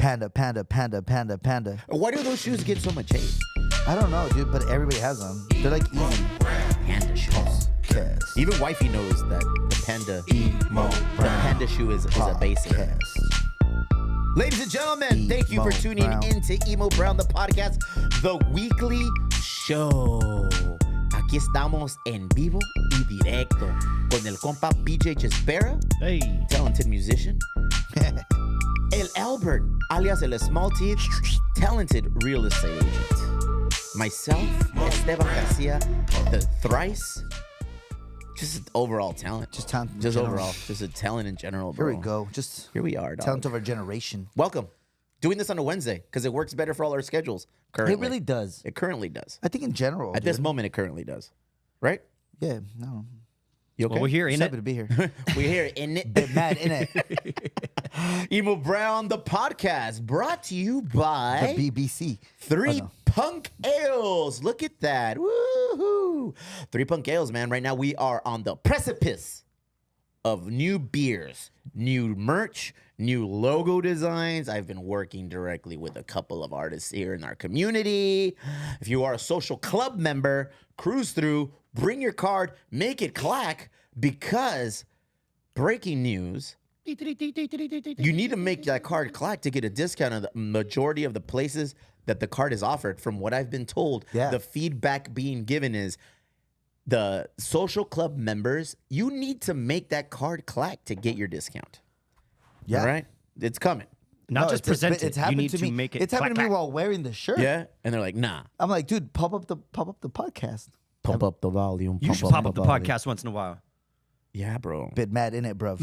Panda, panda, panda, panda, panda. Why do those shoes get so much hate? I don't know, dude, but everybody has them. They're like easy. Panda shoes. Podcast. Even wifey knows that the panda shoe is a basic. Podcast. Ladies and gentlemen, thank you for Emo tuning Brown. into Emo Brown, the podcast, the weekly show. Aquí estamos en vivo y directo con el compa BJ Chispera, Hey. talented musician. El Albert, alias El Small Teeth, talented real estate agent. Myself, Esteban Garcia, the thrice. Just overall talent. Just talent in Just general. overall. Just a talent in general, Here bro. we go. Just Here we are, dog. talent of our generation. Welcome. Doing this on a Wednesday because it works better for all our schedules currently. It really does. It currently does. I think in general. At this moment, it currently does. Right? Yeah, no. You okay? Well, we're here, Just ain't happy it? to be here. We're here in it. Bit mad in it. Emo Brown, the podcast, brought to you by The BBC. Three Oh, no. Punk Ales. Look at that. Woohoo. Three Punk Ales, man. Right now, we are on the precipice of new beers, new merch, new logo designs. I've been working directly with a couple of artists here in our community. If you are a social club member, cruise through, bring your card, make it clack, because breaking news, you need to make that card clack to get a discount on the majority of the places that the card is offered. From what I've been told, Yeah. the feedback being given is the social club members, you need to make that card clack to get your discount. Yeah. All right? It's coming. Not No, just it's- present but it. It's You happened need to to me. make it. It's happened to clack, me clack. while wearing the shirt. Yeah? And they're like, nah. I'm like, dude, pop up the podcast. Pump up the volume. You should pop up the podcast once in a while. Yeah, bro. Bit mad in it, bro.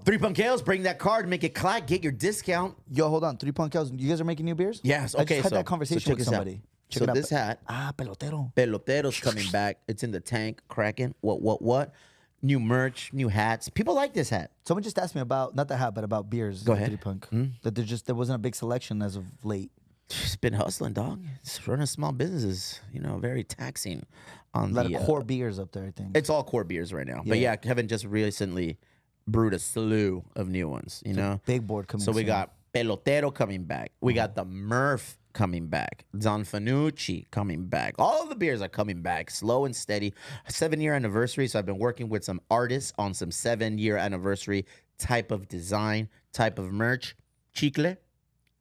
Three Punk Ales, bring that card, make it clack, get your discount. Yo, hold on. 3 Punk Ales. You guys are making new beers? Yes, I okay. just had so, that conversation so check with this out. somebody. Check So it out. this hat, Pelotero. Pelotero's coming back. It's in the tank, cracking. What? New merch, new hats. People like this hat. Someone just asked me about, not the hat, but about beers. Go at ahead. 3 Punk. That there wasn't a big selection as of late. It's been hustling, dog. It's running small businesses, very taxing on A lot the of core beers up there, I think. It's all core beers right now. But Yeah. yeah, Kevin just recently brewed a slew of new ones, you know? Big board coming So we soon. got Pelotero coming back. We got the Murph coming back. Don Fanucci coming back. All of the beers are coming back, slow and steady. 7-year anniversary. So I've been working with some artists on some 7-year anniversary type of design, type of merch. Chicle,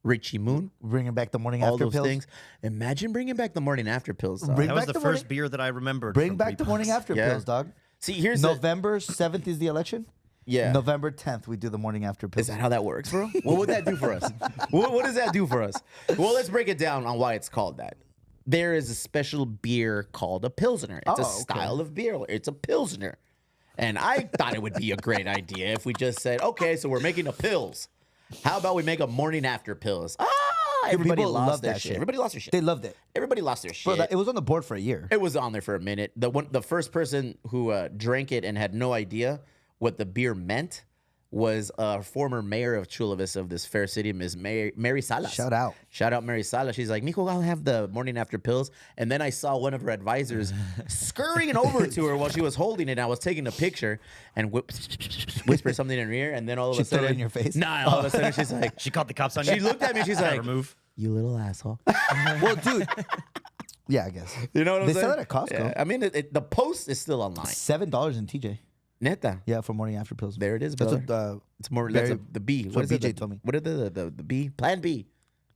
Richie Moon, Bringing back the morning all after those pills. things. Imagine bringing back the morning after pills. dog. Bring That was back the the first morning- beer that I remembered. Bring from back 3 the morning Punks. after Yeah. pills, dog. See, here's November 7th is the election. yeah. November 10th, we do the morning after pills. Is that how that works, bro? What would that do for us? What does that do for us? Well, let's break it down on why it's called that. There is a special beer called a Pilsner. It's a Oh, okay. style of beer. It's a Pilsner. And I thought it would be a great idea if we just said, okay, so we're making a pills. How about we make a morning after pills? Everybody people lost love their that shit. shit. Everybody lost their shit. They loved it. Everybody lost their shit. Bro, it was on the board for a year. It was on there for a minute. The first person who drank it and had no idea what the beer meant was a former mayor of Chula Vista of this fair city, Ms. Mary Salas. Shout out. Shout out Mary Salas. She's like, Mijo, I'll have the morning after pills. And then I saw one of her advisors scurrying over to her while she was holding it. I was taking a picture and whispered something in her ear. And then all of She a threw it sudden, in your face? Nah, all of a sudden she's like, She called the cops on you. she looked at me. She's like, remove. you little asshole. Well, dude. Yeah, I guess. You know what I'm They saying? sell it at Costco. Yeah. I mean, the post is still online. $7 in TJ. Neta. Yeah, for morning after pills. There it is, That's brother. what. It's more. Very- That's the B. that's what is it? BJ told me. What are the B? Plan B.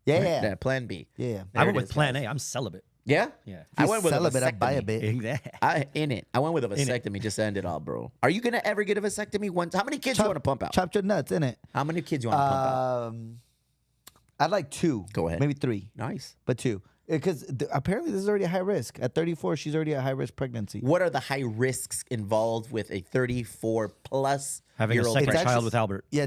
Yeah, Right? yeah. Plan B. Yeah. There I went it with is, Plan guys. A. I'm celibate. Yeah. Yeah. I He's went with celibate. I a buy a vasectomy. bit. Exactly. I went with a it. vasectomy just to end it all, bro. Are you gonna ever get a vasectomy once? How many kids you want to pump out? Chop your nuts, innit? How many kids you want to pump out? I'd like 2. Go ahead. Maybe 3, Nice. but 2. Because apparently this is already a high risk. At 34, she's already a high risk pregnancy. What are the high risks involved with a 34 plus Having a year old second pregnancy? child with Albert. Yeah.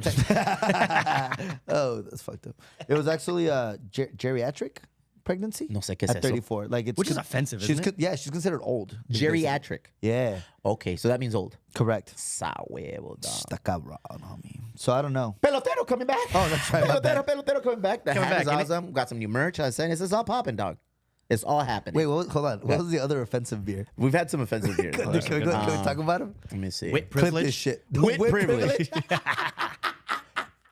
Oh, that's fucked up. It was actually a geriatric pregnancy. No sé qué es At eso. 34, like it's Which is offensive, She's isn't it? Yeah, she's considered old. basically. Geriatric. Yeah, Okay, so that means old. correct. Sa huevo, dog. Está cabrón, homie. So I don't know. Pelotero coming back. Oh, that's right, my bad. Pelotero coming back. The Coming hat is back, innit? awesome. Got some new merch. I was saying this is all popping, dog. It's all happening. Wait, hold on. What was the other offensive beer? We've had some offensive beers. Can we talk about him? Let me see. Wit Clip this privilege. shit. Wit privilege.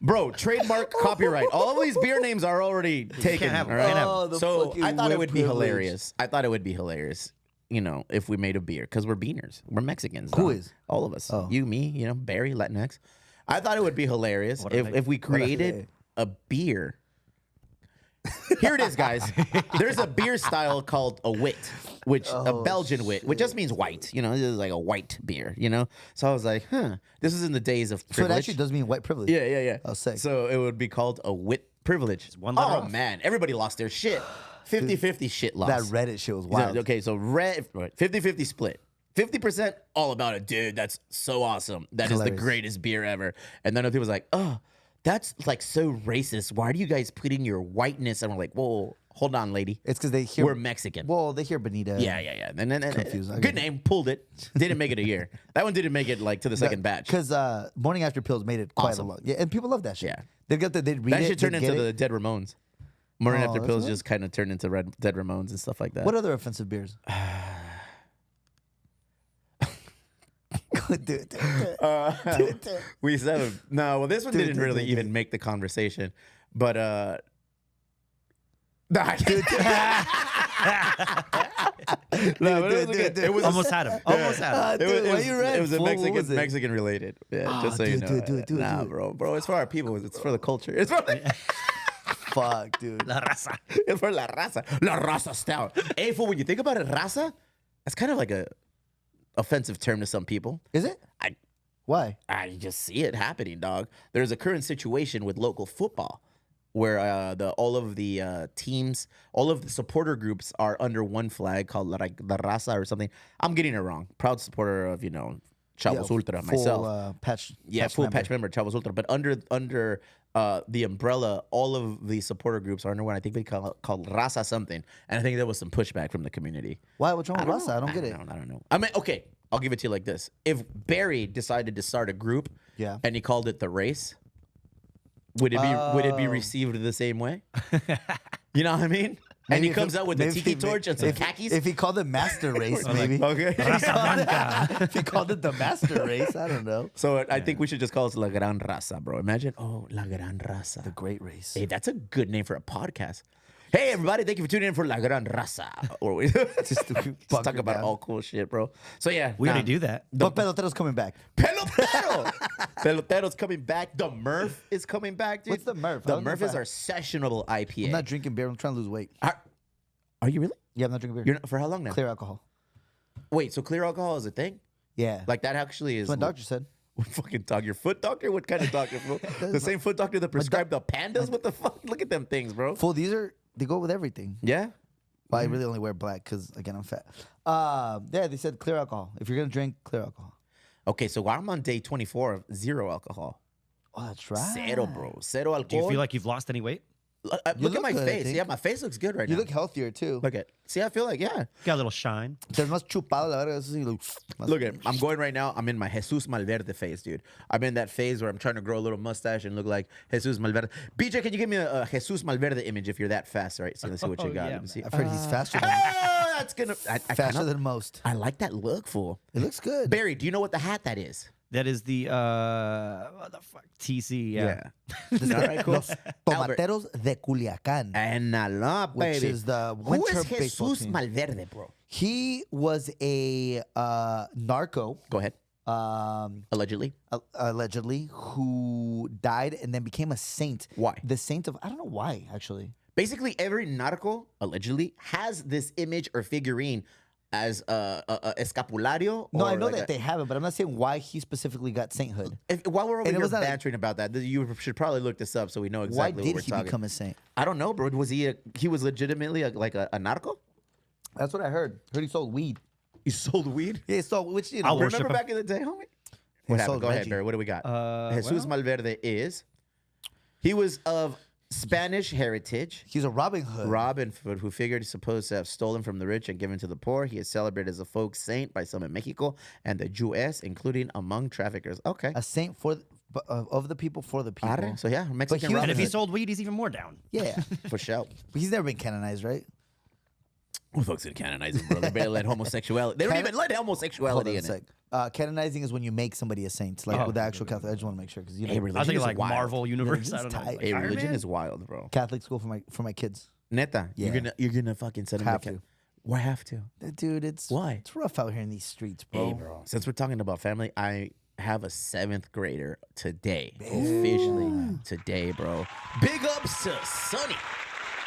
Bro, trademark copyright. All of these beer names are already taken. have All them. right? Can't have Oh, the So fucking I thought it whip would be privilege. hilarious. I thought it would be hilarious, you know, if we made a beer because we're beaners. We're Mexicans. Who dog. is? All of us. Oh. You, me, you know, Barry, Latinx. I thought it would be hilarious What are they? if we created a beer. Here it is, guys. There's a beer style called a wit, which a Belgian wit, which just means white. You know, this is like a white beer. You know, so I was like, this is in the days of So it privilege. actually does mean white privilege. Yeah. Oh, sick. So it would be called a wit privilege. one letter Oh off. man, everybody lost their shit. 50-50 shit lost. That Reddit shit was wild. Okay, so 50-50 split. 50% all about it, dude. That's so awesome. That is the Hilarious. greatest beer ever. And then other people was like, oh, that's like so racist. Why do you guys put in your whiteness? And we're like, whoa, hold on, lady. It's because they hear We're Mexican. Well, they hear Bonita. Yeah. And then Confused. I get good it. name, pulled it. Didn't make it a year. That one didn't make it like to the second batch. Because Morning After Pills made it quite Awesome. a lot. Yeah, and people love that shit. Yeah. They'd get they'd read That it. should turn they'd into get the it. Dead Ramones. Morning Oh, After that's Pills what? just kind of turned into Dead Ramones and stuff like that. What other offensive beers? do it. We said no. Well, this one didn't really even make the conversation, but no, I can't. No, but it was dude, good. It was Almost had him. Almost had him. Dude, why you ran? It was a Fool? What was it? Mexican related. Yeah, Ah, just so you dude, know. dude, do it, Nah, do it. bro, it's for our people. It's for the culture. It's for Fuck, dude. La raza. it's for la raza. La raza style. Hey, fool, when you think about it, raza, that's kind of like a offensive term to some people. Is it? Why? I just see it happening, dog. There's a current situation with local football where all of the teams, all of the supporter groups are under one flag called La Raza or something. I'm getting it wrong. Proud supporter of, you know, Chavos Ultra full, myself. patch. Yeah, full member. patch member, Chavos Ultra. But under the umbrella, all of the supporter groups are under one. I think they call it called Raza something. And I think there was some pushback from the community. Why? What's wrong with Rasa? I don't get it. I don't know. I mean, okay, I'll give it to you like this. If Barry decided to start a group Yeah. and he called it The Race, would it be received the same way? You know what I mean? And he if comes it- out with a maybe tiki if- torch and some if- khakis. If he called it Master Race, maybe. Okay. if he called it the Master Race, I don't know. So I think we should just call it La Gran Raza, bro. Imagine, La Gran Raza. The Great Race. Hey, that's a good name for a podcast. Hey, everybody, thank you for tuning in for La Gran Raza. Or we just talk bunker about down. all cool shit, bro. So yeah, We already do that. But Pelotero's coming back. Pelotero. Pelotero's coming back. The Murph is coming back, dude. What's the Murph? I The don't know Murph if is I- our sessionable IPA. I'm not drinking beer. I'm trying to lose weight. Are you really? Yeah, I'm not drinking beer. You're not, for how long now? Clear alcohol. Wait, so clear alcohol is a thing? Yeah. Like that actually is. That's what my doctor said. What fucking dog? Your foot doctor? What kind of doctor, bro? The same foot doctor that prescribed the pandas? What the fuck? Look at them things, bro. Fool, they go with everything. Yeah? But I really only wear black because, again, I'm fat. Yeah, they said clear alcohol. If you're going to drink, clear alcohol. Okay, so I'm on day 24 of zero alcohol. Oh, that's right. Zero, bro. Zero alcohol. Do you feel like you've lost any weight? Look at look my good, I face. think. Yeah, my face looks good right You now. look healthier, too. Look at. See, I feel like, yeah. Got a little shine. There's más chupado, la verga. Eso sí, like, Look at, I'm going right now. I'm in my Jesus Malverde phase, dude. I'm in that phase where I'm trying to grow a little mustache and look like Jesus Malverde. BJ, can you give me a Jesus Malverde image if you're that fast? All right, so let's see what you Oh, got. yeah, Let me see. I've heard he's faster than, Oh, that's gonna. I faster kinda, than most. I like that look, fool. It looks good. Barry, do you know what the hat that is? That is the what the fuck? TC. Yeah. All right, cool. Los Albert. Tomateros de Culiacán, And a lot, which baby. is the Who winter is baseball Jesus team. Malverde, bro? He was a narco, Go ahead. Allegedly. Allegedly, who died and then became a saint. Why? The saint of, I don't know why, actually. Basically, every narco allegedly has this image or figurine as a escapulario. No, or I know like that they have it, but I'm not saying why he specifically got sainthood. While we're over And it here was not a- bantering about that, you should probably look this up so we know Why exactly did what we're he talking. become a saint? I don't know, bro. Was he was legitimately like a narco? That's what I heard. Heard he sold weed. He sold weed. Yeah, he sold, which, you know, I'll worship Remember him. back in the day, homie? What happened? sold Go ahead, Reggie. Barry. What do we got? Jesus well- Malverde is. He was of Spanish heritage. he's a Robin Hood. Robin Hood, who figured he's supposed to have stolen from the rich and given to the poor. He is celebrated as a folk saint by some in Mexico and the U.S., inclling among traffickers. Okay. A saint of the people, for the people. Arre. So yeah, Mexican he was- And Robin if he Hood, sold weed, he's even more down. Yeah. for sure. But he's never been canonized, right? Who folks gonna canonize him, bro? They barely let homosexuality. They don't even let Hold homosexuality on a in sec. it. Canonizing is when you make somebody a saint, like with the actual Catholic. I just want to make sure because you know, Hey, I was religion thinking is like wild. Marvel Universe. Religion's I don't know. tight. Like, Hey, Iron religion Man? is wild, bro. Catholic school for my kids. Neta, Yeah. you're gonna fucking send them Have to. to. Why have to? Dude, it's Why? It's rough out here in these streets, bro. Hey, bro. Since we're talking about family, I have a 7th grader today. Officially today, bro. Big ups to Sonny.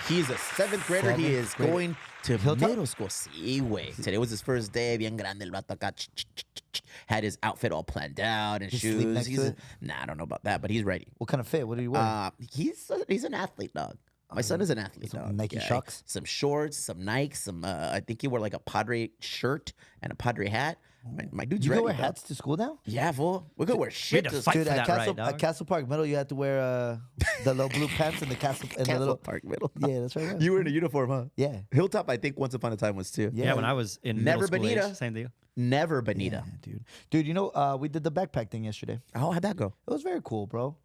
He's a 7th grader. He 7th is grader. going to Hilltop? middle school. Sí, güey. Today was his first day. Bien grande el vato acá. Had his outfit all planned out and You sleep shoes. next to it? Nah, I don't know about that, but he's ready. What kind of fit? What do you wear? He's an athlete, dog. My son is an athlete, Some dog. Nike Shox? Some shorts, some Nikes, some. I think he wore like a Padre shirt and a Padre hat. My dude's you ready. go wear dog. hats to school now? Yeah, fool. We could wear shit. to to fight school. Dude, for at that Castle, right, dog. at Castle Park Middle, you had to wear the little blue pants and the Castle and the Castle little. Park Middle. Yeah, that's right. Yeah. You were in a uniform, huh? Yeah. Hilltop, I think once upon a time was too. Yeah. Yeah, when I was in Never middle school age, Bonita. same deal. Never Bonita. Yeah, dude. Dude, you know, we did the backpack thing yesterday. Oh, how'd that go? It was very cool, bro.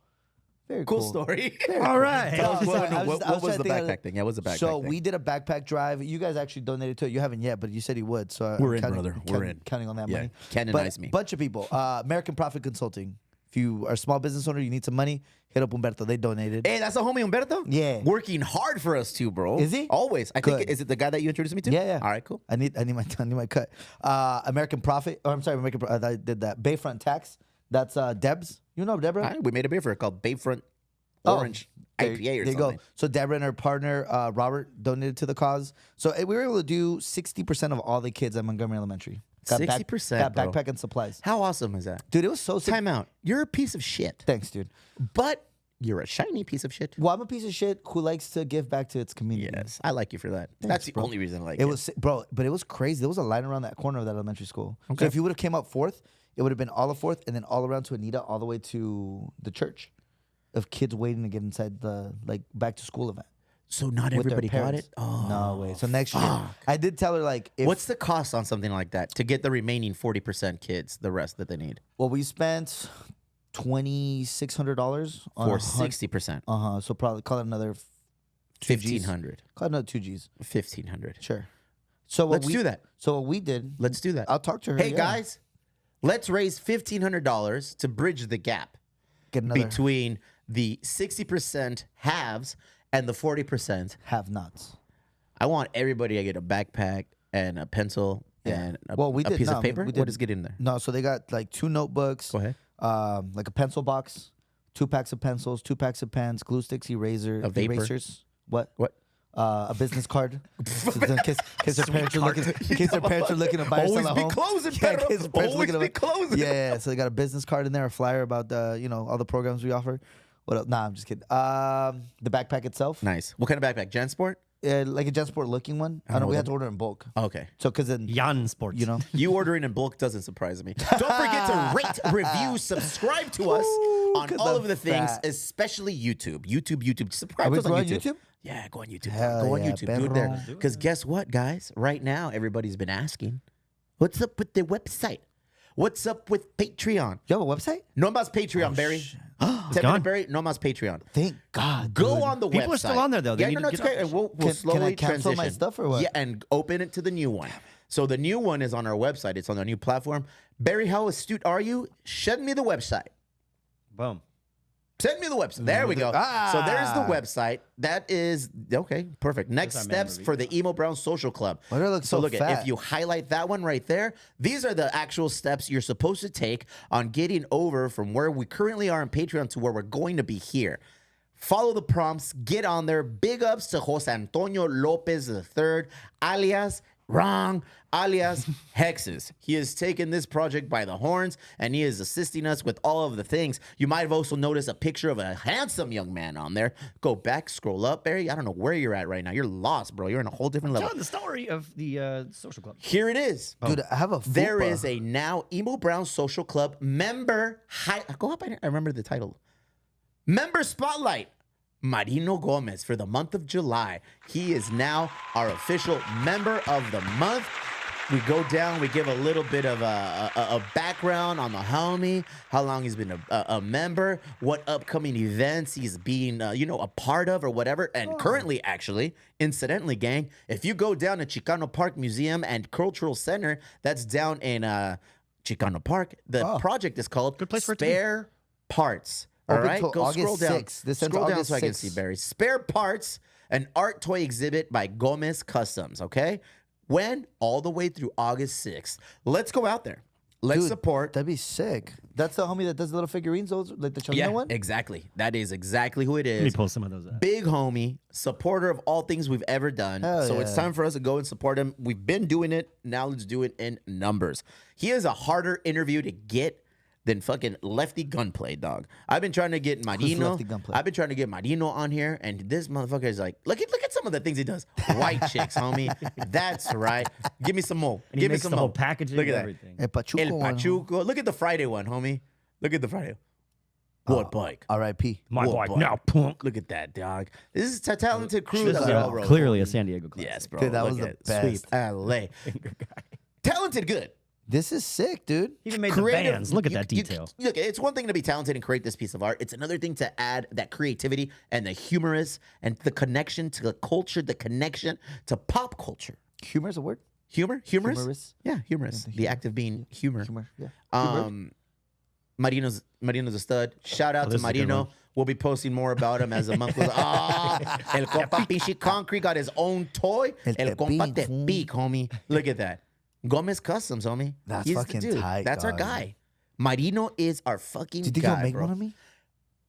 Very Cool cool. story. All right. No, so What I was trying the to think of backpack thing? Yeah, what was the backpack So thing? we did a backpack drive. You guys actually donated to it. You haven't yet, but you said you would. So We're I'm in, counting, brother. We're in. Counting on that Yeah, money. canonize But me. Bunch of people. American Profit Consulting. If you are a small business owner, you need some money, hit up Humberto. They donated. Hey, that's a homie Humberto? Yeah. Working hard for us too, bro. Is he? Always. I think, Good. is it the guy that you introduced me to? Yeah, yeah. All right, cool. I need my cut. American Profit. Oh, I'm sorry, I did that. Bayfront Tax. That's Debs. You know Deborah? All right, we made a beer for it called Bayfront Oh, Orange there- IPA or there you something. go. So Deborah and her partner Robert donated to the cause. So we were able to do 60% of all the kids at Montgomery Elementary. 60%, got bro. backpack and supplies. How awesome is that? Dude, it was so sick. Time out. You're a piece of shit, Thanks, dude. but you're a shiny piece of shit. Well, I'm a piece of shit who likes to give back to its community. Yes, I like you for that. That's the only reason I like It was, bro, but it was crazy. There was a line around that corner of that elementary school. So Okay. if you would have came out fourth, it would have been all of fourth and then all around to Anita, all the way to the church of kids waiting to get inside the back to school event. So not with their everybody got parents. it? Oh, No way. So next year, I did tell her like, if, what's the cost on something like that to get the remaining 40% kids, the rest that they need? well, we spent $2,600 on For 60%. So probably call it another 2 Gs. 1,500. Call it another 2 Gs. 1,500. Sure. So what Let's do that. So what we did, Let's do that. I'll talk to her. Hey, yeah. guys, let's raise $1,500 to bridge the gap Get another between the 60% halves and the 40%. have-nots. I want everybody to get a backpack and a pencil and a, Well, we a did- piece no, of paper. we What did- does get in there? No, so they got like 2 notebooks. Go ahead. Like a pencil box, 2 packs of pencils, 2 packs of pens, glue sticks, A vapor. erasers. What? What? A business card. So in case their parents are looking, in case their parents are looking to buy or Always sell a be home. closing, in perro. case their parents are Always looking be to closing. Yeah. So they got a business card in there, a flyer about all the programs we offer. What else? Nah, I'm just kidding. The backpack itself, Nice. What kind of backpack? JanSport? like a JanSport looking one. I know know we what had to order in bulk. Okay. So because then Jan Sports. you know. You ordering in bulk doesn't surprise me. Don't forget to rate, review, subscribe to us on Look at all the of the things, fat. especially YouTube. YouTube. Subscribe Are we to us on growing YouTube. YouTube? Yeah, go on YouTube. Hell Go on yeah, YouTube. Do it there. perro. Because guess what, guys? Right now, everybody's been asking, what's up with the website? What's up with Patreon? You have a website? No más Patreon, Barry. 10 gone. minute Barry, no más Patreon. Thank God. Go dude. on the website. People are still on there, though. They Yeah, need no, to no, it's get okay. off And we'll Can I slowly cancel my transition. stuff or what? Yeah, and open it to the new one. So the new one is on our website. It's on our new platform. Barry, how astute are you? Send me the website. Boom. Send me the website. There we go. So there's the Ah. website. That is okay. Perfect. Next our man steps review. for the Emo Brown Social Club. Why do I look So so look at fat? if you highlight that one right there, these are the actual steps you're supposed to take on getting over from where we currently are on Patreon to where we're going to be here. Follow the prompts, get on there. Big ups to Jose Antonio Lopez III, alias Hexes. He has taken this project by the horns and he is assisting us with all of the things. You might have also noticed a picture of a handsome young man on there. Go back, scroll up, Barry. I don't know where you're at right now. You're lost, bro. You're in a whole different level. Telling the story of the social club. Here it is. Dude, I have a There fupa. is a now Emo Brown Social Club member. Go up. I remember the title. Member Spotlight. Marino Gomez for the month of July. He is now our official member of the month. We go down, we give a little bit of a background on the homie, how long he's been a member, what upcoming events he's being, a part of or whatever. And currently, actually, incidentally, gang, if you go down to Chicano Park Museum and Cultural Center, that's down in Chicano Park. The Oh. project is called Good place for it to be. Spare Parts. All Open right, till go August scroll down. 6th. This ends Scroll down August so I can 6th. see Barry. Spare Parts, an art toy exhibit by Gomez Customs. Okay, when all the way through August 6th. Let's go out there. Let's Dude, support. That'd be sick. That's the homie that does the little figurines, those like the Cholina one. exactly. That is exactly who it Let me is. pull some of those out. Big homie, supporter of all things we've ever done. Hell So it's yeah. time for us to go and support him. We've been doing it. Now let's do it in numbers. He is a harder interview to get than fucking Lefty Gunplay, dog. I've been trying to get Marino. Lefty Gunplay? I've been trying to get Marino on here, and this motherfucker is like, look at some of the things he does. White chicks, homie. That's right. Give me some more. And he Give me makes some the more. whole packaging Look at and that. everything. El Pachuco. El one, Pachuco. Look at the Friday one, homie. Look at the Friday. What bike? R.I.P. My What boy, now punk. Look at that, dog. This is a talented crew. This is that we all wrote. clearly a San Diego class. Yes, bro. Dude, that Look was the at it. best. Sweep LA. Talented, good. This is sick, dude. He even made the bands. Look at that detail. Look, it's one thing to be talented and create this piece of art. It's another thing to add that creativity and the humorous and the connection to the culture, the connection to pop culture. Humor is a word. Humorous? Humorous. Yeah, humorous. The act of being humor. Humor. Yeah. Marino's a stud. Shout out to this is a good Marino. one. We'll be posting more about him as the month goes. El compa Pichi Concrete got his own toy. El compa Tepín, Tepic, homie. Look at that. Gomez Customs, homie. That's He's the fucking dude. tight, That's our dog. guy. Marino is our fucking Do you think guy, he'll make bro. one of me?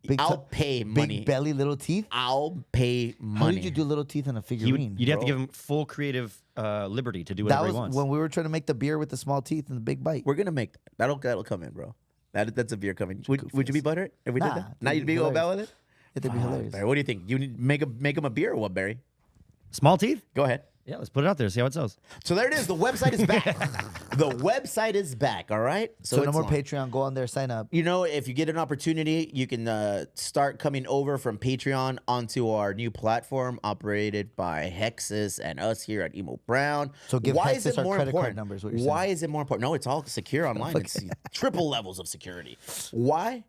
Big I'll t- pay money. Big belly, little teeth. I'll pay money. How did you do little teeth on a figurine? You'd have to bro. give him full creative liberty to do that whatever was he wants. when we were trying to make the beer with the small teeth and the big bite. We're gonna make that. That'll come in, bro. That's a beer coming. Would you be butthurt if we Nah, did that? it'd Now be you'd be all about with it. It'd be hilarious. Barry, what do you think? You need make him a beer or what, Barry? Small teeth? Go ahead. Yeah, let's put it out there. See how it sells. So there it is. The website is back. The website is back. All right. So no it's more on. Patreon. Go on there, sign up. You know, if you get an opportunity, you can start coming over from Patreon onto our new platform operated by Hexus and us here at Emo Brown. So give Why Hexus is it our more credit card important? numbers, what you're Why is it more important? No, it's all secure online. It's triple levels of security. Why?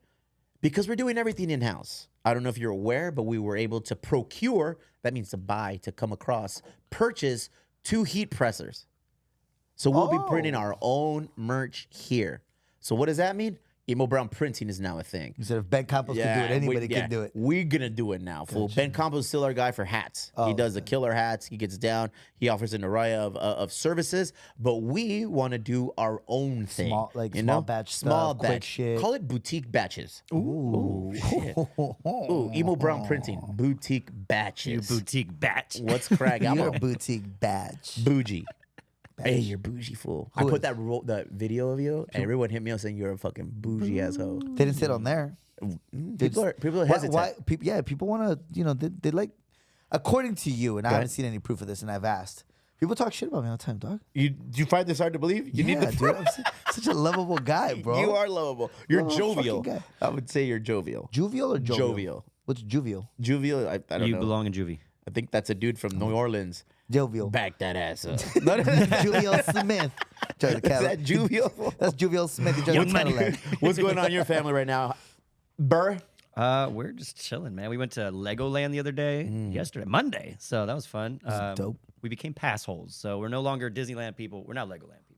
Because we're doing everything in house. I don't know if you're aware, but we were able to procure, that means to buy, to come across, purchase 2 heat pressers. So we'll be printing Oh. our own merch here. So what does that mean? Emo Brown printing is now a thing. You said if Ben Campos can do it, anybody can do it. We're gonna do it now. Fool. Ben Campos is still our guy for hats. Oh, he does the killer hats. He gets down. He offers an array of services. But we want to do our own thing. Small- like you small know? batch small stuff, quick batch. shit. Call it boutique batches. Ooh. Shit. Ooh, Emo Brown printing boutique You batches. boutique batch. What's crack? I'm You're a a boutique badge. bougie. Hey, you're bougie fool. I Who put is? that video of you, and everyone hit me up saying you're a fucking bougie asshole. They didn't sit on there. People are hesitant. People want to, they like, according to you, and I Go haven't ahead. seen any proof of this, and I've asked. People talk shit about me all the time, dog. You find this hard to believe? You need Yeah, to dude. I'm such a lovable guy, bro. You are lovable. You're Lovable jovial. fucking guy. I would say you're jovial. Jovial or jovial? Jovial. What's jovial? Jovial, I don't You know. belong in juvie. I think that's a dude from New Orleans. Jovial. Back that ass up. Jovial Smith. Drives a Is Cadillac. that jovial? That's Jovial Smith. He drives a Young money. Cadillac. What's going on in your family right now? Burr? We're just chilling, man. We went to Legoland the other day, yesterday, Monday. So that was fun. dope. We became pass holes. So we're no longer Disneyland people. We're now Legoland people.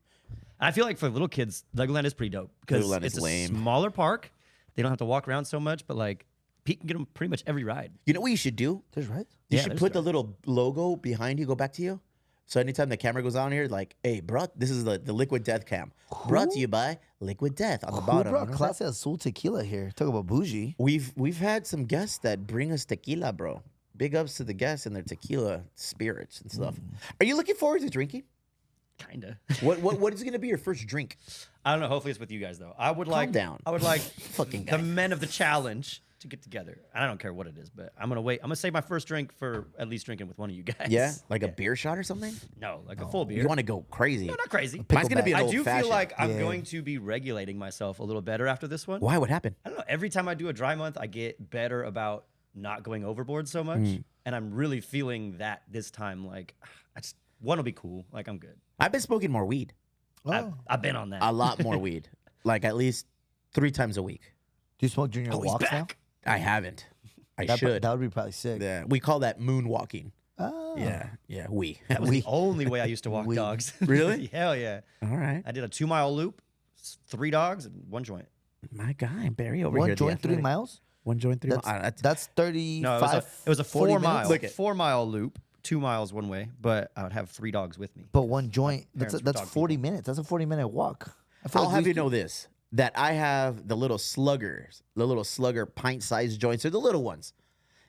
And I feel like for little kids, Legoland is pretty dope because Legoland is it's a lame. smaller park. They don't have to walk around so much, but like Pete can get them pretty much every ride. You know what you should do? There's right. You Yeah, should there's put the right. little logo behind you, go back to you. So anytime the camera goes on here, like, hey, bro, this is the Liquid Death cam. Brought to you by Liquid Death on the Who bottom. brought Remember Clase Azul tequila here? Talk about bougie. We've had some guests that bring us tequila, bro. Big ups to the guests and their tequila spirits and stuff. Are you looking forward to drinking? Kinda. What is going to be your first drink? I don't know. Hopefully it's with you guys though. I would like down. I would like Fucking the guy. men of the challenge to get together. I don't care what it is, but I'm gonna wait. I'm gonna save my first drink for at least drinking with one of you guys. Yeah, like a beer shot or something. No, like a full beer. You want to go crazy? No, not crazy. Mine's gonna be an I old do fashioned. feel like I'm Yeah. going to be regulating myself a little better after this one. Why? What happened? I don't know. Every time I do a dry month, I get better about not going overboard so much, and I'm really feeling that this time. Like, I just one will be cool. Like I'm good. I've been smoking more weed, I've been on that. a lot more weed, like at least 3 times a week. Do you smoke during your Oh, he's walks back. I haven't. I now? should. That would be probably sick. Yeah, we call that moonwalking. Ah. Yeah, we. That was the only way I used to walk We- dogs. Really? Hell yeah. All right. I did a 2-mile loop, 3 dogs and 1 joint. My guy, Barry over here. One the joint, 3 athletic. miles. 1 joint, 3 miles. That's 35. No, it was a 40 4 minutes? mile Look at- 4 mile loop, 2 miles one way, but I would have 3 dogs with me. But one joint, parents were that's dog 40 minutes. That's a 40-minute walk. I feel I'll like have we you know this, that I have the little sluggers, the little slugger pint-sized joints, or the little ones.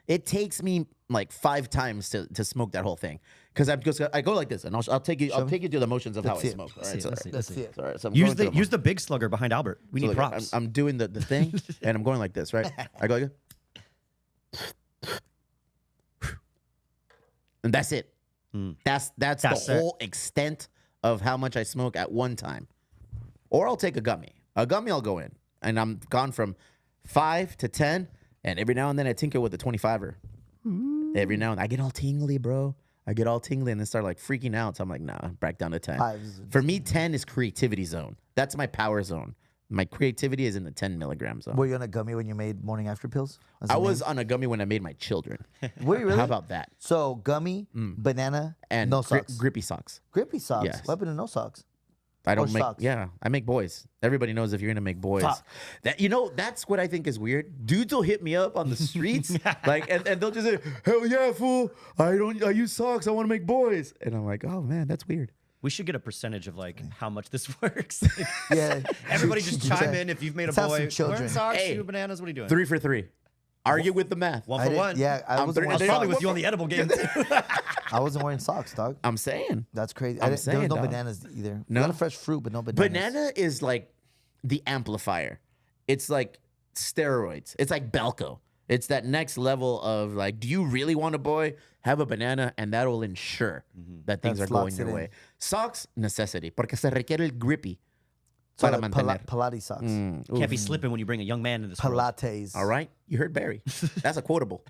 It takes me like 5 times to smoke that whole thing. Because I go like this, and I'll take you through the motions of how I see it. smoke. All Let's right, see it, let's see it, let's Let's see see it. it. All right, so I'm Use going through use the big slugger behind Albert. We So need look, props. I'm doing the thing, and I'm going like this, right? I go like this. And that's it. That's That's the it. whole extent of how much I smoke at one time. Or I'll take a gummy. A gummy I'll go in. And I'm gone from 5 to 10. And every now and then I tinker with the 25er. Every now and then I get all tingly, bro. I get all tingly and then start like freaking out. So I'm like, nah, back down to 10. Fives. For me, 10 is creativity zone. That's my power zone. My creativity is in the 10 milligram zone. Were you on a gummy when you made morning after pills? That's I the was on a gummy when I made my children. name. Were you really? How about that? So gummy, banana, And no socks. grippy socks. Grippy socks. Yes. What happened to no socks? I don't Or make. socks. Yeah, I make boys. Everybody knows if you're gonna make boys. Fuck. That's what I think is weird. Dudes will hit me up on the streets, like, and they'll just say, "Hell yeah, fool! I use socks. I want to make boys." And I'm like, "Oh man, that's weird." We should get a percentage of like how much this works. Yeah. Everybody just Yeah. chime in if you've made a Let's have some boy. children. Wearing socks, Hey. shooting bananas. What are you doing? 3 for 3. Argue with the math. 1 I for didn't- 1. Yeah, I I'm wasn't three- I wearing was They- probably socks. with you on the edible game too. I wasn't wearing socks, dog. I'm saying That's crazy. I'm There was saying, no dog. bananas either. No? A lot of fresh fruit, but no bananas. banana is like the amplifier. It's like steroids. It's like Belco. It's that next level of like, do you really want a boy? Have a banana, and that will ensure that things That are going slots your it in. way. Socks, necessity, porque se requiere el grippy So para like mantener. Pilates socks. Can't be slipping when you bring a young man in this world. Pilates. All right, you heard Barry. That's a quotable.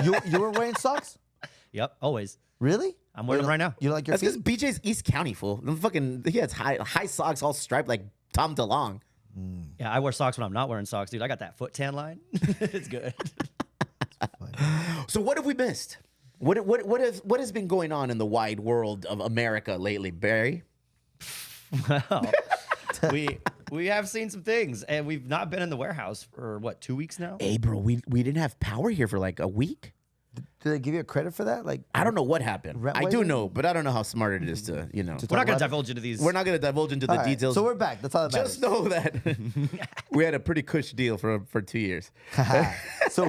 You were wearing socks? Yep, always. Really? I'm wearing them right now. You don't like your That's feet? because BJ's East County fool. He has high socks all striped like Tom DeLonge. Yeah, I wear socks when I'm not wearing socks, dude. I got that foot tan line. It's good. So what have we missed? What has been going on in the wide world of America lately, Barry? Wow. we have seen some things, and we've not been in the warehouse for what, 2 weeks now? Hey, bro, we didn't have power here for like a week. Do they give you a credit for that? Like, I don't know what happened. Rent I do waiver? know, but I don't know how smart it is to, We're not talk gonna about it? divulge into these. We're not going to divulge into the all right, details. So we're back. That's all that matters. Just know that we had a pretty cush deal for 2 years. So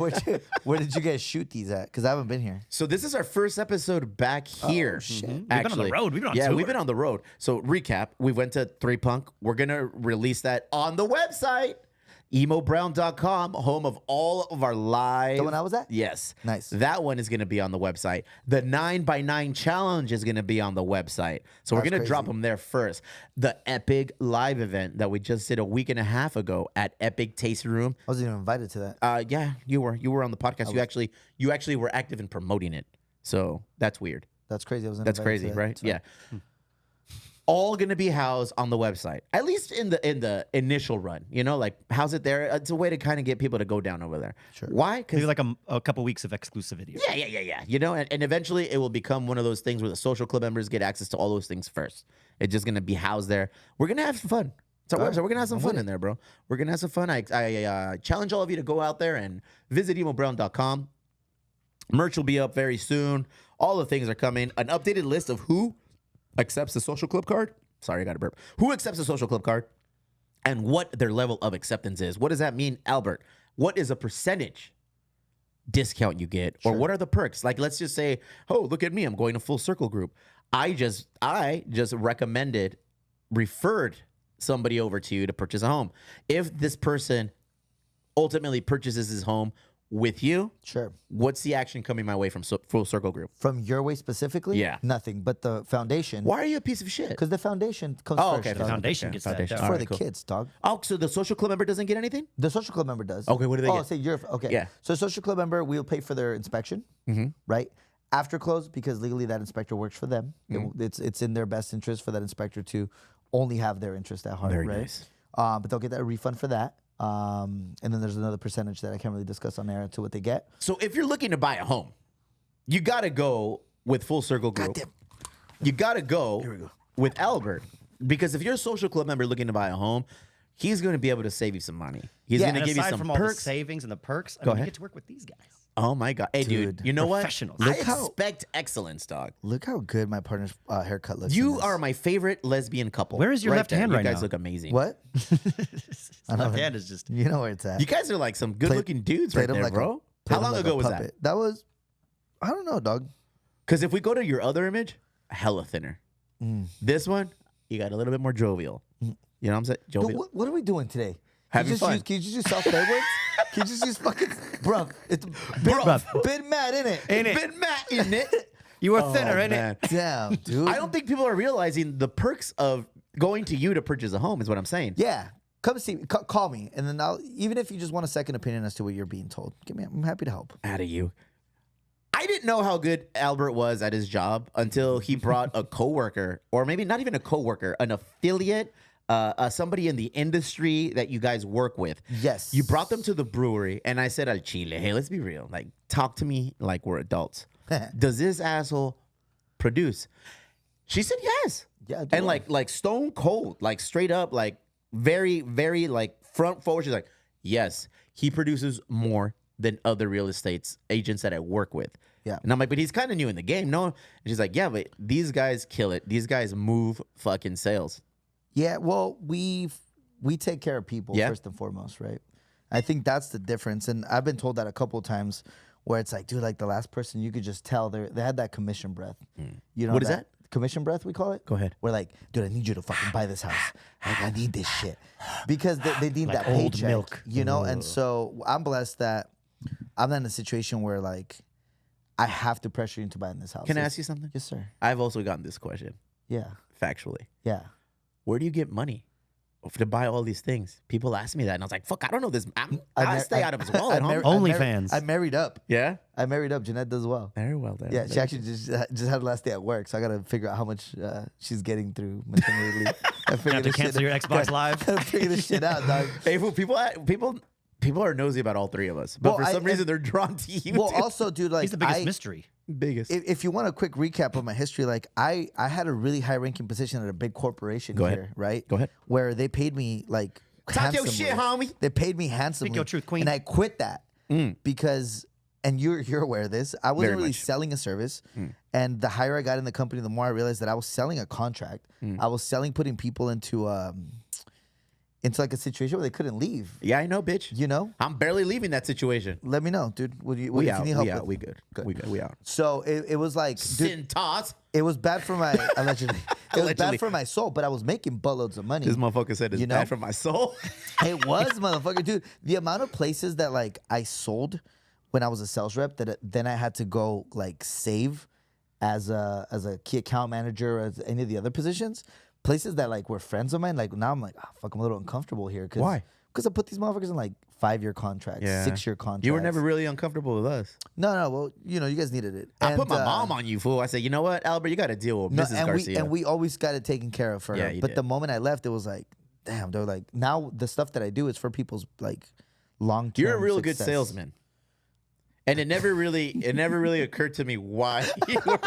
where did you guys shoot these at? Because I haven't been here. So this is our first episode back here. shit. We've been on the road. We've been on yeah, tour. we've been on the road. So recap: we went to 3 Punk. We're gonna release that on the website, emobrown.com, home of all of our live. The one I was at? Yes, Nice. That one is gonna be on the website. The 9x9 challenge is gonna be on the website. So we're That's gonna drop crazy. them there first. The Epic live event that we just did a week and a half ago at Epic Taste Room. I wasn't even invited to that. Yeah, you were on the podcast. You actually were active in promoting it. So that's weird. That's crazy. I wasn't. That's invited to crazy, that. right? So- Yeah. All gonna be housed on the website, at least in the initial run. You know, like how's it there? It's a way to kind of get people to go down over there. Sure. Why? Maybe Because like a couple weeks of exclusivity. yeah. You know, and eventually it will become one of those things where the social club members get access to all those things first. It's just gonna be housed there. We're gonna have some fun. It's our All website. right. We're gonna have some I'm fun with in there, bro. We're gonna have some fun. I challenge all of you to go out there and visit emobrown.com. Merch will be up very soon. All the things are coming. An updated list of who accepts the social club card. Sorry, I got a burp. Who accepts the social club card and what their level of acceptance is. What does that mean, Albert? What is a percentage discount you get? Or what are the perks? Like, let's just say, oh, look at me. I'm going to Full Circle Group. I just referred somebody over to you to purchase a home. If this person ultimately purchases his home with you, Sure. what's the action coming my way from Full Circle Group? From your way specifically? Yeah. Nothing. But the foundation. Why are you a piece of shit? Because the foundation comes Oh, first. okay. The dog. foundation Okay, gets foundation. that. All For right, the cool. kids, dog. Oh, so the social club member doesn't get anything? The social club member does. Okay, what do they oh, get? say you're okay. Yeah. So social club member, we'll pay for their inspection, right? After close, because legally that inspector works for them. It's in their best interest for that inspector to only have their interest at heart, Very right? nice. But they'll get that refund for that. And then there's another percentage that I can't really discuss on air to what they get. So if you're looking to buy a home, you got to go with Full Circle Group. Goddamn. You got to go with Albert. Because if you're a social club member looking to buy a home, he's going to be able to save you some money. He's Yeah, going to And give you aside some from all the perks. savings and the perks, I Go mean, you ahead. get to work with these guys. Oh my god, hey dude, Dude, you know what? professionals. I Look how- expect excellence, dog. Look how good my partner's haircut looks. in You this. are my favorite lesbian couple. Where is your left there. hand you right guys now? look amazing. What? Left hand is just. You know where it's at. You guys are like some good-looking dudes right Played him there, like bro. played How him long like ago a was puppet. That was, I don't know, dog. Because if we go to your other image, hella thinner. This one, you got a little bit more jovial. You know what I'm saying? Dude, Jovial. what are we doing today? Having fun. Can you just use South Bay words? Can you just use fucking, bro? It's been mad in it. Ain't it? Been mad in it. You were thinner, Oh, innit? man. Damn, dude. I don't think people are realizing the perks of going to you to purchase a home is what I'm saying. Yeah, come see me. Call me, and then I'll. Even if you just want a second opinion as to what you're being told, I'm happy to help. Out of you. I didn't know how good Albert was at his job until he brought a coworker, or maybe not even a coworker, an affiliate, somebody in the industry that you guys work with. Yes. You brought them to the brewery, and I said, Al Chile, hey, let's be real. Like, talk to me like we're adults. Does this asshole produce? She said yes. Yeah, And like stone cold, like straight up, like very, very like front forward. She's like, yes, he produces more than other real estate agents that I work with. Yeah. And I'm like, but he's kind of new in the game, no? And she's like, yeah, but these guys kill it. These guys move fucking sales. Yeah, well, we take care of people Yeah. first and foremost, right? I think that's the difference, and I've been told that a couple of times, where it's like, dude, like the last person, you could just tell they had that commission breath. You know What is that? Commission breath, we call it. Go ahead. We're like, dude, I need you to fucking buy this house. Like, I need this shit because they need Like that old paycheck, milk. you know. And so I'm blessed that I'm not in a situation where like I have to pressure you into buying this house. Can I It's- ask you something? Yes, sir. I've also gotten this question, Yeah, factually. yeah. Where do you get money to buy all these things? People ask me that, and I was like, fuck, I don't know this. I stay out of his wallet, homie. OnlyFans. I married up. Yeah? I married up. Jeanette does well. Very well done. Yeah, she actually just had the last day at work, so I gotta figure out how much she's getting through maternity leave. I You have to cancel your Xbox Live. Gotta figure this shit out, dog. Hey, fool, people are nosy about all three of us, but Well, for some reason they're drawn to you. Well, too. also, dude, like He's the biggest mystery. biggest. if you want a quick recap of my history, like I had a really high ranking position at a big corporation Go here, ahead. right? Go ahead. Where they paid me like Talk your handsomely. shit, homie. They paid me handsomely. your truth, queen. And I quit that because, and you're aware of this, I wasn't Very really much. selling a service. And the higher I got in the company, the more I realized that I was selling a contract. I was putting people into like a situation where they couldn't leave. Yeah, I know, bitch. You know? I'm barely leaving that situation. Let me know, dude. What if We you out. need help We out. with- We good. We good. We out. So it was like, dude, Sin toss. it was bad for my allegedly. It was Allegedly. bad for my soul, but I was making buttloads of money. This motherfucker said it's You know? bad for my soul. It was, motherfucker, dude. The amount of places that like I sold when I was a sales rep that then I had to go like save as a key account manager, as any of the other positions. Places that like were friends of mine. Like now I'm like, oh, fuck, I'm a little uncomfortable here. Why? Because I put these motherfuckers in like 5-year contracts, 6-year contracts. You were never really uncomfortable with us. No. Well, you know, you guys needed it. I And, put my mom on you, fool. I said, you know what, Albert, you got to deal with No, Mrs. and Garcia. we always got it taken care of for Yeah, her. you But did. the moment I left, it was like, damn, they're like, now the stuff that I do is for people's like long term. You're a real good salesman. And it never really occurred to me why you were.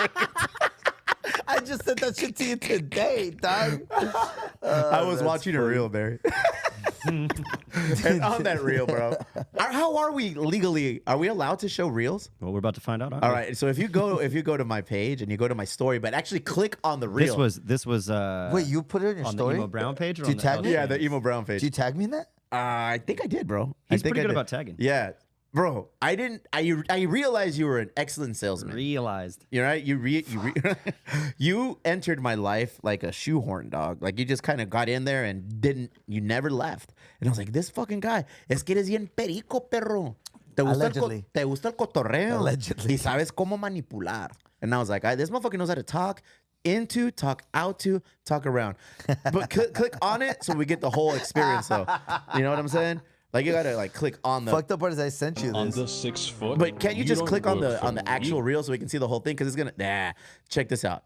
I just said that shit to you today, dog. I was watching a reel, Barry. And on that reel, bro. How are we legally? Are we allowed to show reels? Well, we're about to find out. Aren't All we? right. So if you go to my page and you go to my story, but actually click on the reel. This was Wait, you put it in your on story? the Emo Brown page. Or Did on you tag me? Yeah, the Emo Brown page. Did you tag me in that? I think I did, bro. He's I think pretty I good did. about tagging. Yeah, bro. I didn't. I realized you were an excellent salesman. Realized. You're right. You entered my life like a shoehorn, dog. Like you just kind of got in there and you never left. And I was like, this fucking guy, es que eres bien perico, perro. Allegedly. Te gusta el cotorreo. Allegedly. Y sabes cómo manipular. And I was like, this motherfucker knows how to talk into, talk out to, talk around. But click on it so we get the whole experience, though. You know what I'm saying? Like you gotta like click on the. Fucked up part is I sent you this. Under 6 foot. But can't you just don't click on work the for me. actual reel so we can see the whole thing? Because it's gonna. Check this out.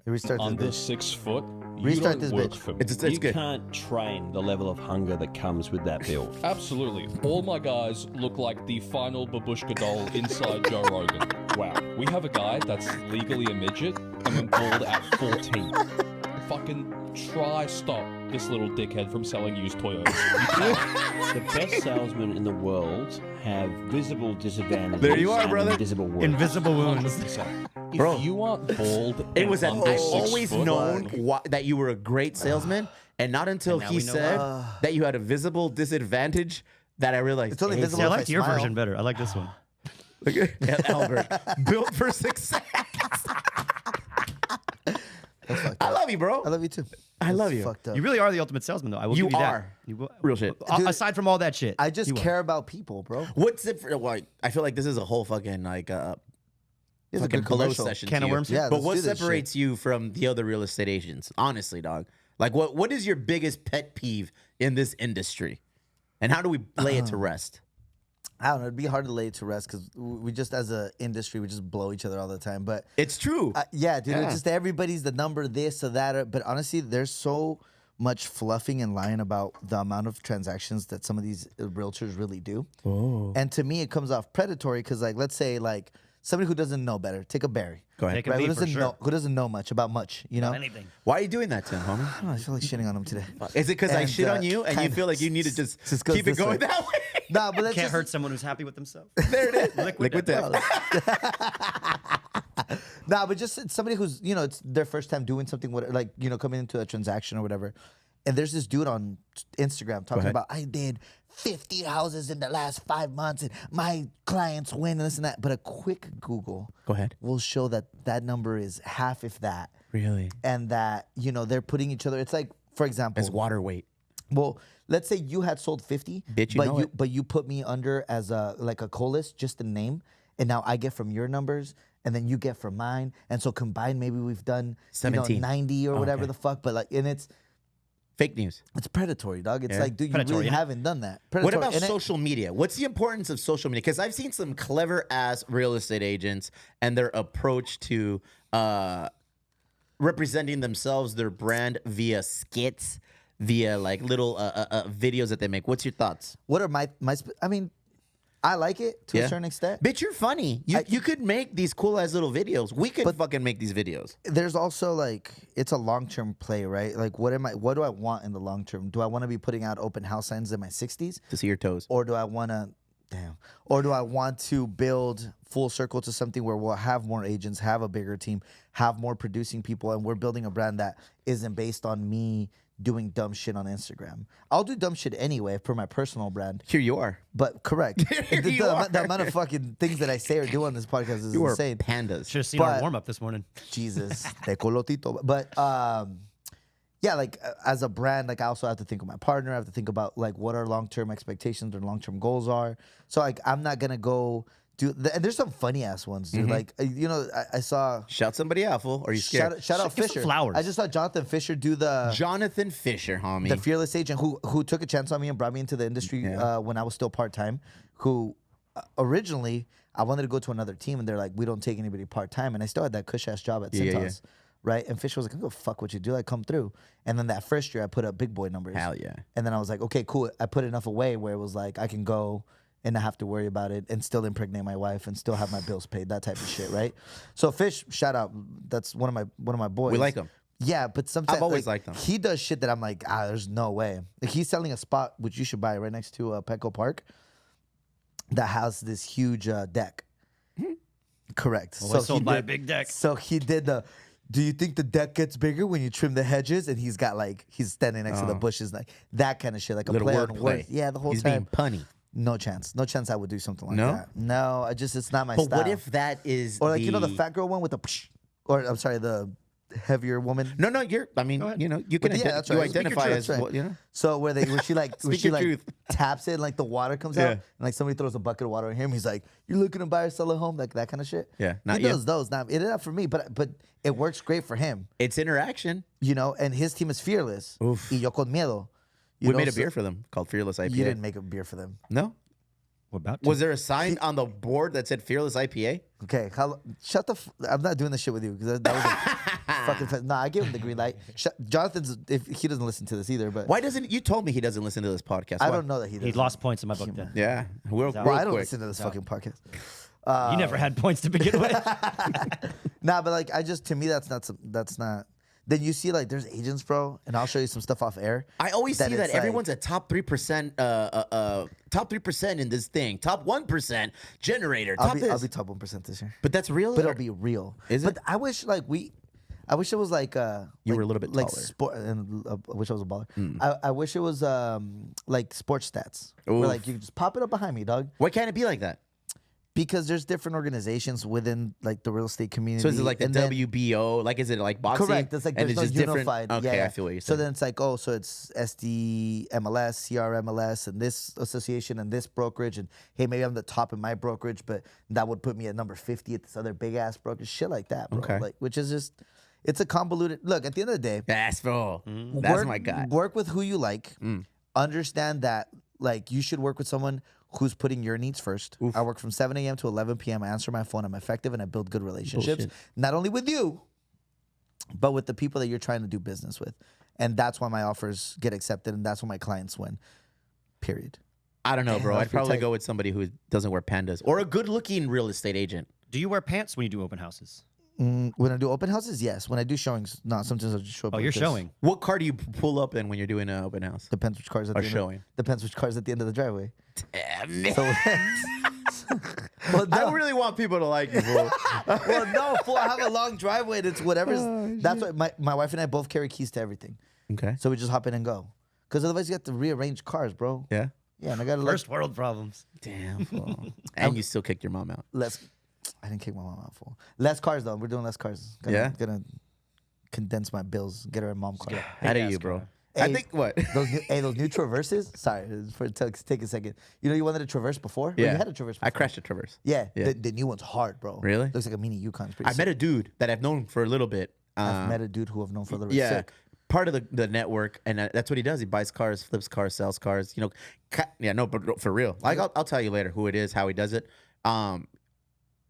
Restart this Under bitch. 6 foot. You Restart don't this work bitch. for me. It's You good. can't train the level of hunger that comes with that build. Absolutely. All my guys look like the final babushka doll inside Joe Rogan. Wow. We have a guy that's legally a midget and went bald at 14. Fucking try stop. this little dickhead from selling used Toyotas. You can't. The best salesmen in the world have visible disadvantages. There you are, and brother. Invisible wounds. Invisible wounds. 100%. If Bro. you aren't bald, It and was that under I 6 always foot, known that you were a great salesman, and not until And now he we know said that you had a visible disadvantage that I realized. It's only hey, visible See, I if liked your smile. version better. I like this one. look at Albert, built for success. That's fucked I up. love you, bro. I love you too. I love That's you. Fucked up. You really are the ultimate salesman, though. I will You give you that. are. You will- Real shit. Dude, aside from all that shit, I just you are. care about people, bro. What's it for? Like, I feel like this is a whole fucking like It's a fucking good below commercial. session. Can to of you. worms. Yeah, But let's what do this separates you from the other real estate agents? Honestly, dog. Like, what is your biggest pet peeve in this industry, and how do we lay it to rest? I don't know. It'd be hard to lay it to rest because we just, as an industry, we just blow each other all the time. But It's true. yeah, dude, Yeah. it's just everybody's the number, this or that. But honestly, there's so much fluffing and lying about the amount of transactions that some of these realtors really do. Oh. And to me, it comes off predatory because, like, let's say, like, somebody who doesn't know better, take a Barry. Go ahead. Take a Right, who lead for doesn't sure. know who doesn't know much about much, you know? Anything. Why are you doing that to him, homie? I don't know, I feel like shitting on him today. Is it because I And, shit on you and you kind feel of. like you need to just goes keep it this going way. that way? Nah, but that's Can't just, hurt someone who's happy with themselves. There it is. Liquid death. Nah, but just it's somebody who's, you know, it's their first time doing something, like, you know, coming into a transaction or whatever. And there's this dude on Instagram talking ahead. about, I did 50 houses in the last 5 months and my clients win and this and that. But a quick Google Go ahead. will show that that number is half, if that. Really? And that, you know, they're putting each other. It's like, for example, As water weight. well, let's say you had sold 50, Bitch, you but know you it. but you put me under as a like a co-list, just the name, and now I get from your numbers, and then you get from mine, and so combined maybe we've done 17. 90 or whatever okay. the fuck, but like, and it's Fake news. predatory, dog. It's Yeah. like, dude, you Predatory, really yeah. haven't done that. What Predatory. about And it- social media? What's the importance of social media? Because I've seen some clever ass real estate agents and their approach to representing themselves, their brand via skits, via like little videos that they make. What's your thoughts? What are I mean, I like it to Yeah. a certain extent. Bitch, you're funny. You could make these cool ass little videos. We could fucking make these videos. There's also like, it's a long-term play, right? Like, what do I want in the long term? Do I want to be putting out open house signs in my 60s? To see your toes. Or do I want to, or do I want to build full circle to something where we'll have more agents, have a bigger team, have more producing people, and we're building a brand that isn't based on me doing dumb shit on Instagram. I'll do dumb shit anyway for my personal brand, Here you are. but correct. Here you are. The amount of fucking things that I say or do on this podcast is You are insane. pandas. Should have seen our But- warm up this morning. Jesus, tecolotito. But yeah, like as a brand, like I also have to think of my partner. I have to think about like what our long-term expectations or long-term goals are. So like I'm not gonna go do. And there's some funny ass ones, dude. Like you know, I saw Shout somebody out, fool. Are you scared? shout out Give some Fisher. flowers. I just saw Jonathan Fisher do the Jonathan Fisher, homie. the fearless agent who took a chance on me and brought me into the industry Yeah. when I was still part-time. Who originally I wanted to go to another team and they're like, we don't take anybody part-time, and I still had that cush ass job at Yeah, Cintas. yeah. Right, and Fisher was like, "I'm gonna fuck what you do, like come through." And then that first year, I put up big boy numbers. Hell yeah. And then I was like, "Okay, cool." I put enough away where it was like I can go and not have to worry about it, and still impregnate my wife, and still have my bills paid. That type of shit, right? So Fish, shout out. That's one of my boys. We like him. Yeah, but sometimes I've always liked him. He does shit that I'm like, there's no way. Like he's selling a spot which you should buy right next to Petco Park that has this huge deck. Correct. Always sold he by a did- big deck. So he did the. Do you think the deck gets bigger when you trim the hedges? And he's got like he's standing next to the bushes, like that kind of shit, like a Little play on wordplay. words. Yeah, the whole He's time. being punny. No chance. No chance I would do something like No? that. No, it's not my But style. what if that is or like you know the fat girl one with the psh, or I'm sorry, the heavier woman. No, I mean, you know, you can But yeah, that's you right. Speak your identify truth, as that's right. well, you know. So where she like Speak your truth. taps it and like the water comes Yeah. out and like somebody throws a bucket of water on him, he's like, "You're looking to buy or sell a home," like that kind of shit. Yeah, not he you. does those. Not it not for me, but it works great for him, It's interaction. you know. And his team is fearless. Oof. Y yo con miedo. You We know, made a so- beer for them called Fearless IPA. You didn't make a beer for them. No. What about Was there a sign on the board that said Fearless IPA? Okay, shut the. I'm not doing this shit with you because that was a fucking. Nah, I gave him the green light. Jonathan's if he doesn't listen to this either, but Why doesn't you told me he doesn't listen to this podcast? I Why? don't know that he does. He lost points in my book then. Yeah, real Well, I don't quick. listen to this fucking podcast. You never had points to begin with. Nah, but like I just to me that's not then you see like there's agents, bro, and I'll show you some stuff off air. I always that see that it's everyone's a top 3%, top 3% in this thing, top 1% generator, top I'll this. be top 1% this year, But that's real. but or- it'll be real. Is But it? I wish like I wish it was like You were a little bit like taller. sport, and I wish I was a baller. I wish it was like sports stats, where Oof. like you could just pop it up behind me, dog. Why can't it be like that? Because there's different organizations within like the real estate community. So is it like the and then- WBO? Like, is it like boxing? Correct. It's like and there's no just different- unified. Okay, yeah. I feel what you're So saying. then it's like, oh, so it's SDMLS, CRMLS, and this association and this brokerage, and hey, maybe I'm the top in my brokerage, but that would put me at number 50 at this other big ass brokerage, shit like that, bro. Okay. Like, which is just, it's a convoluted. Look, at the end of the day, That's bro. Mm-hmm. That's my guy. Work with who you like. Understand that like you should work with someone who's putting your needs first. I work from 7 a.m. to 11 p.m. I answer my phone. I'm effective and I build good relationships. Bullshit. Not only with you, but with the people that you're trying to do business with. And that's why my offers get accepted and that's why my clients win. Period. I don't know, bro. that's I'd probably pretty tight. go with somebody who doesn't wear pandas or a good-looking real estate agent. Do you wear pants when you do open houses? When I do open houses, yes. When I do showings, no. Sometimes I'll just show up. Oh, with you're this. showing. What car do you pull up in when you're doing an open house? Depends which cars at Or the end. showing. Depends which cars at the end of the driveway. Damn, man. So, well, I no. really want people to like you, bro. Well, no, fool. I have a long driveway. And it's whatever's. Oh, That's why my wife and I both carry keys to everything. Okay. So we just hop in and go. Because otherwise you have to rearrange cars, bro. Yeah. Yeah, and I gotta First world problems. Damn. Bro. And you still kicked your mom out. I didn't kick my mom out, fool. Less cars though. We're doing less cars. Gonna condense my bills. Get her a mom car. How do Big you, ass bro? car. I Hey, think what? those new Traverses. Sorry, take a second. You know you wanted a Traverse before? Well, Yeah. you had a Traverse. Before. I crashed a Traverse. Yeah, Yeah. The new one's hard, bro. Really? Looks like a mini Yukon. It's pretty I met sick. a dude that I've known for a little bit. I've met a dude who I've known for a little bit. Yeah. Sick. Part of the network, and that's what he does. He buys cars, flips cars, sells cars. You know, yeah, no, but for real. Like I'll tell you later who it is, how he does it.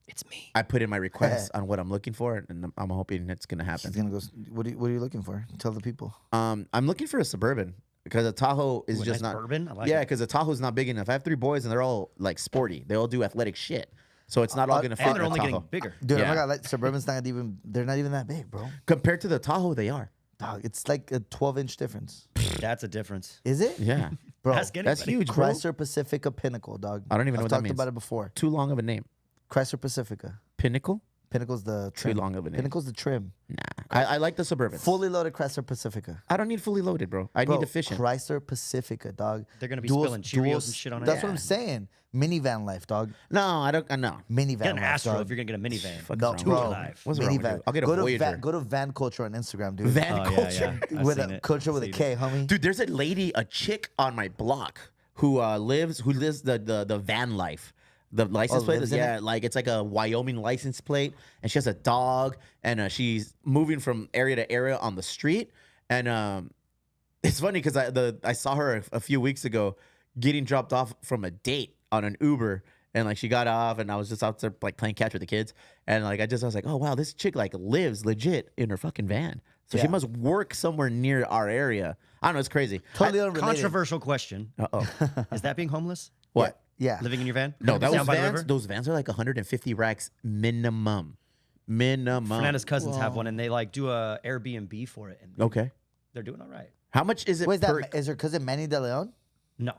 It's me. I put in my request on what I'm looking for, and I'm hoping it's gonna happen. He's gonna go. What are you looking for? Tell the people. I'm looking for a Suburban because a Tahoe is Ooh, a just nice not. bourbon? I like yeah, it. because a Tahoe's not big enough. I have 3 boys, and they're all like sporty. They all do athletic shit, so it's not all gonna fit And in they're a only Tahoe. getting bigger. Dude, oh Yeah. my god, like Suburban's not even. They're not even that big, bro. Compared to the Tahoe, they are. Dog, it's like a 12-inch difference. That's a difference. Is it? Yeah, Bro, Ask that's anybody. huge, bro. Chrysler Pacifica Pinnacle, dog. I don't even know I've what that talked means. about it before. Too long of a name. Chrysler Pacifica. Pinnacle. Pinnacle's the trim. long of a name. Pinnacle's the trim. Nah, I like the Suburban. Fully loaded Chrysler Pacifica. I don't need fully loaded, bro. I Bro, need efficient. Chrysler Pacifica, dog. They're gonna be spilling Cheerios and shit on it. That's what Yeah. I'm saying. Minivan life, dog. No, I don't. No. Minivan Get an life, Astro dog. if you're gonna get a minivan. No, Two bro. alive. What's wrong with Minivan. you? I'll get a go to Voyager. go to Van Culture on Instagram, dude. Van Oh, culture. yeah. I've with seen a it. culture with a Seen K, it. homie. Dude, there's a lady, a chick on my block who lives the van life. The license plate lives is in it? like it's like a Wyoming license plate, and she has a dog, and she's moving from area to area on the street. And it's funny because I saw her a few weeks ago getting dropped off from a date on an Uber. And like she got off, and I was just out there like playing catch with the kids, and like I was like, oh wow, this chick like lives legit in her fucking van, so she Yeah. must work somewhere near our area. I don't know, it's crazy. Totally unrelated. Controversial question. Oh, Is that being homeless? what? Yeah. Living in your van? No, Down those by the vans. river? Those vans are like 150 racks minimum. Minimum. Fernanda's cousins have one, and they like do a Airbnb for it, and Okay. they're doing all right. How much is it Wait, per? is her cousin Manny De Leon? No,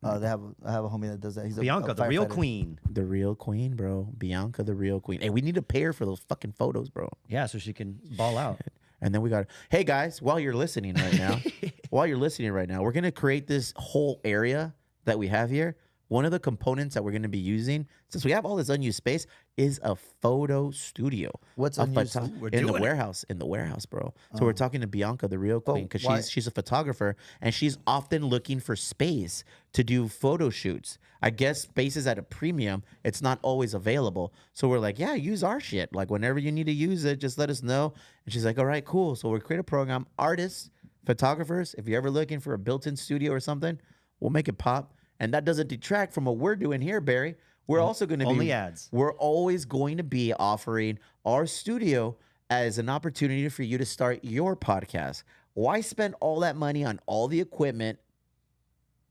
I have a homie that does that. He's Bianca, a the real firefighter. queen. The real queen, bro. Bianca, the real queen. Hey, we need to pay her for those fucking photos, bro. Yeah, so she can ball out. And then we got, hey guys, while you're listening right now, we're gonna create this whole area that we have here. One of the components that we're gonna be using, since we have all this unused space, is a photo studio. What's A unused? photo- We're in the doing it. warehouse, bro. So we're talking to Bianca, the real queen, because why- she's a photographer and she's often looking for space to do photo shoots. I guess space is at a premium; it's not always available. So we're like, yeah, use our shit. Like whenever you need to use it, just let us know. And she's like, all right, cool. So we create a program. Artists, photographers, if you're ever looking for a built-in studio or something, we'll make it pop. And that doesn't detract from what we're doing here, Barry. We're also going to be Only ads. We're always going to be offering our studio as an opportunity for you to start your podcast. Why spend all that money on all the equipment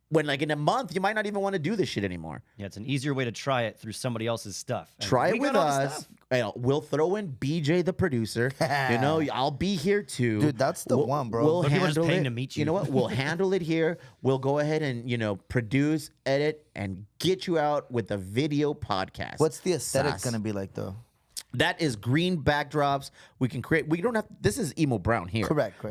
when like in a month you might not even want to do this shit anymore. Yeah, it's an easier way to try it through somebody else's stuff. And Try we it with got all the us. stuff. We'll throw in BJ the producer. You know, I'll be here too. Dude, that's the one, bro. We'll What if people are just handle paying it. to meet You you? know what? We'll handle it here. We'll go ahead and produce, edit, and get you out with a video podcast. What's the aesthetic Sas. gonna be like though? That is green backdrops. We can create. We don't have. This is emo brown here. Correct.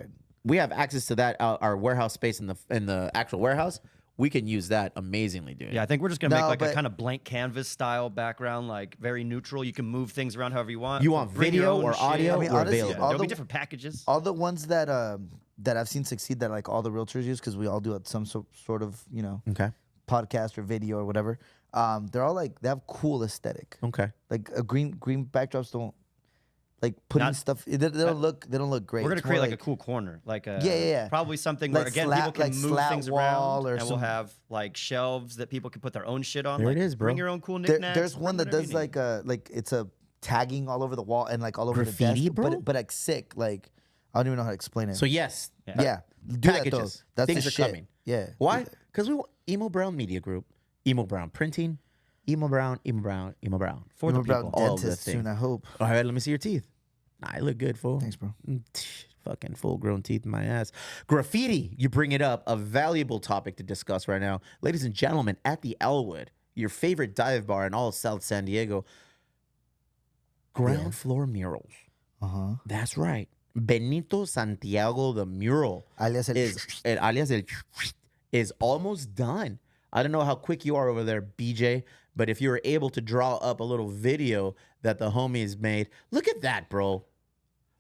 We have access to that. Our warehouse space in the actual warehouse. We can use that amazingly, dude. Yeah, I think we're just gonna No, make like a but- kind of blank canvas style background, like very neutral. You can move things around however you want. You want Bring your video own or shit. audio? I mean, We're honestly, available. all There'll be the- different packages. All the ones that I've seen succeed, that like all the realtors use, because we all do it some sort of Okay. podcast or video or whatever. They're all like, they have cool aesthetic. Okay. Like a green backdrops don't like putting Not- stuff. They don't look great. We're gonna It's more create like a cool corner, like a Yeah. probably something Like where again slat- people can like move slat things wall around, or and we'll some- have like shelves that people can put their own shit on. There like, it is, bro. Bring your own cool There- knickknacks. there's one bring that whatever does you need. like it's a tagging all over the wall and like all over Graffiti, the desk, bro? but like sick. Like I don't even know how to explain it. So yes. yeah, do that though. Packages. That's Things the are shit. coming. Yeah. Why? Because we want Emo Brown Media Group, Emo Brown Printing, Emo Brown, Emo Brown, Emo Brown. For the We're about people. All of the dentist soon, things. I hope. All right, let me see your teeth. Nah, I look good, fool. Thanks, bro. Fucking full-grown teeth in my ass. Graffiti, you bring it up, a valuable topic to discuss right now. Ladies and gentlemen, at the Elwood, your favorite dive bar in all of South San Diego, ground floor murals. That's right. Benito Santiago, the mural, Alias el is almost done. I don't know how quick you are over there, BJ, but if you were able to draw up a little video that the homies made, look at that, bro.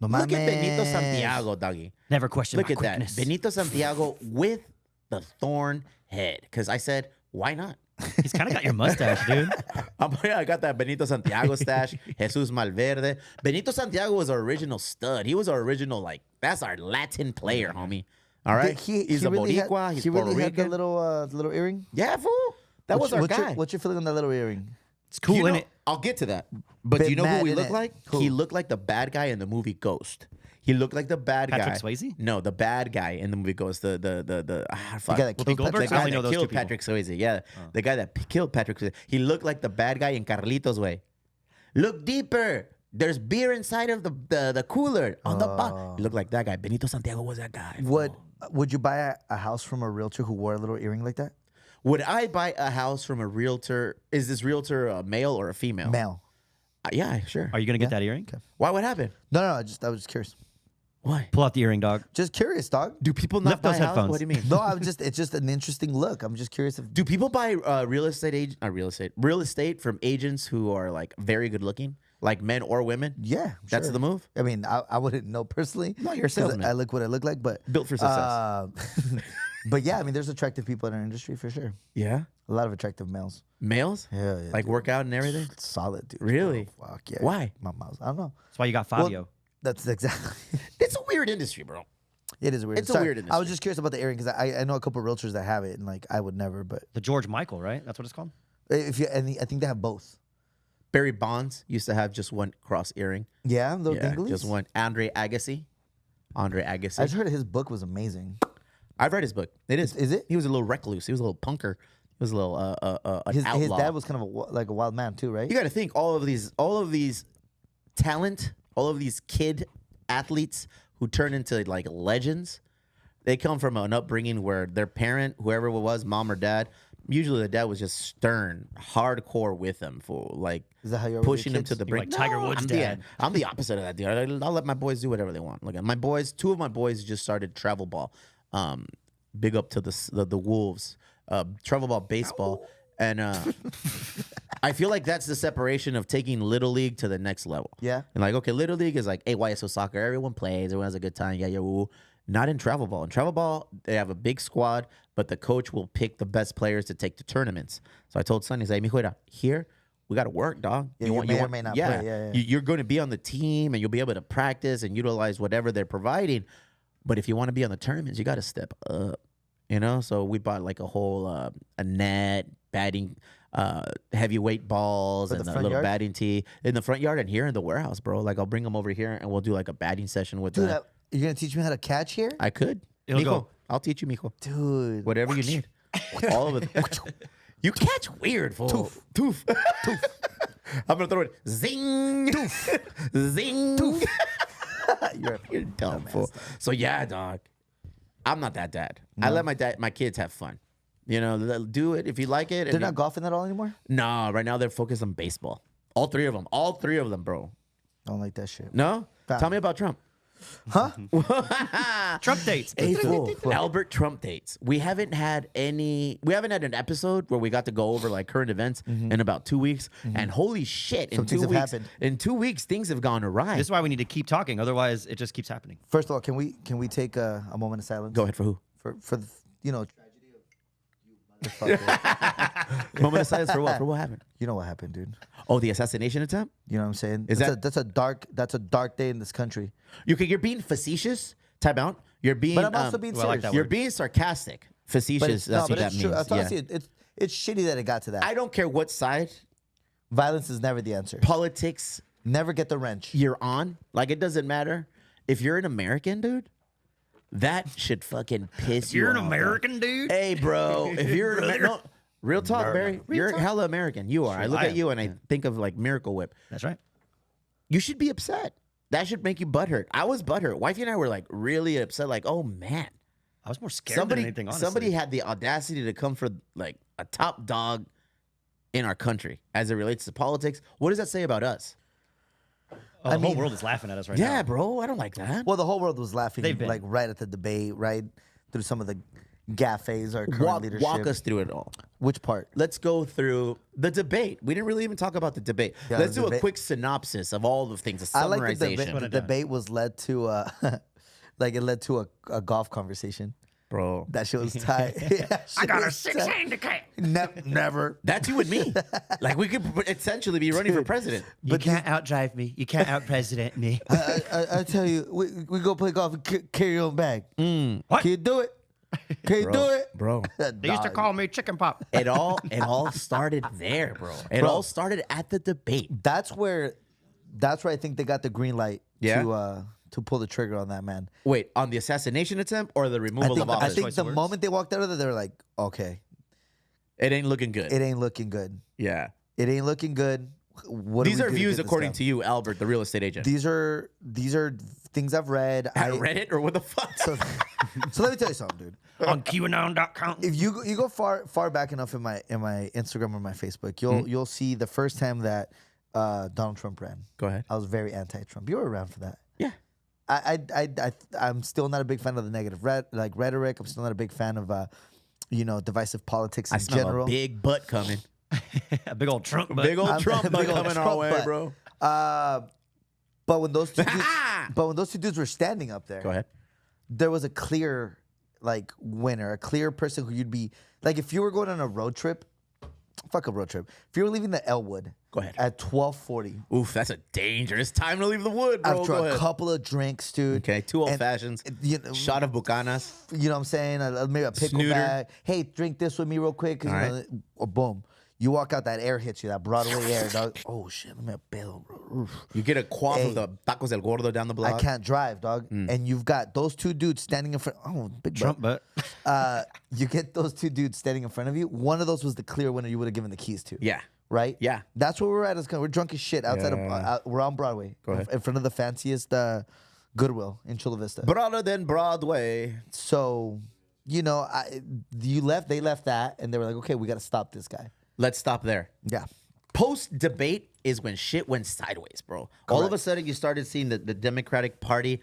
No Look at Benito mames. Santiago, doggy. Never question Look my at quickness. that. Benito Santiago with the thorn head. Because I said, why not? He's kind of got your mustache, dude. I got that Benito Santiago stash. Jesus Malverde. Benito Santiago was our original stud. He was our original, like, that's our Latin player, homie. All right? He's a really Boricua. He's Puerto had the Rican. little earring. Yeah, fool. That was our guy. What's your feeling on that little earring? It's cool, You know- isn't it? I'll get to that. But Bit do you know who mad, we innit? look like? Who? He looked like the bad guy in the movie Ghost. He looked like the bad guy. Patrick Swayze? No, the bad guy in the movie Ghost. Fuck. The guy that Whoopi killed Goldberg? Patrick The I guy only know that those two killed people. Patrick Swayze. Yeah, the guy that killed Patrick Swayze. He looked like the bad guy in Carlitos Way. Look deeper. There's beer inside of the cooler on the bottom. He looked like that guy. Benito Santiago was that guy. Would you buy a house from a realtor who wore a little earring like that? Would I buy a house from a realtor? Is this realtor a male or a female? Male. Yeah, sure. Are you gonna get that earring? Why? What happened? No, I was just curious. Why? Pull out the earring, dog. Just curious, dog. Do people not Lift buy those houses? headphones. What do you mean? No, it's just an interesting look. I'm just curious if Do people buy real estate from agents who are like very good looking, like men or women? yeah, That's sure. the move? I mean, I wouldn't know personally. No, you're a 'cause salesman. I look what I look like, but Built for success. but yeah, I mean, there's attractive people in our industry for sure. Yeah. A lot of attractive males. Males? Yeah, Like dude. work out and everything? Solid, dude. Really? Bro, fuck yeah. Why? My mouse. I don't know. That's why you got Well, Fabio. That's exactly. It's a weird industry, bro. It is weird. It's a Sorry, weird I was industry. just curious about the earring because I know a couple of realtors that have it, and like I would never. But The George Michael, right? That's what it's called. if you, and I think they have both. Barry Bonds used to have just one cross earring. Yeah, little Yeah, dinglies. just one. Andre Agassi. I just heard his book was amazing. I've read his book. It is. Is it? He was a little recluse. He was a little punker. He was a little an His outlaw. dad was kind of like a wild man too, right? You got to think all of these talent, all of these kid athletes who turn into like legends. They come from an upbringing where their parent, whoever it was, mom or dad, usually the dad was just stern, hardcore with them for like Is that how you are with your pushing them to kids? the You're brink. like Tiger Woods' I'm dad. I'm the opposite of that, dude. I'll let my boys do whatever they want. Look, my boys, two of my boys just started travel ball. Big up to the Wolves. Travel ball baseball. And I feel like that's the separation of taking Little League to the next level. Yeah. And like, okay, Little League is like AYSO soccer. Everyone plays. Everyone has a good time. Yeah, yeah, woo. Not in travel ball. In travel ball, they have a big squad, but the coach will pick the best players to take to tournaments. So I told Sonny, he's like, mijo, here, we got to work, dog. Yeah, you may or may not play. Yeah, yeah. You're going to be on the team, and you'll be able to practice and utilize whatever they're providing. But if you want to be on the tournaments, you got to step up. You know, so we bought like a whole a net, batting, heavyweight balls, For and the a front little yard? batting tee in the front yard and here in the warehouse, bro. Like I'll bring them over here and we'll do like a batting session with Dude, them. you're gonna teach me how to catch here, I could. It'll Mijo, go. I'll teach you, Mijo. dude. Whatever you need. All of it. You catch weird, fool. Toof. I'm gonna throw it. Zing. Zing. You're dumb, fool. So yeah, dog. I'm not that dad. I let my kids have fun. You know, do it if you like it. They're not golfing at all anymore? No, right now they're focused on baseball. All three of them, bro. I don't like that shit. No? Nah. Tell me about Trump. Huh? Trump dates. Hey, fool. Albert Trump dates. We haven't had an episode where we got to go over like current events in about 2 weeks. And holy shit, Some things have happened. in 2 weeks, things have gone awry. This is why we need to keep talking. Otherwise, it just keeps happening. First of all, can we take a moment of silence? Go ahead for who? For the, you know, tragedy of you motherfucker. Moment of silence for what? For what happened? You know what happened, dude. Oh, the assassination attempt? You know what I'm saying? Is that's a dark day in this country. You're being facetious. Time out. You're being. But I'm also being well, I like serious. that You're word. being sarcastic. Facetious. That's what that true. means. Honestly, Yeah. it's shitty that it got to that. I don't care what side Violence is never the answer. politics Never get the wrench. you're on. Like, it doesn't matter. If you're an American, dude, that should fucking piss you off. Bro. dude. Hey, bro. If you're an American. No, real talk, Barry. You're hella American. You are. I look I at am, you and I think of like Miracle Whip. That's right. You should be upset. That should make you butthurt. I was butthurt. Wifey and I were like really upset. Like, oh man. I was more scared than anything, honestly. Somebody had the audacity to come for like a top dog in our country as it relates to politics. What does that say about us? Oh, the whole world is laughing at us right now. Yeah, bro. I don't like that. Well, the whole world was laughing They've been. like right at the debate, right through some of the gaffes our current leadership. Walk us through it all. Which part? Let's go through the debate. We didn't really even talk about the debate. Yeah, Let's the do a debate. quick synopsis of all the things, a I like the summarization. debate. The debate was led to like it led to a golf conversation. Bro. That shit was tight. Yeah, I got a shit was tight. 6 handicap. Never. That's you and me. Like, we could essentially be running for president. You can't outdrive me. You can't out-president me. I tell you, we go play golf and carry your own bag. What? Can you do it? Can you do it? Bro. They used to call me Chicken Pop. It all started there, bro. It all started at the debate. That's where I think they got the green light Yeah? to pull the trigger on that man. Wait, on the assassination attempt or the I removal think, of I office? think Choice the of words. moment they walked out of there, they were like, okay, It ain't looking good. it ain't looking good. Yeah. It ain't looking good. What These are views according to you, Albert, the real estate agent. These are things I've read. I read it or what the fuck? So let me tell you something, dude. On QAnon.com. If you go far back enough in my Instagram or my Facebook, you'll see the first time that Donald Trump ran. Go ahead. I was very anti-Trump. You were around for that. Yeah. I'm still not a big fan of the negative rhetoric. I'm still not a big fan of divisive politics in I smell general. a big butt coming. A big old Trump butt. Big old I'm- Trump butt big old coming our Trump way, butt. bro. But when those two dudes were standing up there, Go ahead. there was a clear winner, a clear person who you'd be like if you were going on a road trip. Fuck a road trip. If you were leaving the Elwood, Go ahead. at 12:40 Oof, that's a dangerous time to leave the wood, bro. after Go a ahead. couple of drinks, dude. Okay, 2 old and- fashions. you know, Shot of Bucanas. You know what I'm saying? Maybe a pickle Snooter. bag. Hey, drink this with me real quick. 'Cause, All boom. You walk out, that air hits you, that Broadway air, dog. Oh, shit, let me a bail, bro. Oof. You get a quaff Hey. of the tacos del gordo down the block. I can't drive, dog. And you've got those two dudes standing in front. Oh, big Trump butt. butt. You get those two dudes standing in front of you. One of those was the clear winner you would have given the keys to. Yeah. Right? Yeah. That's where we're at. We're drunk as shit outside Yeah. of. We're on Broadway. Go ahead. In front of the fanciest Goodwill in Chula Vista. Broader than Broadway. So, they left that, and they were like, okay, we got to stop this guy. Let's stop there. Yeah. Post debate is when shit went sideways, bro. All of a sudden, you started seeing the Democratic Party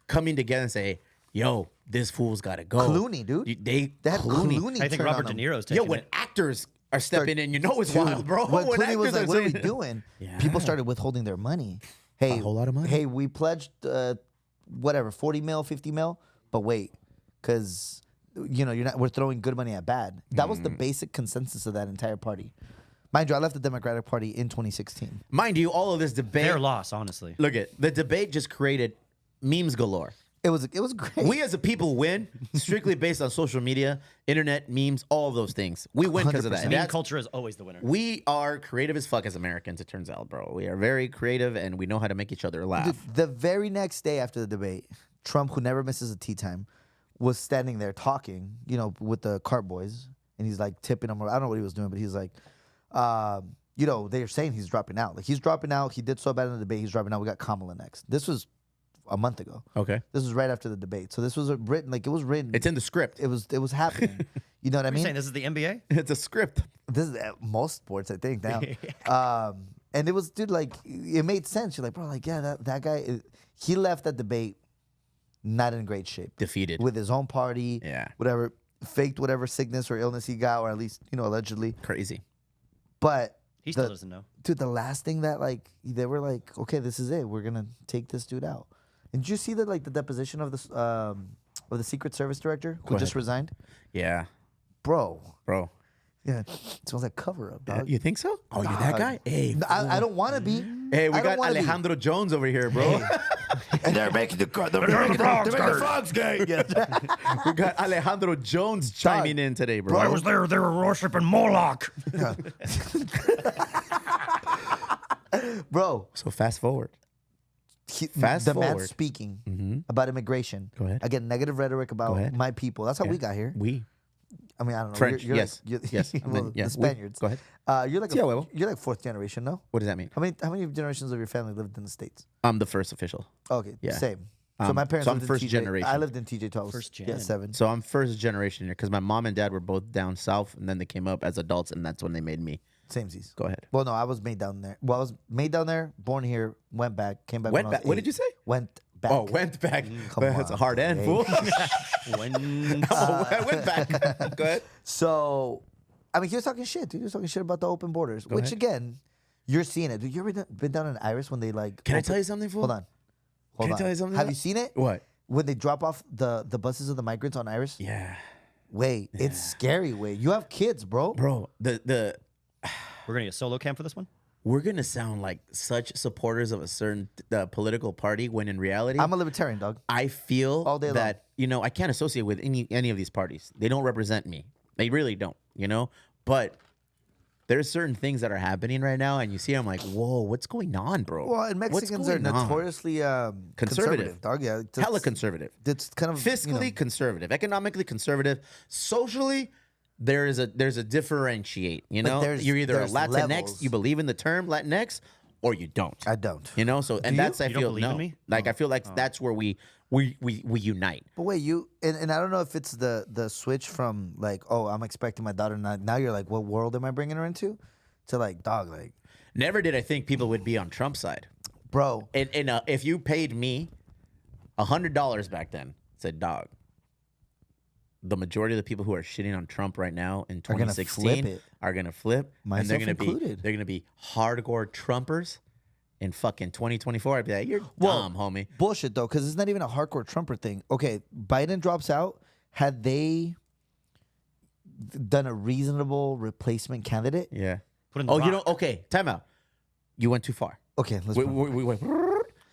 coming together and say, "Yo, this fool's got to go." Clooney, dude. They had Clooney. Clooney. I think turn Robert on De him. Niro's Yo, taking when it. actors are stepping in, you know it's Dude, wild, bro. When Clooney was actors like, are what are we saying- doing? Yeah. People started withholding their money. Hey, A whole lot of money. Hey, we pledged, 40 mil, 50 mil, but wait, because, we're throwing good money at bad. That was the basic consensus of that entire party. Mind you, I left the Democratic Party in 2016. Mind you, all of this debate. Their loss, honestly. Look at the debate just created memes galore. It was great. We as a people win strictly based on social media, internet, memes, all of those things. We win because of that. 100%. And Meme that's- culture is always the winner. we are creative as fuck as Americans, it turns out, bro. We are very creative and we know how to make each other laugh. Dude, the very next day after the debate, Trump, who never misses a tea time, was standing there talking, with the cart boys, and he's like tipping them. I don't know what he was doing, but he's like, they're saying he's dropping out. Like he's dropping out. He did so bad in the debate. He's dropping out. We got Kamala next. This was a month ago. Okay. This was right after the debate. So this was written. It was written. It's in the script. It was happening. You know what I You're mean? saying this is the NBA? It's a script. This is most sports, I think, now. And it was, dude, like, it made sense. You're like, bro, like, yeah, that guy, he left that debate not in great shape. Defeated. With his own party, Yeah. whatever, faked whatever sickness or illness he got, or at least, allegedly. Crazy. But, He still doesn't know. dude, the last thing that, like, they were like, okay, this is it. We're going to take this dude out. And did you see that, like, the deposition of the Secret Service director who just resigned? Yeah. Bro. Yeah. It smells like cover up, dog. You think so? Oh, you're that guy? Hey. I don't want to be. Hey, we I don't got wanna be. Alejandro Jones over here, bro. And they're making the frogs gay. We got Alejandro Jones chiming in today, bro. I was there. They were worshiping Moloch. Bro, So fast forward. Fast the man forward. speaking about immigration. Go ahead. Again, negative rhetoric about ahead. my people. That's how we got here. We. I mean, I don't know. French, You're yes. Like, Yes. And well, then, yeah, the Spaniards. Go ahead. You're like Sí, a huevo. you're like fourth generation, no? What does that mean? How many generations of your family lived in the States? I'm the first official. Okay, Yeah. same. So my parents so I'm lived first in TJ. generation. I lived in TJ till I was First gen. 7. So I'm first generation here because my mom and dad were both down south, and then they came up as adults, and that's when they made me. Samesies. Go ahead. Well, no, I was made down there. Well, I was made down there, born here, went back, came back. Went when I was back. What 8. did you say? Went back. Oh, went back. Come That's a on, hard end, hey. fool. When I went back. Go ahead. So, I mean, he was talking shit, dude. He was talking shit about the open borders, which ahead. again, you're seeing it. Dude, you ever been down in Iris when they like? Can I open- tell you something, fool? Hold on. Hold Can I on. tell you something? Have you seen it? What? When they drop off the buses of the migrants on Iris? Yeah, Wait, it's scary. Wait, you have kids, bro. bro. The we're gonna get a solo cam for this one. we're gonna sound like such supporters of a certain political party when in reality, I'm a libertarian, dog. I feel All day long. that I can't associate with any of these parties. They don't represent me. They really don't. But there's certain things that are happening right now, and you see, I'm like, whoa, what's going on, bro? Well, and What's Mexicans are going on? notoriously Conservative. dog. Yeah, Hella conservative. It's kind of Fiscally conservative, economically conservative, socially. There's a differentiate. there's- You're either a there's Latinx, levels. you believe in the term Latinx, or you don't. I don't. So and you? that's I You don't feel believe in no. me? Like I feel like that's where we unite. But wait, and I don't know if it's the switch from like, oh, I'm expecting my daughter now you're like, what world am I bringing her into? To like, dog, like, Never did I think people would be on Trump's side. bro, And if you paid me $100 back then, said dog. The majority of the people who are shitting on Trump right now in gonna 2016 flip it. are gonna flip, and they're Myself gonna included. be hardcore Trumpers in fucking 2024. I'd be like, you're dumb, homie. bullshit though, because it's not even a hardcore Trumper thing. Okay, Biden drops out. Had they done a reasonable replacement candidate? Yeah. Put in the Oh, rock. okay. Time out. You went too far. Okay, let's. We went.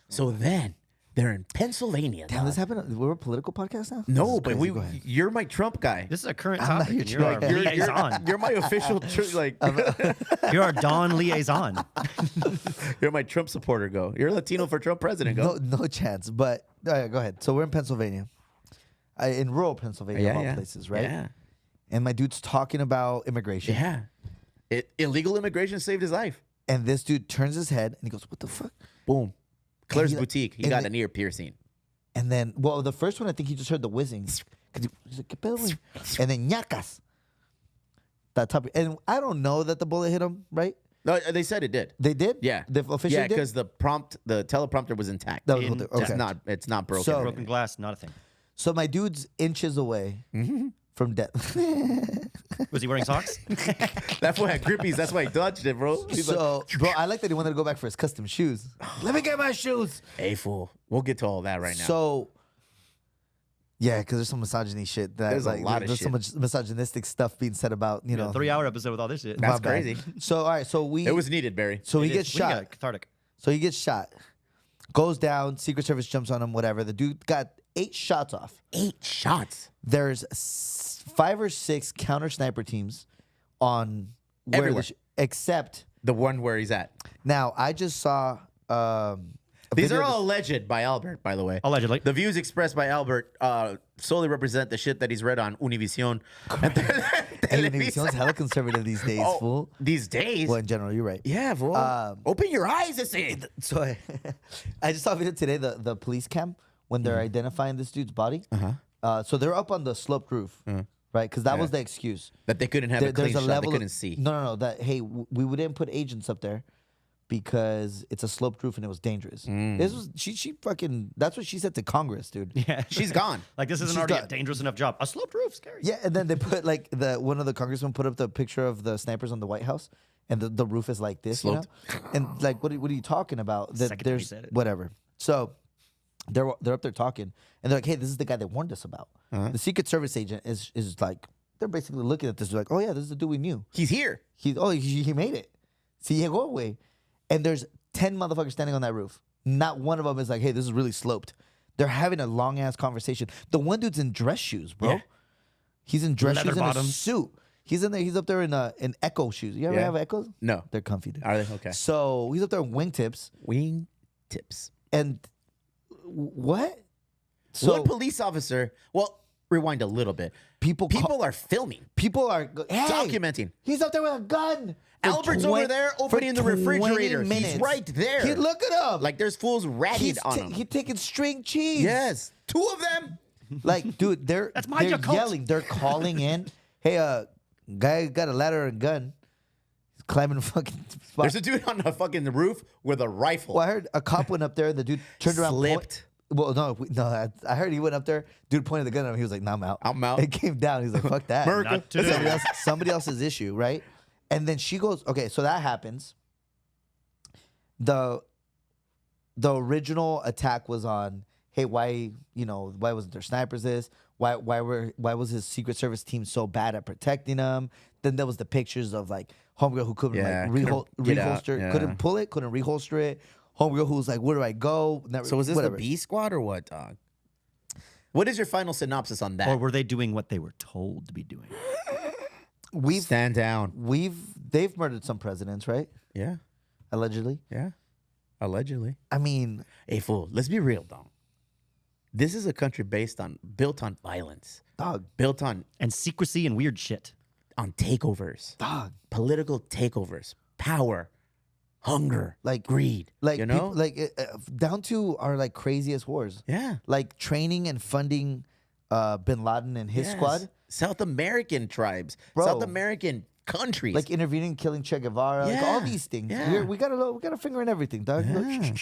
So then they're in Pennsylvania. Damn, dog. this happened. We're a political podcast now. No, This is but crazy. Go ahead. you're my Trump guy. This is a current I'm not topic, your and you're our Trump guy. liaison. You're my official like. You're our Dawn liaison. You're my Trump supporter. Go. You're Latino for Trump president. Go. No chance. But go ahead. So we're in Pennsylvania, in rural Pennsylvania, of all places, right? Yeah. And my dude's talking about immigration. Yeah. Illegal immigration saved his life. And this dude turns his head and he goes, "What the fuck?" Boom. Claire's he- boutique. He and got the- an ear piercing. And then, well, the first one I think he just heard the whizzing. 'Cause he's like, "¿Qué pedo, güey?" And then ñacas. That top, and I don't know that the bullet hit him. Right? No, they said it did. They did. Yeah. They officially Yeah, did. because the teleprompter was intact. That was In- okay. It's not broken. So- Broken glass, not a thing. So my dude's inches away from death. Was he wearing socks? That boy had grippies. That's why he dodged it, bro. He's like, So, bro, I like that he wanted to go back for his custom shoes. Let me get my shoes. hey, fool. We'll get to all that right now. So, yeah, because there's some misogyny shit that There's a like lot of there's so shit. much misogynistic stuff being said about you know 3-hour episode with all this shit. That's my bad. crazy. So all right, so it was needed, Barry. so he It gets is. We got shot. cathartic. So he gets shot, goes down. Secret Service jumps on him. Whatever. The dude got 8 shots off. 8 shots. There's 5 or 6 counter sniper teams on where Everywhere. except The one where he's at. now I just saw a These video are of all alleged by Albert, by the way. Allegedly. The views expressed by Albert solely represent the shit that he's read on Univision. Hey, Univision's hella conservative these days, fool. These days? Well, in general, you're right. Yeah, fool. Open your eyes, I say. So I just saw a video today, the police cam, when they're identifying this dude's body. So they're up on the sloped roof, right? Because that was the excuse. That they couldn't have a clean shot. They couldn't see. No. That, hey, we didn't put agents up there because it's a sloped roof and it was dangerous. This was she fucking. That's what she said to Congress, dude. Yeah. She's gone. Like, this isn't She's already a done. dangerous enough job. A sloped roof, scary. Yeah, and then they put like one of the congressmen put up the picture of the snipers on the White House, and the roof is like this, Sloped. you know? And like, what are you talking about? That Secretary there's said it. whatever. So they're up there talking, and they're like, hey, this is the guy they warned us about. The Secret Service agent is like, they're basically looking at this, they're like, oh yeah, this is the dude we knew. He's here. He made it. See, he go away, and there's 10 motherfuckers standing on that roof. Not one of them is like, hey, this is really sloped. They're having a long ass conversation. The one dude's in dress shoes, bro. Yeah. He's in dress Leather shoes and a bottoms. suit. He's in there. He's up there in Echo shoes. You ever Yeah. have Echoes? No. They're comfy, dude. Are they? Okay. So he's up there in wingtips. Wing tips. And what? So So one police officer, well, rewind a little bit. people Are filming, hey, documenting. He's up there with a gun. for Albert's over 20 there for opening the 20 refrigerator. He's minutes. right there. Look at him. Like there's fools ratted on him. He's taking string cheese. Yes. Two of them. Like, dude, they're my Yakult. yelling. They're calling in. Hey, guy got a ladder and a gun. He's climbing a fucking spot. There's a dude on the fucking roof with a rifle. Well, I heard a cop went up there. The dude turned around. Slipped. Well, no. I heard he went up there. Dude pointed the gun at him. He was like, "Nah, I'm out." I'm out. It came down. He's like, "Fuck that." America. Not today. Somebody else's issue, right? And then she goes, "Okay, so that happens." The original attack was on, hey, why wasn't there snipers? Why was his Secret Service team so bad at protecting him? Then there was the pictures of like homegirl who couldn't Yeah, like couldn't get out, reholster, yeah. couldn't pull it, couldn't reholster it. Homegirl who was like, where do I go? Never, So was this whatever. the B squad or what, dog? What is your final synopsis on that? Or were they doing what they were told to be doing? Stand down. They've murdered some presidents, right? Yeah. Allegedly. Yeah. Allegedly. I mean, Hey, fool. Let's be real, dog. This is a country built on violence, dog, built on And secrecy and weird shit. takeovers, dog. political takeovers, power, hunger, Like greed. like you know, down to our like craziest wars. yeah. Like training and funding bin Laden and his Yes. squad. South American tribes, Bro. South American countries. Like intervening, killing Che Guevara, like all Yeah. these things. Yeah. We got a finger in everything, dog. Look, Yeah.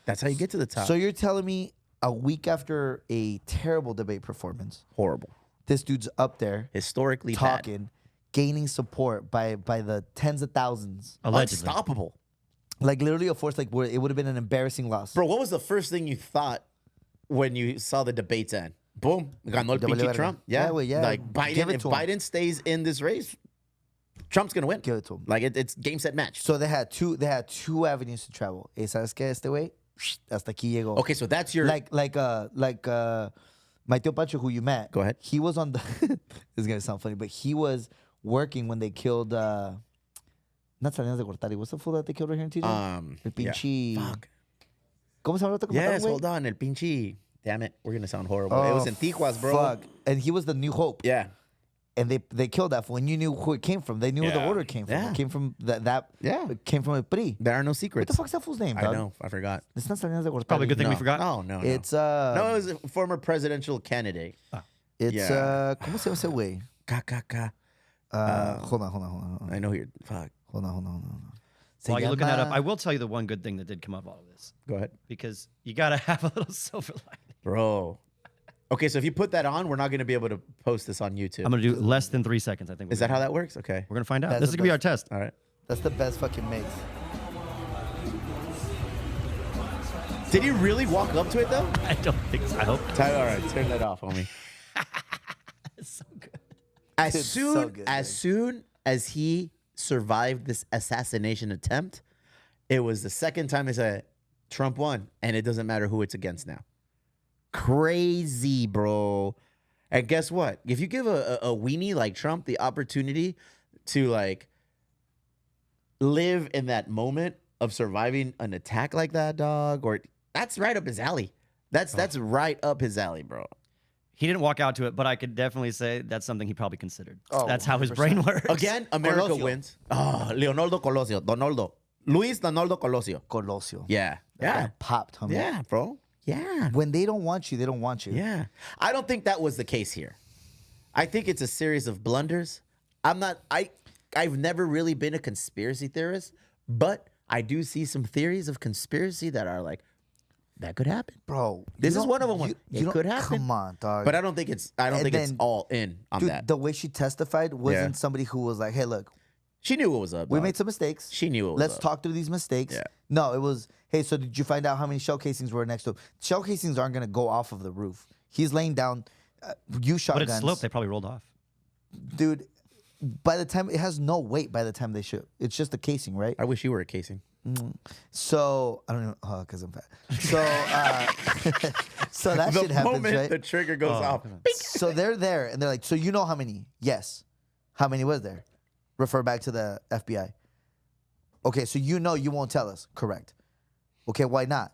That's how you get to the top. So you're telling me a week after a terrible debate performance, horrible, this dude's up there historically bad. talking, gaining support by the tens of thousands, Allegedly. Unstoppable. like literally a force like where it would have been an embarrassing loss. Bro, what was the first thing you thought when you saw the debates end? Boom, ganó el Ya valió pinche verga. Trump. Yeah, Yeah, güey, yeah. Like Give Biden, it if to him. Biden stays in this race, Trump's gonna win. Give it to him. Like it's game set match. So they had two avenues to travel. ¿Sabes qué? Este güey hasta aquí llegó. Okay, so that's your Like my tío Pancho, who you met. Go ahead. He was on the. This is gonna sound funny, but he was working when they killed. Not Salinas de Gortari. What's the fool that they killed right here in TJ? El pinche. Yeah. Fuck. ¿Cómo se llama el otro que Yes, mataron, güey? hold on, el pinche. Damn it, we're gonna sound horrible. It was in Tijuas, bro. Fuck. And he was the New Hope. Yeah. And they killed that fool. And you knew who it came from. They knew where the Yeah. order came from. Yeah. It came from that. Yeah. It came from a PRI. There are no What secrets. the fuck's that fool's name, I dog? know. I forgot. It's not Salinas de Gortari. Probably a good thing we No. forgot. No. It's No, it was a former presidential candidate. It's Yeah. ¿Cómo se llama ese güey? KKK. Hold on. I know you're. Fuck. Hold on. Se While you're looking that up, llama- I will tell you the one good thing that did come up out of this. Go ahead, Because you got to have a little silver lining. bro. Okay, so if you put that on, we're not gonna be able to post this on YouTube. I'm going to do less than 3 seconds, I think. Is that how that works? Okay. We're going to find out. That's This is the going to be our best. test. All right. That's the best fucking mix. Did he really walk up to it though? I don't think so. I hope. All right, turn that off, homie. It's so good. As It's soon so good, as man. soon as he survived this assassination attempt, it was the second time they said Trump won, and it doesn't matter who it's against now. Crazy, bro. And guess what? If you give a weenie like Trump the opportunity to like live in that moment of surviving an attack like that, dog, or that's right up his alley. That's right up his alley, bro. He didn't walk out to it, but I could definitely say that's something he probably considered. Oh, That's how his 100%. brain works. Again, America Colosio. wins. Oh, Leonardo Colosio. Luis Donaldo Colosio. Colosio. Yeah. That Yeah. guy popped, homie. Yeah, bro. Yeah. When they don't want you, they don't want you. Yeah. I don't think that was the case here. I think it's a series of blunders. I've never really been a conspiracy theorist, but I do see some theories of conspiracy that are like, that could happen. Bro. This you is don't- one of them. you It could happen. Come on, dog. But I don't think it's And then- all in on Dude, that. the way she testified wasn't Yeah. somebody who was like, hey, look, She knew what was up. we dog. made some mistakes. She knew what was Let's up. talk through these mistakes. Yeah. No, it was, hey, so did you find out how many shell casings were next to him? Shell casings aren't going to go off of the roof. He's laying down, you But shotguns. it's sloped. They probably rolled off. Dude, by the time, it has no weight by the time they shoot. It's just a casing, right? I wish you were a casing. So, I don't know, because I'm fat. So, so that shit happens, right? the trigger goes off. So they're there, and they're like, so you know how many? Yes. How many was there? Refer back to the FBI. Okay, so you know you won't tell us. Correct. Okay, why not?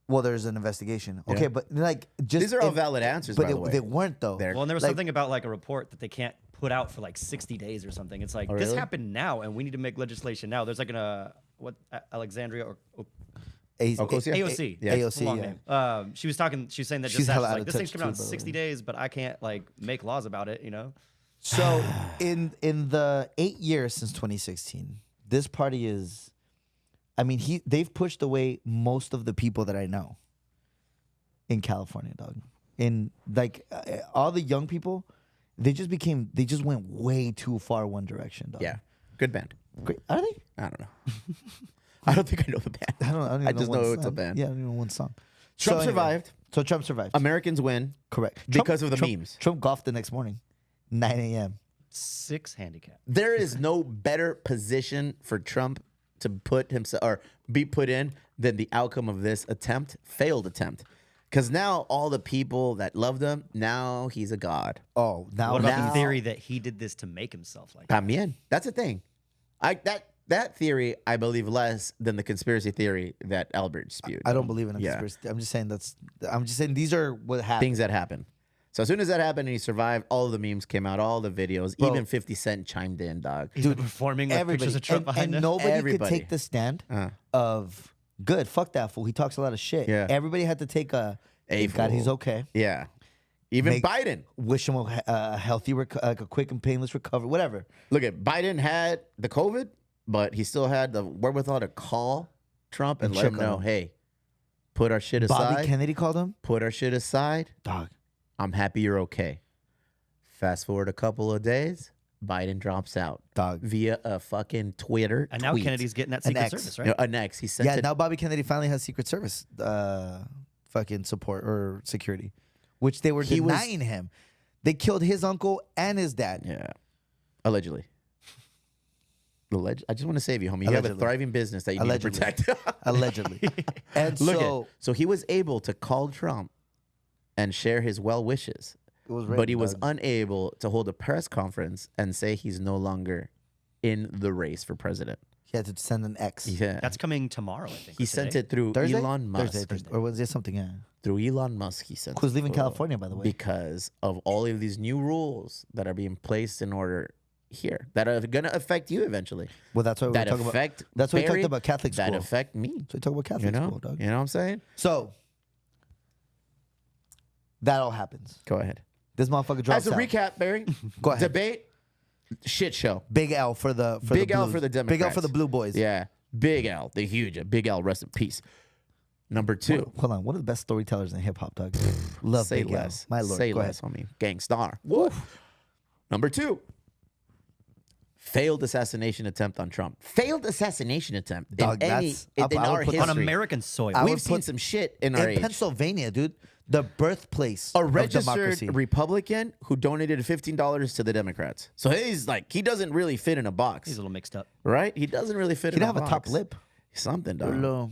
Well, there's an investigation. Okay, Yeah. but like just These are all valid answers, but by the way. they weren't though. They're- Well, and there was Like- something about like a report that they can't put out for like 60 days or something. It's like, Oh, this really? happened now, and we need to make legislation now. There's like Alexandria or Ocosia? AOC. Yeah. It's a long AOC, name. She was saying that She's just hella after, out like, of this thing's touch coming out in too, by the 60 way. days, but I can't like make laws about it, you know? So in the 8 years since 2016, this party is, I mean, they've pushed away most of the people that I know in California, dog. In like all the young people, they just went way too far one direction, dog. Yeah. Good band. Great. Are they? I don't know. I don't think I know the band. I don't even I just one know it's a song. band. Yeah, I don't even know one song. Trump So anyway, survived. So Trump survived. Americans win. Correct. because of the Trump, memes. Trump golfed the next morning, 9 a.m. 6 handicap. There is no better position for Trump to put himself or be put in than the outcome of this failed attempt. Because now all the people that loved him, now he's a god. Oh, now What about now- the theory that he did this to make himself like? También. That's a thing. That theory, I believe less than the conspiracy theory that Albert spewed. I don't believe in a Yeah. conspiracy. I'm just saying these are what happened. Things that happen. So as soon as that happened and he survived, all of the memes came out, all the videos, Bro. even 50 Cent chimed in, dog. He's been performing with Everybody pictures of Trump and, behind and him. nobody could Everybody. take the stand Uh. of good. Fuck that fool. He talks a lot of shit. Yeah. Everybody had to take a. A Thank God he's fool. okay. Yeah. Even Make- Biden. Wish him a healthy, like a quick and painless recovery. Whatever. Look at Biden had the COVID, but he still had the wherewithal to call Trump and And let him check on know, him. hey, put our shit Bobby aside. Kennedy called him. Put our shit aside. Dog. I'm happy you're okay. Fast forward a couple of days, Biden drops out Dog. via a fucking Twitter And now tweet. Kennedy's getting that An Secret X. Service, You right? know, an ex. He sent Yeah. it. Now Bobby Kennedy finally has Secret Service, fucking support or security, which they were He was- denying him. They killed his uncle and his dad. Yeah. Allegedly. I just want to save you, homie. You have a Allegedly. thriving business that you Allegedly. need to protect. Allegedly. And Look so at so he was able to call Trump and share his well wishes, it was but he raining, was dog. unable to hold a press conference and say he's no longer in the race for president. He had to send an X. Yeah. That's coming tomorrow, I think. He or sent today. it through Thursday? Elon Musk. Thursday, I think. Or was there something? Yeah. Through Elon Musk, he sent Who's it leaving through. California, by the way? Because of all of these new rules that are being placed in order here that are going to affect you eventually. Well, that's why we're That talking about. affect That's why we talked Barry, about Catholic that school. affect me. So we talk about Catholic You know? school, dog. You know what I'm saying? So that all happens. Go ahead. This motherfucker drops As a out. recap, Barry, Go ahead. debate, shit show. Big L for the Big L Blues. for the Big L Democrats. for the Blue Boys. Yeah. Big L, the huge. Big L, rest in peace. Number two. Hold on. One of the best storytellers in hip hop, dog. Love Say Big less. L. My lord. Say Go less, ahead. homie. Gangstar. Woo. Number two. Failed assassination attempt on Trump. Failed assassination attempt Dog, in any that's- in I would our put that- on history. American soil. I would We've seen put- some shit in our In age. Pennsylvania, dude, the birthplace A of registered democracy. Republican who donated $15 to the Democrats. So he's like, he doesn't really fit in a box, He's a little mixed up. right? He doesn't really fit He in didn't a have box. a top lip. Something, dog. Hello.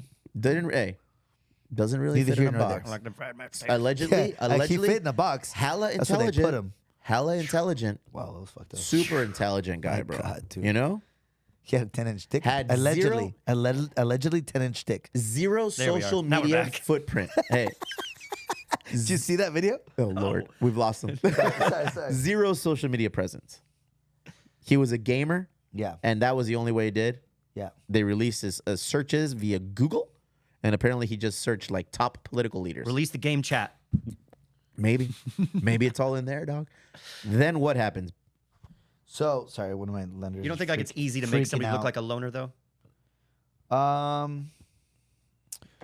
Doesn't really Neither fit in here a nor there. box. Allegedly, Yeah, like he allegedly, fit in a box. hella That's where they intelligent. put him. Hella intelligent. Wow, that was fucked up. Super intelligent guy, My bro. God, dude. You know? He had a 10-inch dick. Had allegedly. Allegedly 10-inch dick. Zero There we are. social Now we're media back. footprint. Hey, Did you see that video? oh Lord, we've lost him. sorry. Zero social media presence. He was a gamer, Yeah. and that was the only way he did. Yeah. They released his searches via Google, and apparently he just searched like top political leaders. Release the game chat. Maybe, maybe it's all in there, dog. Then what happens? So, sorry, one of my lenders. You don't think like it's easy to freaking make somebody out. look like a loner though?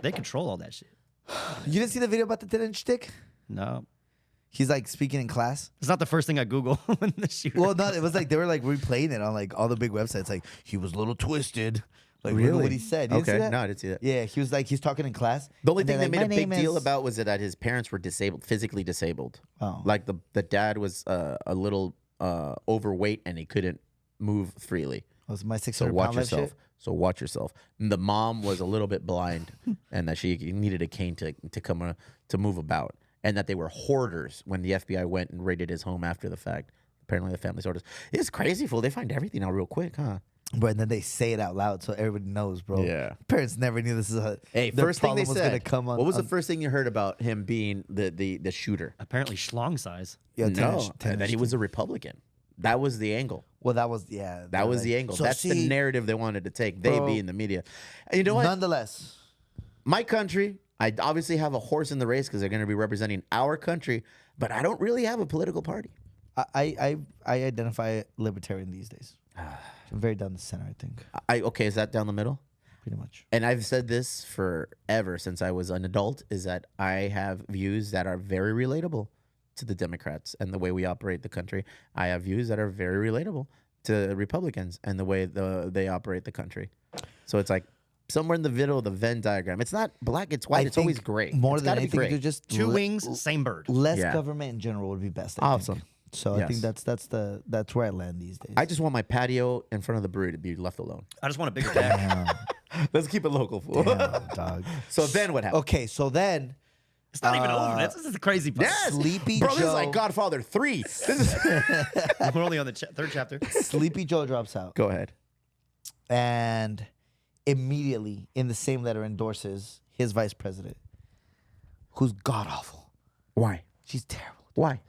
They control all that shit. You didn't see the video about the 10-inch dick? No, He's like speaking in class. it's not the first thing I Google when the shooter. Well, no, it was like they were like replaying it on like all the big websites. Like he was a little twisted. Like look at what he said. You didn't see Okay, that? no, I didn't see that. Yeah, he was like he's talking in class. The only and thing they're they like, made a "My big name deal is-" about was that his parents were disabled, physically disabled. Oh. Like the dad was a little overweight and he couldn't move freely. was my So 600 watch pound life yourself. shit. So watch yourself. And the mom was a little bit blind, and that she needed a cane to come to move about, and that they were hoarders when the FBI went and raided his home after the fact. Apparently, the family's hoarders. It's crazy, fool. They find everything out real quick, huh? But then they say it out loud so everybody knows, bro. Yeah. Parents never knew this is a Hey, their first thing they problem was said. gonna come on. What was the on- first thing you heard about him being the shooter? Apparently, schlong size. Yeah, 10 No, inch- 10 that inch he was dick. a Republican. That was the angle. Well, that was yeah. That was like- the angle. So That's the see, narrative they wanted to take. They Bro, being the media. And you know what? Nonetheless, My country, I obviously have a horse in the race because they're going to be representing our country, but I don't really have a political party. I identify libertarian these days. I'm very down the center, I think, Okay, is that down the middle? pretty much. And I've said this forever since I was an adult, is that I have views that are very relatable to the Democrats and the way we operate the country. I have views that are very relatable to Republicans and the way they operate the country. So it's like somewhere in the middle of the Venn diagram. It's not black, it's white, I it's always think gray. More It's than gotta be anything, gray. to just Two wings, same bird. less Yeah. government in general would be best. I Awesome. think. So I think Yes. that's where I land these days. I just want my patio in front of the brewery to be left alone. I just want a bigger deck. Damn, Let's keep it local, fool. damn, dog. So then what happened? Okay, so then It's not even over. This is the crazy part. Yes, Sleepy bro. This is Joe. like Godfather 3. This is. We're only on the third chapter. Sleepy Joe drops out, Go ahead. and immediately in the same letter endorses his vice president, who's god awful. Why? She's terrible. Why?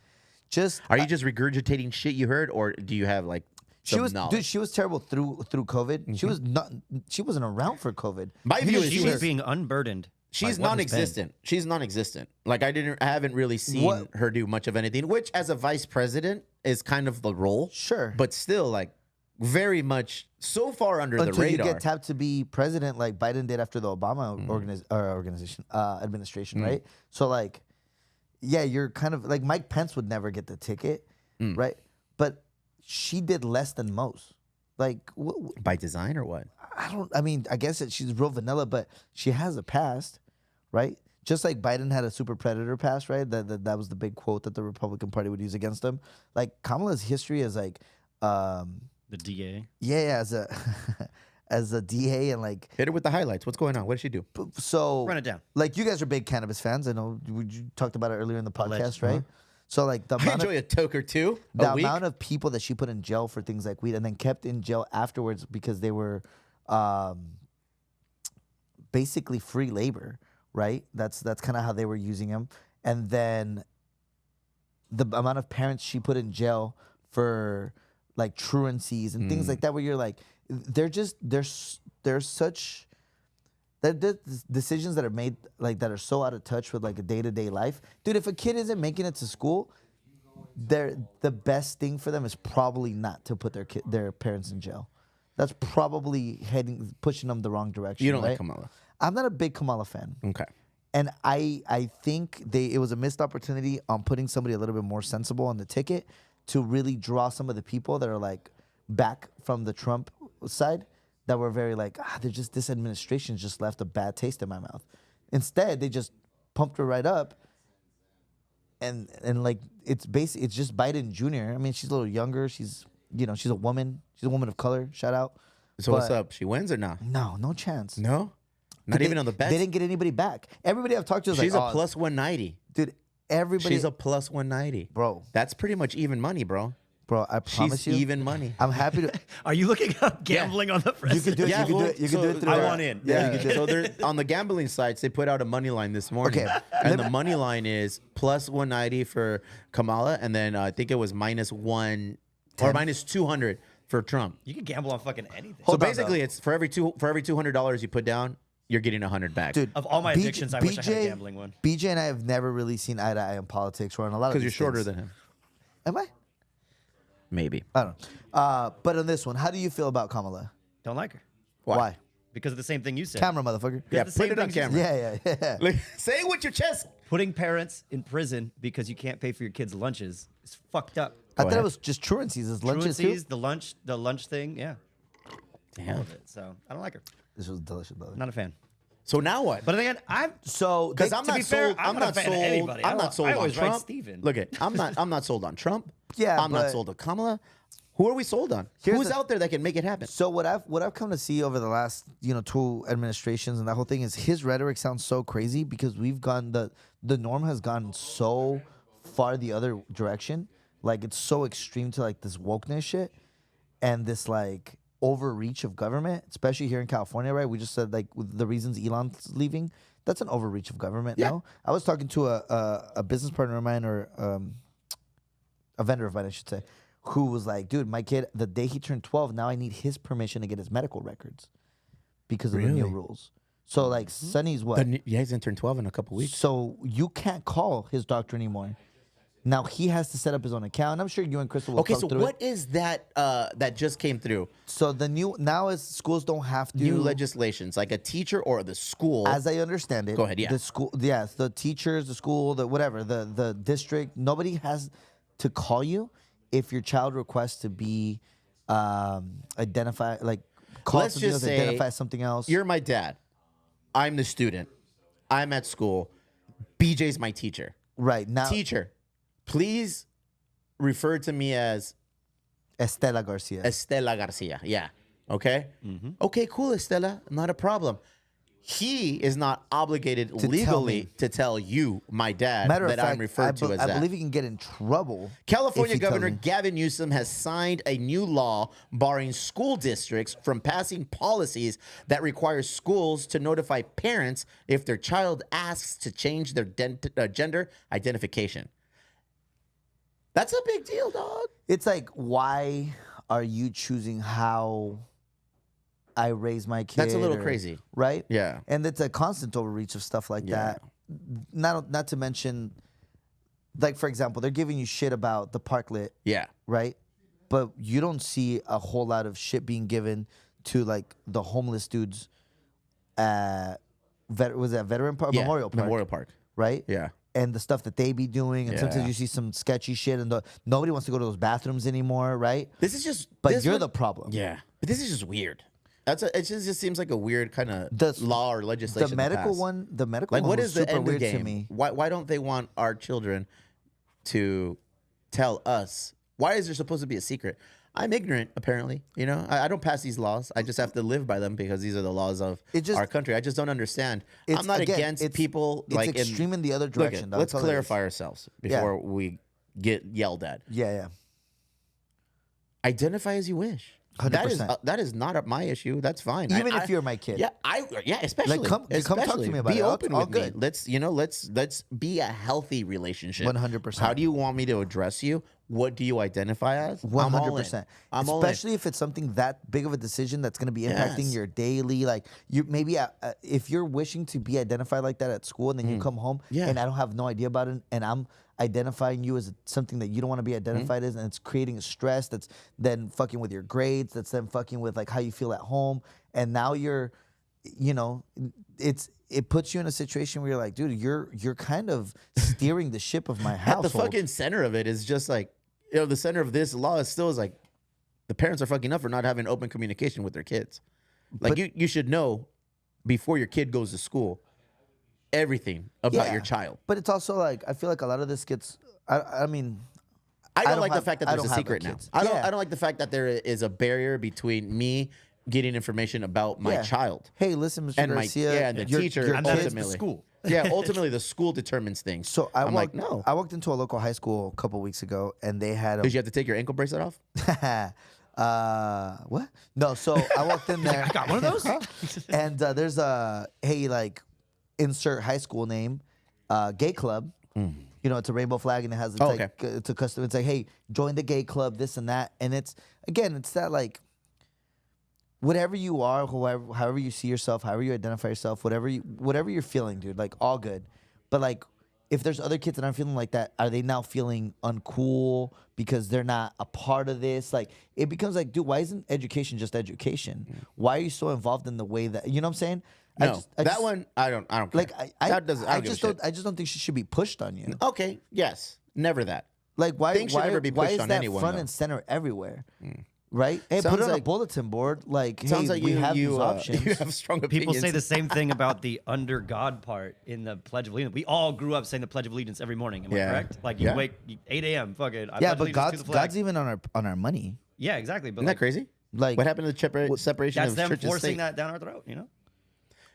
Just Are you just regurgitating shit you heard, or do you have like she some was knowledge? dude. She was terrible through COVID. She was not. She wasn't around for COVID. My view is She she's, was being unburdened. she's by what has been. non-existent. She's non-existent. Like I haven't really seen What- her do much of anything. Which, as a vice president, is kind of the role. Sure, But still, like very much so far under the until you radar. get tapped to be president, like Biden did after the Obama administration, right? So like, yeah, you're kind of like Mike Pence would never get the ticket, right? But she did less than most. Like, By design or what? I mean, I guess that she's real vanilla, but she has a past, right? Just like Biden had a super predator past, right? That was the big quote that the Republican Party would use against him. Like Kamala's history is like, The DA. yeah, as a as a DA and like Hit her with the highlights. What's going on? What did she do? so Run it down. like you guys are big cannabis fans. I know you talked about it earlier in the podcast, right? So like the I amount enjoy of, a toke or two the a week. amount of people that she put in jail for things like weed and then kept in jail afterwards because they were basically free labor, right? That's kind of how they were using them. And then the amount of parents she put in jail for like truancies and things like that, where you're like, they're such decisions that are made like that are so out of touch with like a day-to-day life. Dude, if a kid isn't making it to school, the best thing for them is probably not to put their parents in jail. That's probably pushing them the wrong direction. You don't right? like Kamala. I'm not a big Kamala fan. Okay. And I think it was a missed opportunity on putting somebody a little bit more sensible on the ticket to really draw some of the people that are like back from the Trump side that were very like, this administration just left a bad taste in my mouth. Instead, they just pumped her right up. And like it's just Biden Jr. I mean, she's a little younger. She's a woman. She's a woman of color. Shout out. So what's But- up? She wins or not? No chance. No? Not They- even on the bets? They didn't get anybody back. Everybody I've talked to is She's like, a plus 190. dude, everybody. She's a plus 190. Bro. That's pretty much even money, bro. Bro, I promise She's you. even money. I'm happy to. Are you looking up gambling on the You can do it. president? You can do it. You can do it through. I want in. Yeah, you can do it. So they're on the gambling sites. They put out a money line this morning, Okay. and the money line is plus 190 for Kamala, and then I think it was minus 1 or minus 200 for Trump. You can gamble on fucking anything. So Hold on, basically, it's for every $200 you put down, you're getting 100 back. Dude, Of all my BJ addictions, I wish I had a gambling one. BJ and I have never really seen eye to eye on politics. We're on a lot of because you're these shorter things. than him, Am I? maybe. I don't know. But on this one, how do you feel about Kamala? Don't like her Why? because of the same thing you said. Camera, motherfucker. Yeah, the put same it on things you camera. Yeah. Like, say it with your chest. Putting parents in prison because you can't pay for your kids' lunches is fucked up. I thought ahead. it was just truancies. Is lunches too? Truancies, the lunch thing, yeah, all Damn. of it. So I don't like her. This was delicious, brother. Not a fan. So now what? But again, So, Because they- I'm to not be fair, sold. I'm not a fan of sold. anybody. I'm not sold I on always write Trump. Steven. Look it. I'm not sold on Trump. Yeah, I'm not but- sold on Kamala. Who are we sold on? Here's Who's the- out there that can make it happen? So what I've come to see over the last 2 administrations and that whole thing is his rhetoric sounds so crazy because we've gone the norm has gone so far the other direction, like it's so extreme to like this wokeness shit and this like overreach of government, especially here in California, right? We just said like with the reasons Elon's leaving, that's an overreach of government. Yeah. No, I was talking to a business partner of mine or a vendor of mine, I should say, who was like, dude, my kid, the day he turned 12, now I need his permission to get his medical records because of the new Really? rules. So, like, Sonny's what? Yeah, he's gonna turn 12 in a couple weeks. So, you can't call his doctor anymore. Now, he has to set up his own account. And I'm sure you and Crystal will Okay, talk so through what it. is that that just came through? So, the new, now is schools don't have to. New legislations, like a teacher or the school. As I understand it, Go ahead, yeah. The school, yes, the teachers, the school, the whatever, the district, nobody has to call you if your child requests to be identified, like call Let's something just else, say identify something else. You're my dad. I'm the student. I'm at school. BJ's my teacher. right now, Teacher, please refer to me as Estela Garcia. Estela Garcia. Yeah. Okay. Mm-hmm. Okay, cool, Estela. Not a problem. He is not obligated tell legally me. to tell you, my dad, Matter of that fact, I'm referred to as I that. believe he can get in trouble. California if he tells Governor me. Gavin Newsom has signed a new law barring school districts from passing policies that require schools to notify parents if their child asks to change their gender identification. That's a big deal, dog. It's like, why are you choosing how I raise my kid? That's a little or- crazy. right? Yeah. And it's a constant overreach of stuff like Yeah. that. Not to mention, like for example, they're giving you shit about the parklet, Yeah. right? But you don't see a whole lot of shit being given to like the homeless dudes at was that Veteran Park, Yeah. Memorial Park, Memorial Park. right? Yeah. And the stuff that they be doing, and sometimes Yeah. you see some sketchy shit, and nobody wants to go to those bathrooms anymore, right? This is just. But this you're one- the problem. Yeah. But this is just weird. It just seems like a weird kind of The- law or legislation. The to medical pass. one, the medical Like, one what was is the super end weird game? to me. Why don't they want our children to tell us? Why is there supposed to be a secret? I'm ignorant, apparently. You know, I don't pass these laws. I just have to live by them because these are the laws of It just- our country. I just don't understand. It's- I'm not again, against it's- people it's like extreme in the other Look direction. it, though. let's That's all it is. clarify ourselves before we get yelled at. Yeah. Identify as you wish. 100%. That is not my issue. That's fine. Even if you're my kid. Yeah, especially. come talk to especially. me about Be it. All- open all with me. good. Let's be a healthy relationship. 100%. How do you want me to address you? What do you identify as? I'm all in. 100%. I'm all in. Especially if it's something that big of a decision that's going to be impacting Yes. your daily, like you maybe if you're wishing to be identified like that at school and then you come home Yeah. and I don't have no idea about it and I'm identifying you as something that you don't want to be Mm-hmm. identified as and it's creating a stress that's then fucking with your grades, that's then fucking with like how you feel at home and now you're it puts you in a situation where you're like, dude, you're kind of steering the ship of my At household. the fucking center of it is just like, the center of this law is still like, the parents are fucking up for not having open communication with their kids. Like you should know before your kid goes to school everything about Yeah. your child. But it's also like I feel like a lot of this gets. I mean, I don't don't like have- the fact that I there's a don't have secret now. kids. I Yeah. don't like the fact that there is a barrier between me getting information about my Yeah. child. Hey, listen, Mr. And my- Garcia, yeah, and the your- teacher your And that is kid- the ultimately. school. Yeah, ultimately the school determines things. So I'm like, no. I walked into a local high school a couple weeks ago, and they had Did you have to take your ankle bracelet off? what? No, so I walked in there. I got one of those. And there's a like insert high school name, gay club. You know, it's a rainbow flag and it has it's a custom. It's like, hey, join the gay club, this and that. And it's that like whatever you are, however you see yourself, however you identify yourself, whatever you're feeling, dude, like all good. But like if there's other kids that aren't feeling like that, are they now feeling uncool because they're not a part of this? Like it becomes like, dude, why isn't education just education? Why are you so involved in the way that, you know what I'm saying? No, that one I don't care. Like that doesn't. I just don't think she should be pushed on you. Okay, yes, never that. Like why? Things should never be why pushed is on that anyone, front though. and center everywhere? Right? Hey, Sounds put it on a like- bulletin board. Like, Sounds hey, like we you have these you, options. you have strong opinions. People say the same thing about the under God part in the Pledge of Allegiance. We all grew up saying the Pledge of Allegiance every morning. Am I Yeah. correct? Like you Yeah. wake 8 a.m. Fuck it. I yeah, pledge but allegiance to the flag. God's even on our money. Yeah, exactly. But Isn't that crazy? Like What happened to the separation that's of them church and forcing state? that down our throat. You know.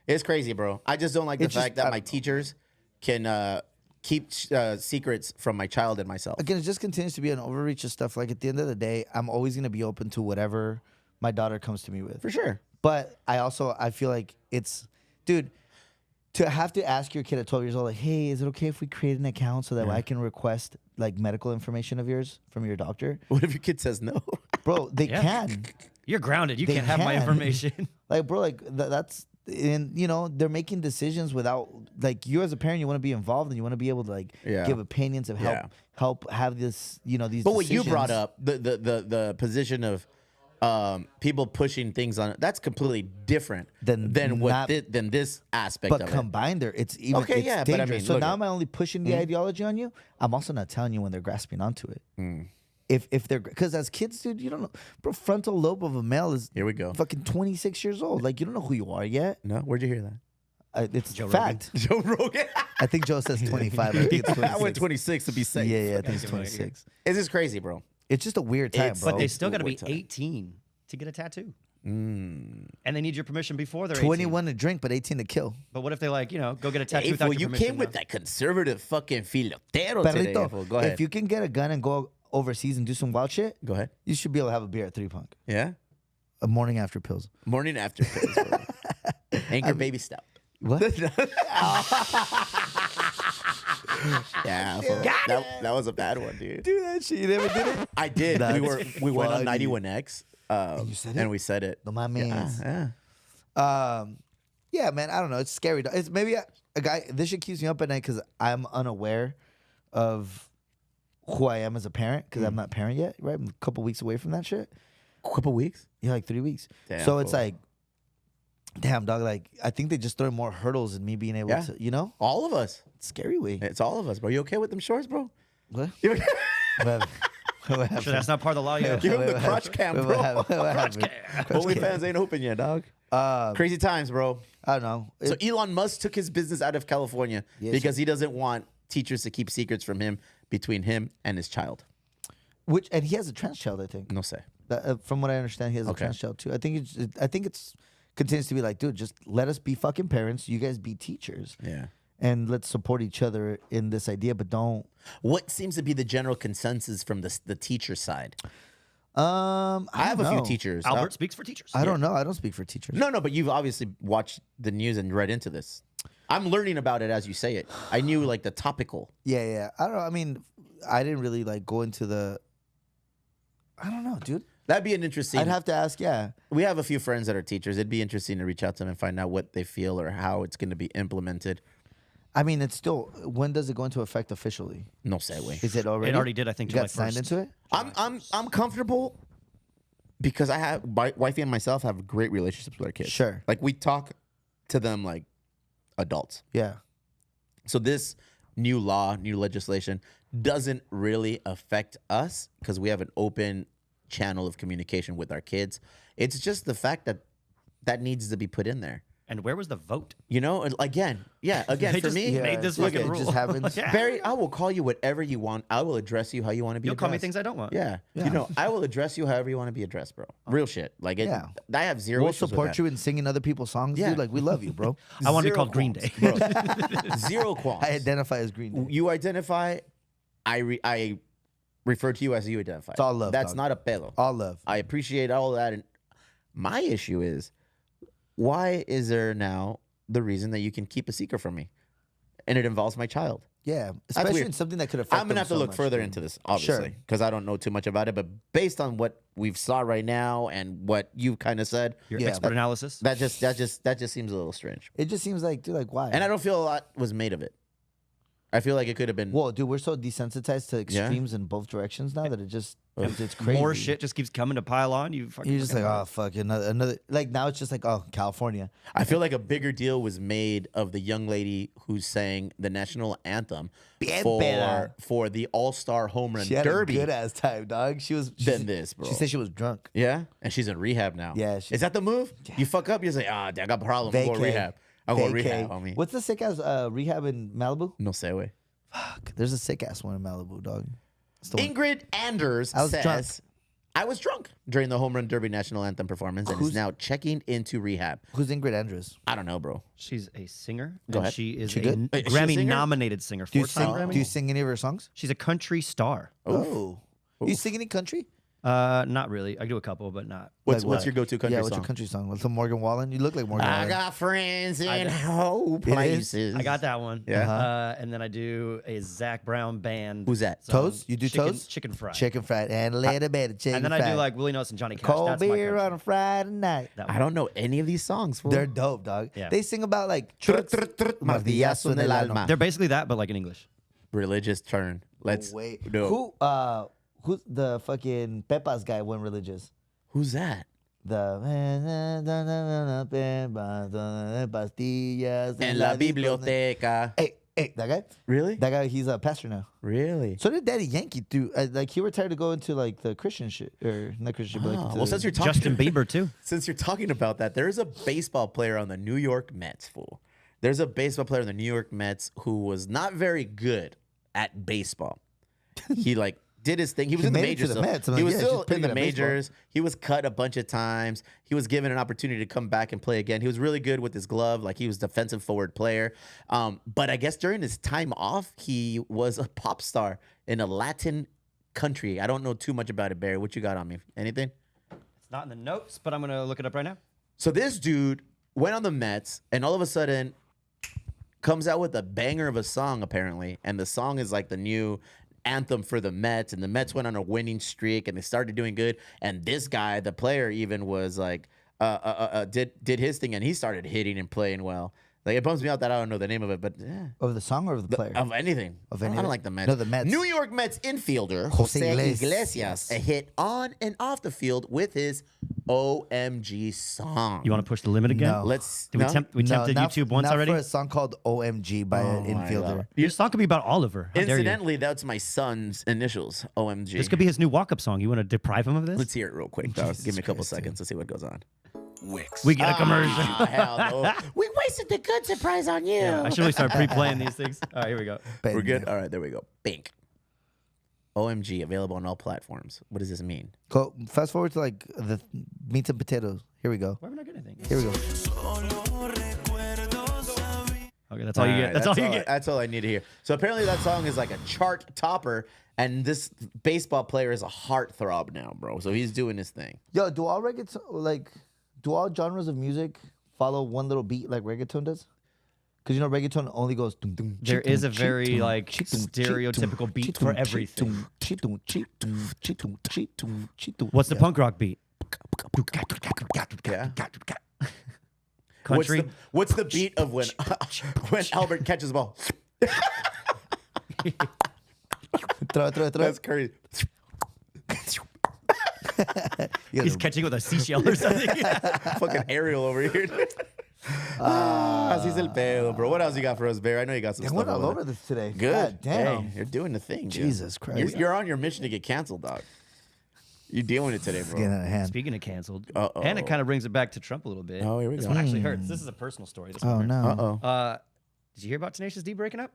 It's crazy, bro. I just don't like the It's just- fact that I my don't know. teachers can keep secrets from my child and myself. Again, it just continues to be an overreach of stuff. Like at the end of the day, I'm always gonna be open to whatever my daughter comes to me with. For sure. But I feel like it's, dude, to have to ask your kid at 12 years old, like, hey, is it okay if we create an account so that I can request like medical information of yours from your doctor? What if your kid says no? Bro, they Yeah. can. You're grounded. You They can't have my can. information. Like, bro, like that's, and you know, they're making decisions without, like, you as a parent, you want to be involved and you want to be able to like Yeah. give opinions of Yeah. help have this, you know, these. But what you brought decisions. up, the position of people pushing things on, that's completely different Than what not- than this aspect But of it. combined, it's even Okay, it's yeah, but I dangerous. mean, so look now at- am I only pushing the ideology on you? I'm also not telling you when they're grasping onto it. If they're, because as kids, dude, you don't know, bro. Frontal lobe of a male is Here we go. fucking 26 years old. Like you don't know who you are yet. No, where'd you hear that? It's Joe fact. Joe Rogan. I think Joe says 25. I think it's 26. I went 26 to be safe. Yeah, I think it's give him a- 26. It's just crazy, bro. It's just a weird time, It's- bro. But they still got to be What time? 18 to get a tattoo. And they need your permission before they're 21 to drink, but 18 to kill. 18. But what if they like, go get a tattoo Hey, without fool, your you permission? came with now? that conservative fucking filotero today. Perrito, Fool. Go ahead. if you can get a gun and go overseas and do some wild shit, Go ahead. you should be able to have a beer at 3 Punk. Yeah. A morning after pills. Morning after pills, bro. Anchor baby stout. What? Yeah, fool. that was a bad one, dude. Do that shit. You never did it? I did. That's We went on funny. 91X. you said and it? we said it. No, my man's. Yeah. Yeah, man. I don't know. It's scary. It's maybe a guy. This shit keeps me up at night because I'm unaware of who I am as a parent because I'm not a parent yet. Right, I'm a couple weeks away from that shit. Couple weeks. Yeah, like 3 weeks. Damn, so it's fool. like, damn, dog. Like I think they just throw more hurdles in me being able Yeah. to, you know, All of us. scary way. It's all of us, bro. You okay with them shorts, bro? What? You okay? What happened? Sure, that's not part of the law yet. Give him the What crotch happened? cam, What bro. happened? What happened? OnlyFans ain't open yet, dog. Crazy times, bro. I don't know. So Elon Musk took his business out of California Yes, because he doesn't want teachers to keep secrets from him between him and his child. And he has a trans child, I think. No say. From what I understand, he has a Okay. trans child too. I think it's continues to be like, dude, just let us be fucking parents. You guys be teachers, Yeah. and let's support each other in this idea. But don't. What seems to be the general consensus from the teacher side? I have a don't few know. teachers. Albert speaks for teachers. I don't know. I don't speak for teachers. No, but you've obviously watched the news and read into this. I'm learning about it as you say it. I knew like the topical. Yeah. I don't know. I mean, I didn't really like go into the. I don't know, dude. That'd be an interesting. I'd have to ask. Yeah. We have a few friends that are teachers. It'd be interesting to reach out to them and find out what they feel or how it's going to be implemented. I mean, it's still. When does it go into effect officially? No segue. Is it already? It already did, I think, You got July signed 1st. into it. I'm comfortable because I have wifey and myself have great relationships with our kids. Sure. Like we talk to them like adults. Yeah. So this new law, new legislation doesn't really affect us because we have an open channel of communication with our kids. It's just the fact that needs to be put in there. And where was the vote? You know, and again, They for just me, made this look, fucking it rule. just happens. Yeah. Barry, I will call you whatever you want. I will address you how you want to be You'll call me addressed. things I don't want. Yeah. You know, I will address you however you want to be addressed, bro. Real shit. Like, Yeah. I have zero We'll issues with support that. you in singing other people's songs, Yeah. dude. Like, we love you, bro. I want to be Zero called Green Day. qualms, bro. Zero qualms. I identify as Green Day. You identify, I refer to you as you identify. It's all love, That's dog. not a pedo. All love. I appreciate all that. And my issue is, why is there now the reason that you can keep a secret from me? And it involves my child. Yeah, especially weird. in something that could affect. I'm gonna have to look further into this, obviously, because I don't know too much about it. But based on what we've saw right now and what you kind of said, Your Yeah. expert analysis. that just seems a little strange. It just seems like, dude, like why? And I don't feel a lot was made of it. I feel like it could have been. Well, dude, we're so desensitized to extremes in both directions now that it's crazy. More shit just keeps coming to pile on. You fucking. You're just like, fucking- oh fuck, another. Like now it's just like, oh, California. I feel like a bigger deal was made of the young lady who sang the national anthem Bien for peda. the All-Star Home Run She had Derby. a good ass time, dog. She was. Than this, bro. She said she was drunk. Yeah, and she's in rehab now. Yeah, is that the move? You fuck up, you say, I got a problem. I'm going to Vacay. rehab. I'm going to Vacay. rehab, homie. What's the sick ass rehab in Malibu? No say way. Fuck, there's a sick ass one in Malibu, dog. It's the one- Ingrid Anders I was says, drunk. I was drunk during the Home Run Derby national anthem performance and is Who's- now checking into rehab. Who's Ingrid Andrews? I don't know, bro. She's a singer. Go and ahead. She is She a good? Wait, is she a singer? Grammy-nominated singer. Do you Four-time sing? Grammy. Do you sing any of her songs? She's a country star. Oh, you sing any country? Not really. I do a couple, but not. What's Like what's what? your go-to country Yeah, song? what's your country song? What's the Morgan Wallen? You look like Morgan I Wallen. got friends in do. whole It is? places. I got that one. Yeah? And then I do a Zach Brown band. Who's that? song, Toes? You do chicken, toes? Chicken fried. Chicken fried and a little bit of chicken And then fried. I do like Willie Nelson, Johnny Cash. cold That's my beer country. on a Friday night. That I one. don't know any of these songs. Fool. They're dope, dog. Yeah. They sing about like Martillazo en el alma. They're basically that, but like in English. Religious turn. Let's Wait, no. who's the fucking Pepas guy went religious? Who's that? The pastillas En la biblioteca. Hey, that guy? Really? That guy, he's a pastor now. Really? So did Daddy Yankee do. Like he retired to go into like the Christian shit or not Christian, but like Oh, into well, since you're talking, Justin Bieber too. since you're talking about that, there's a baseball player on the New York Mets. Fool. There's a baseball player in the New York Mets who was not very good at baseball. He like did his thing. He was He in the made it to majors. the though. Mets. I'm He like, was yeah, still she's pretty in the good at baseball. majors. He was cut a bunch of times. He was given an opportunity to come back and play again. He was really good with his glove. Like he was defensive forward player. But I guess during his time off, he was a pop star in a Latin country. I don't know too much about it, Barry. What you got on me? Anything? It's not in the notes, but I'm gonna look it up right now. So this dude went on the Mets and all of a sudden comes out with a banger of a song, apparently. And the song is like the new anthem for the Mets. And the Mets went on a winning streak and they started doing good. And this guy, the player, even was like, did his thing and he started hitting and playing well. Like it bums me out that I don't know the name of it, but of the song or of the player? of anything. Of I any don't of it? like the Mets. No, the Mets. New York Mets infielder Jose Jose Iglesias. Iglesias, a hit on and off the field with his OMG song. You want to push the limit again? No. Let's Did we tempted not- YouTube once not already? for a song called OMG by an my infielder. God. Your song could be about Oliver. How dare you? Incidentally, that's my son's initials, OMG. This could be his new walk-up song. You want to deprive him of this? Let's hear it real quick, dog. Jesus Give me a couple Christ, dude. seconds to see what goes on. We get a commercial. Ah, hell no. We wasted the good surprise on you. I should really start pre-playing these things. All right, here we go. We're good? Bang. All right, there we go. Bink. OMG, available on all platforms. What does this mean? Go fast forward to like the meat and potatoes. Here we go. Why am I not getting anything? Here we go. Okay, that's all you get. That's all you get. That's all I need to hear. So apparently that song is like a chart topper, and this baseball player is a heartthrob now, bro. So he's doing his thing. Yo, do all genres of music follow one little beat like reggaeton does? Because you know reggaeton only goes. Dum, dum, There chi, is dum, a chi, very, dum, like, chi, dum, chi, stereotypical dum, beat chi, for dum, chi, everything. dum, chi, dum, chi, dum, chi, dum, chi, dum, chi, dum. What's the Yeah. punk rock beat? Yeah. Country. What's the beat of when when Albert catches the ball? Throw it. That's crazy. You He's gotta- catching with a seashell or something. Fucking Ariel over here. Así es el pedo, bro. What else you got for us, Bear? I know you got some Damn, stuff. we're all over over there. this today. Good. God damn. Hey, you're doing the thing. dude. Jesus Christ. You're on your mission to get canceled, dog. You dealing with it today, Getting bro? out of hand. Speaking of canceled, Uh-oh. and it kind of brings it back to Trump a little bit. Oh, here we this go. one actually hurts. This is a personal story. This Oh one hurts. no. Uh-oh. Did you hear about Tenacious D breaking up?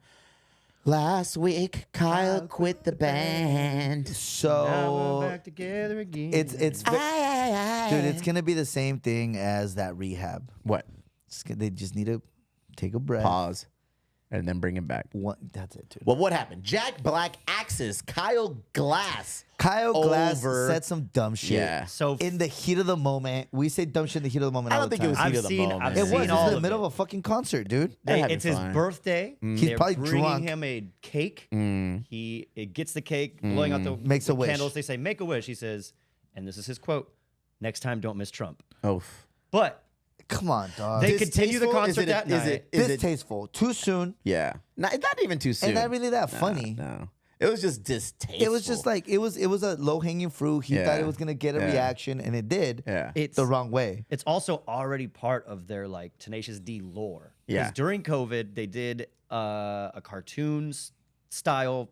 Last week, Kyle quit the band. Now So we're back together again. it's dude, it's gonna be the same thing as that rehab. What? They just need to take a breath. Pause. And then bring him back. That's it, dude. Well, what happened? Jack Black axes Kyle Glass. Kyle Glass over- said some dumb shit. Yeah. So in the heat of the moment, we say dumb shit in the heat of the moment. I all don't the think it was time. heat of the moment. I've It was. seen It was all in the of middle it. of a fucking concert, dude. They're having It's his fun. birthday. He's They're probably bringing drunk. him a cake. It gets the cake, blowing out the Makes a the wish. candles. They say, "Make a wish." He says, and this is his quote: "Next time, don't miss Trump." Oh. But Come on, dog. they continue the Distasteful? concert that night. Distasteful. Too soon. Yeah. Not even too soon. And not really that Nah, funny. No. It was just distasteful. It was just like it was a low hanging fruit. He thought Yeah. it was gonna get a Yeah. reaction, and it did. Yeah. It's The wrong way. It's also already part of their like Tenacious D lore. Yeah. Because during COVID, they did a cartoons style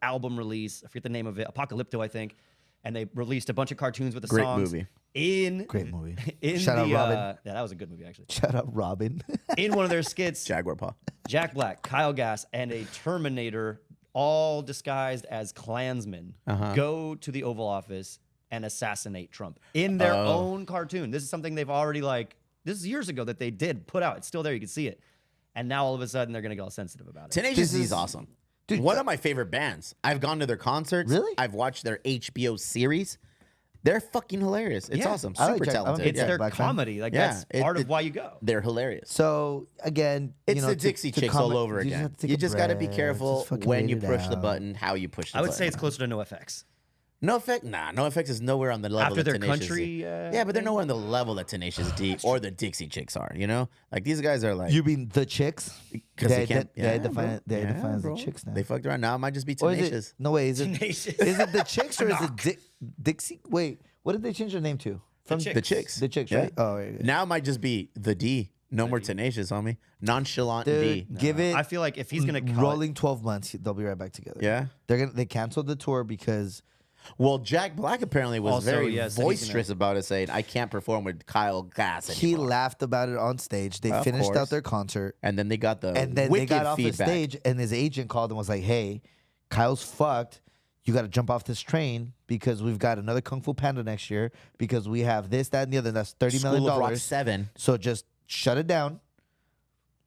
album release. I forget the name of it, Apocalypto, I think. And they released a bunch of cartoons with the Great songs. movie. Great movie. In Shout out the, Robin. yeah, that was a good movie actually. Shout out Robin. In one of their skits, Jaguar Paw. Jack Black, Kyle Gass, and a Terminator, all disguised as Klansmen, go to the Oval Office and assassinate Trump in their own cartoon. This is something they've already this is years ago that they did put out. It's still there. You can see it. And now all of a sudden they're going to get all sensitive about it. Tenacious D is- is awesome. Dude, One of my favorite bands. I've gone to their concerts. Really? I've watched their HBO series. They're fucking hilarious. It's Yeah. awesome. I like Super Jack- I'm a talented. big It's Jack their Black fan. comedy. Like Yeah, that's it- part it- of why you go. They're hilarious. So again, It's you know, the Dixie Chicks all over you just again. have to take You a just got to be breath, careful just fucking when wait you it push the out. button, how you push the I button. would say it's closer to NoFX. No Effect? Nah, No Effects is nowhere on the level After that their Tenacious country, D. Yeah, but they're nowhere on the level that Tenacious D or the Dixie Chicks are, you know? Like, these guys are like... You mean the chicks? Because they can't... They bro. define it. They Yeah, define as the bro. chicks now. They fucked around. Now it might just be Or is Tenacious. it? No way. Is it? Tenacious. Is it the chicks or is it Dixie? Wait, what did they change their name to? From Chicks. The Chicks. The Chicks, Yeah. right? Oh, right, right. Now it might just be the D. No more Tenacious, homie. Nonchalant Dude, D. give it. I feel like if he's gonna cut, rolling 12 months, they'll be right back together. Yeah? They canceled the tour because Well, Jack Black apparently was Also, very yeah, so he's boisterous about it, saying, I can't perform with Kyle Gass he anymore. laughed about it on stage. They Of finished course. out their concert, And then they got the and then they wicked got off the feedback. stage, and his agent called and was like, "Hey, Kyle's fucked. You got to jump off this train because we've got another Kung Fu Panda next year because we have this, that, and the other. That's $30 School million of Rock dollars. 7. So just shut it down.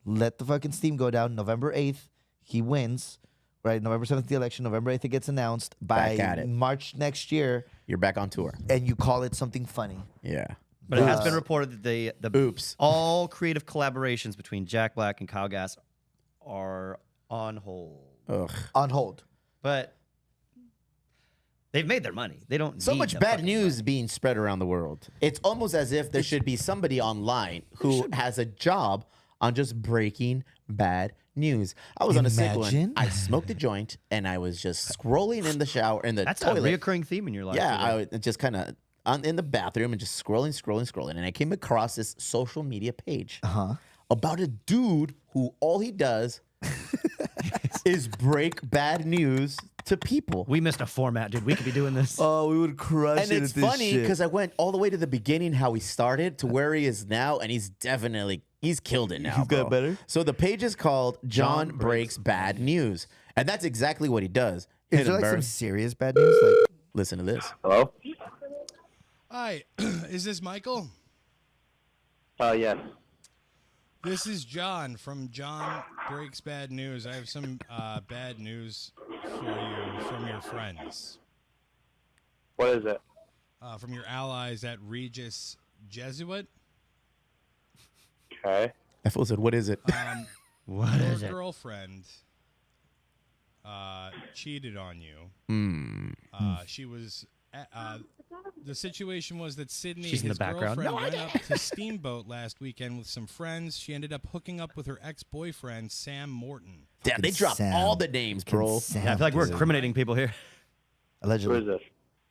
Let the fucking steam go down. November 8th, he wins. Right, November 7th, the election. November 8th, it gets announced. Back at By it. March next year, You're back on tour. and you call it something funny. Yeah. but it has been reported that the Oops. all creative collaborations between Jack Black and Kyle Gass are on hold. Ugh. On hold. But they've made their money. They don't So need much the bad fucking news money. being spread around the world. It's almost as if there should be somebody online who has a job on just breaking bad news. I was on a sick one. Imagine. I smoked a joint and I was just scrolling in the shower in the That's toilet. a reoccurring theme in your life. Yeah, too. I was just kind of in the bathroom and just scrolling, and I came across this social media page about a dude who all he does is break bad news to people. we missed a format, dude. We could be doing this. Oh, we would crush And it's funny because I went all the way to the beginning, how he started to where he is now, and he's killed it now. He's got bro. better? So the page is called John Breaks Bad News, and that's exactly what he does. Is Hit there him, like Bird. some serious bad news? Like, Listen to this. Hello? Hi, is this Michael? Yes. This is John from John Breaks Bad News. I have some bad news for you from your friends, What is it? from your allies at Regis Jesuit. Okay. I fool said, "What is it?" What Your is it? girlfriend cheated on you. She was. The situation was that Sydney, She's in the his background. girlfriend, No, I went up to Steamboat last weekend with some friends. She ended up hooking up with her ex-boyfriend, Sam Morton. Damn, they dropped Sam. all the names, bro. Yeah, I feel like we're incriminating people here. Who Allegedly. is this?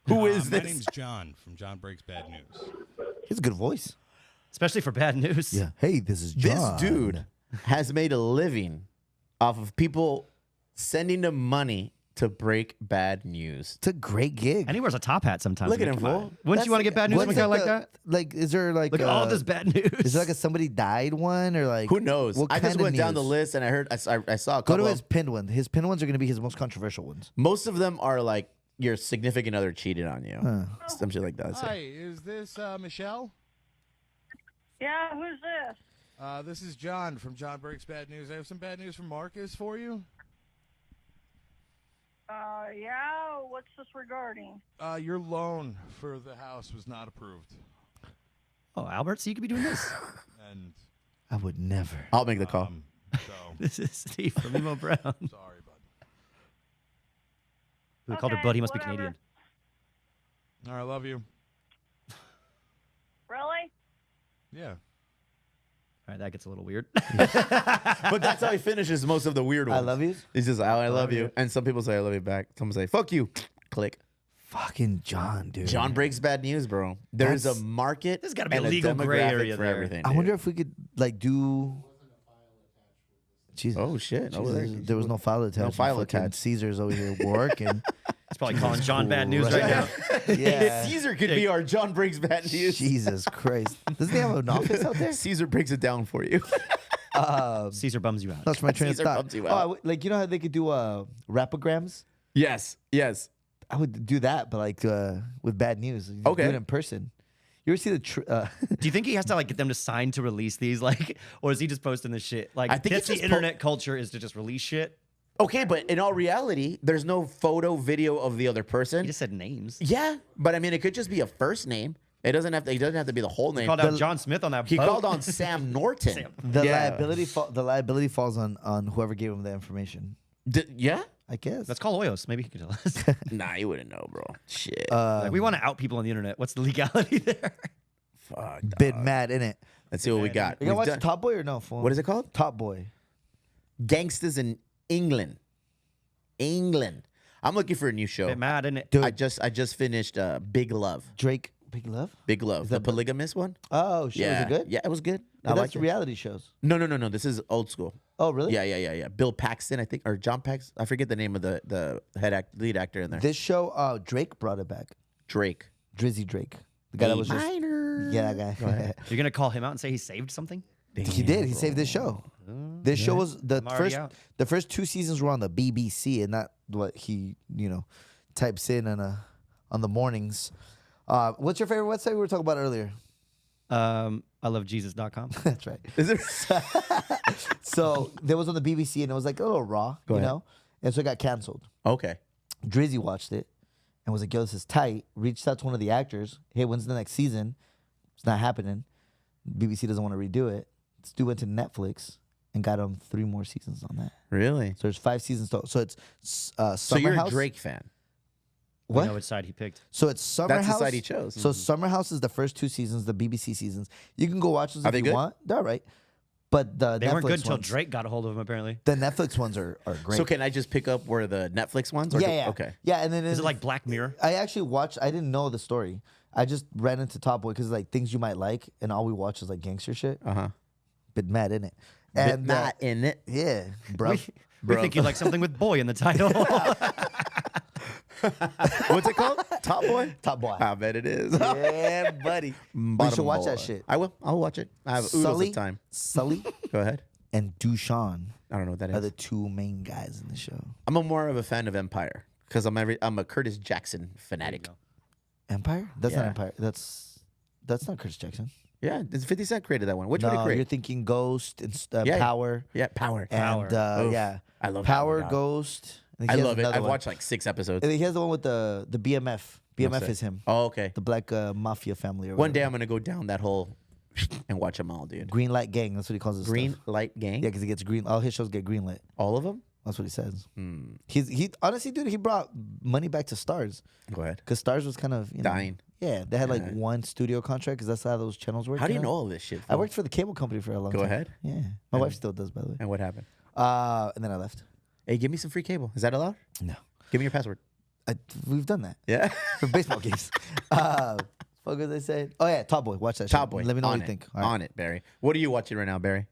Who is My this? name's John from John Breaks Bad News. He has a good voice. Especially for bad news. Yeah. Hey, this is This John. dude has made a living off of people sending him money to break bad news. It's a great gig. And he wears a top hat sometimes. Look at Come him, on. fool. Wouldn't you want to get bad news from a What's guy like like that? Like, is there like Look at all this bad news. Is there like a somebody died one or like Who knows? What I just kind of went down the news? list and I heard I saw a Go couple. to his pinned one. His pinned ones are going to be his most controversial ones. Most of them are like your significant other cheated on you. Some shit like that. Hi, is this Michelle? Yeah, who's this? This is John from John Breaks Bad News. I have some bad news from Marcus for you. Yeah, what's this regarding? Your loan for the house was not approved. Oh, Albert, so you could be doing this. And I would never. I'll make the call. so, This is Steve from Emo Brown. sorry, bud. We called her Okay, Bud. He must be whatever. Canadian. All right, I love you. Really? Yeah. All right, that gets a little weird. But that's how he finishes most of the weird ones. I love you. He says, I love you. And some people say, I love you back. Some say, fuck you. Click. Fucking John, dude. John breaks bad news, bro. There's a That's- market. There's gotta be a and legal gray demographic area for there. everything. I dude. wonder if we could like do. Jesus. Oh shit! Over there. There was no file attached. file Fucking attached. Caesar's over here working. He's probably calling John bad news right now. Yeah. Caesar could be our John breaks bad news. Jesus Christ. Doesn't he have an office out there? Caesar breaks it down for you. Caesar bums you out. That's my train of Caesar thought. bumps you Oh, out. like you know how they could do rapograms? Yes. Yes. I would do that, but like with bad news. You Okay. Do it in person. You ever see the? Do you think he has to like get them to sign to release these, like, or is he just posting this shit? Like, I think that's it's the just internet culture is to just release shit. Okay, but in all reality, there's no photo, video of the other He person. just said names. Yeah, but I mean, it could just be a first name. It doesn't have to. It doesn't have to be the whole name. Called out John Smith on that. He boat. called on Sam Norton. the Yeah. liability falls on whoever gave him the information. Yeah. I guess. Let's call Oyos. Maybe he can tell us. Nah, you wouldn't know, bro. Shit. Like, we want to out people on the internet. What's the legality there? Fuck. Bit mad in it. Let's see what we got. You gonna We've watch Top Boy or no? Fool? What is it called? Top Boy. Gangsters in England. England. I'm looking for a new show. Bit mad, isn't it? Dude. I just finished Big Love. Drake. Big Love. Big Love. The polygamous one. Oh shit. Yeah. Was it good? Yeah, it was good. I That's liked it. reality shows. No. This is old school. Oh really? Yeah. Bill Paxton, I think, or John Paxton. I forget the name of the lead actor in there. This show, Drake brought it back. Drake. Drizzy Drake. The guy that was just Minor. yeah, that guy. You're gonna call him out and say he saved something? He did. He saved this show. This show was the I'm already first. out. The first 2 seasons were on the BBC, and not what he types in on the mornings. What's your favorite website we were talking about earlier? I love Jesus.com. That's right. Is it? So there was on the BBC, and it was like a little raw, ahead. and so it got canceled. Okay. Drizzy watched it and was like, "Yo, this is tight." Reached out to one of the actors. Hey, when's the next season? It's not happening. BBC doesn't want to redo it. Stu went to Netflix and got him 3 more seasons on that. Really? So there's 5 seasons total. So it's Summer So you're House. a Drake fan. We What? know which side he picked. So it's Summer That's the House. side he chose. So Summer House is the first 2 seasons, the BBC seasons. You can go watch those Are if they you good? want. They're all right. But the They Netflix weren't good until ones, Drake got a hold of him, apparently. The Netflix ones are great. So can I just pick up where the Netflix ones? Or yeah. Okay. Yeah, and then Is it like Black Mirror? I actually watched. I didn't know the story. I just ran into Top Boy because like things you might like, and all we watch is like gangster shit. Bit mad in it. And Not in it. yeah, bro. We think you like something with boy in the title. What's it called? Top Boy? Top Boy. I bet it is. Yeah, buddy. We should Bottom watch that boy. shit. I will. I'll watch it. I have oodles Sully, of time. Sully, Go ahead. and Dushan I don't know what that are is. the 2 main guys in the show. I'm more of a fan of Empire because I'm a Curtis Jackson fanatic. Empire? That's not Yeah. Empire. That's not Curtis Jackson. Yeah, it's 50 Cent created that one. Which one did he No, create? you're thinking Ghost and Yeah. Power. Yeah, Power. And Oof. yeah, I love Power, Power, dog. Ghost. think I he has love it. another I've one. watched like 6 episodes. And he has the one with the BMF. BMF that? is him. Oh, okay. The black mafia family. Or One day whatever. I'm gonna go down that hole and watch them all, dude. Green Light Gang. That's what he calls his Green stuff. Light Gang. Yeah, because he gets green. All his shows get green lit. All of them. That's what he says. He honestly, dude, he brought money back to Stars Go ahead. because Stars was kind of Dying. Yeah, they had like one studio contract because that's how those channels work. How do you know all this shit? I fool? worked for the cable company for a long Go time. ahead. Yeah, my wife still does, by the way. And what happened? And then I left. Hey, give me some free cable. Is that allowed? No, Give me your password. we've done that Yeah. for baseball games. What was I saying? Oh yeah, Top Boy. Watch that. Top shit. Boy. Let me know what On you it. think. All right. On it, Barry. What are you watching right now, Barry?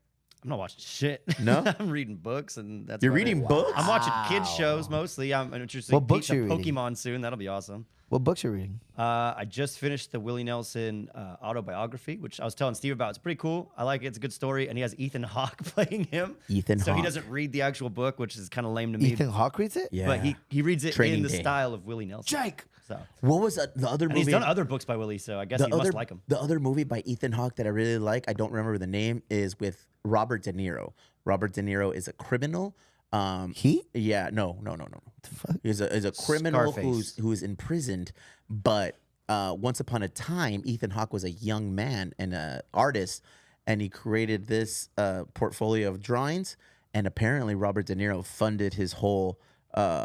I'm not watching shit. No? I'm reading books, and that's You're about reading it. books? I'm watching kids shows mostly. I'm interested. What in books are you reading? Pokemon soon. That'll be awesome. What books you reading? I just finished the Willie Nelson autobiography, which I was telling Steve about. It's pretty cool. I like it. It's a good story, and he has Ethan Hawke playing him. Ethan So he Hawke. doesn't read the actual book, which is kind of lame to me. Ethan Hawke reads it? Yeah. But he reads it Training in the Day. style of Willie Nelson. Jake. So What was the other and movie? he's done other books by Willie, so I guess you must like him. The other movie by Ethan Hawke that I really like, I don't remember the name, is with Robert De Niro. Robert De Niro is a criminal. He? Yeah, no. He's a criminal Scarface. who's imprisoned, but once upon a time, Ethan Hawke was a young man and an artist, and he created this portfolio of drawings. And apparently, Robert De Niro funded his whole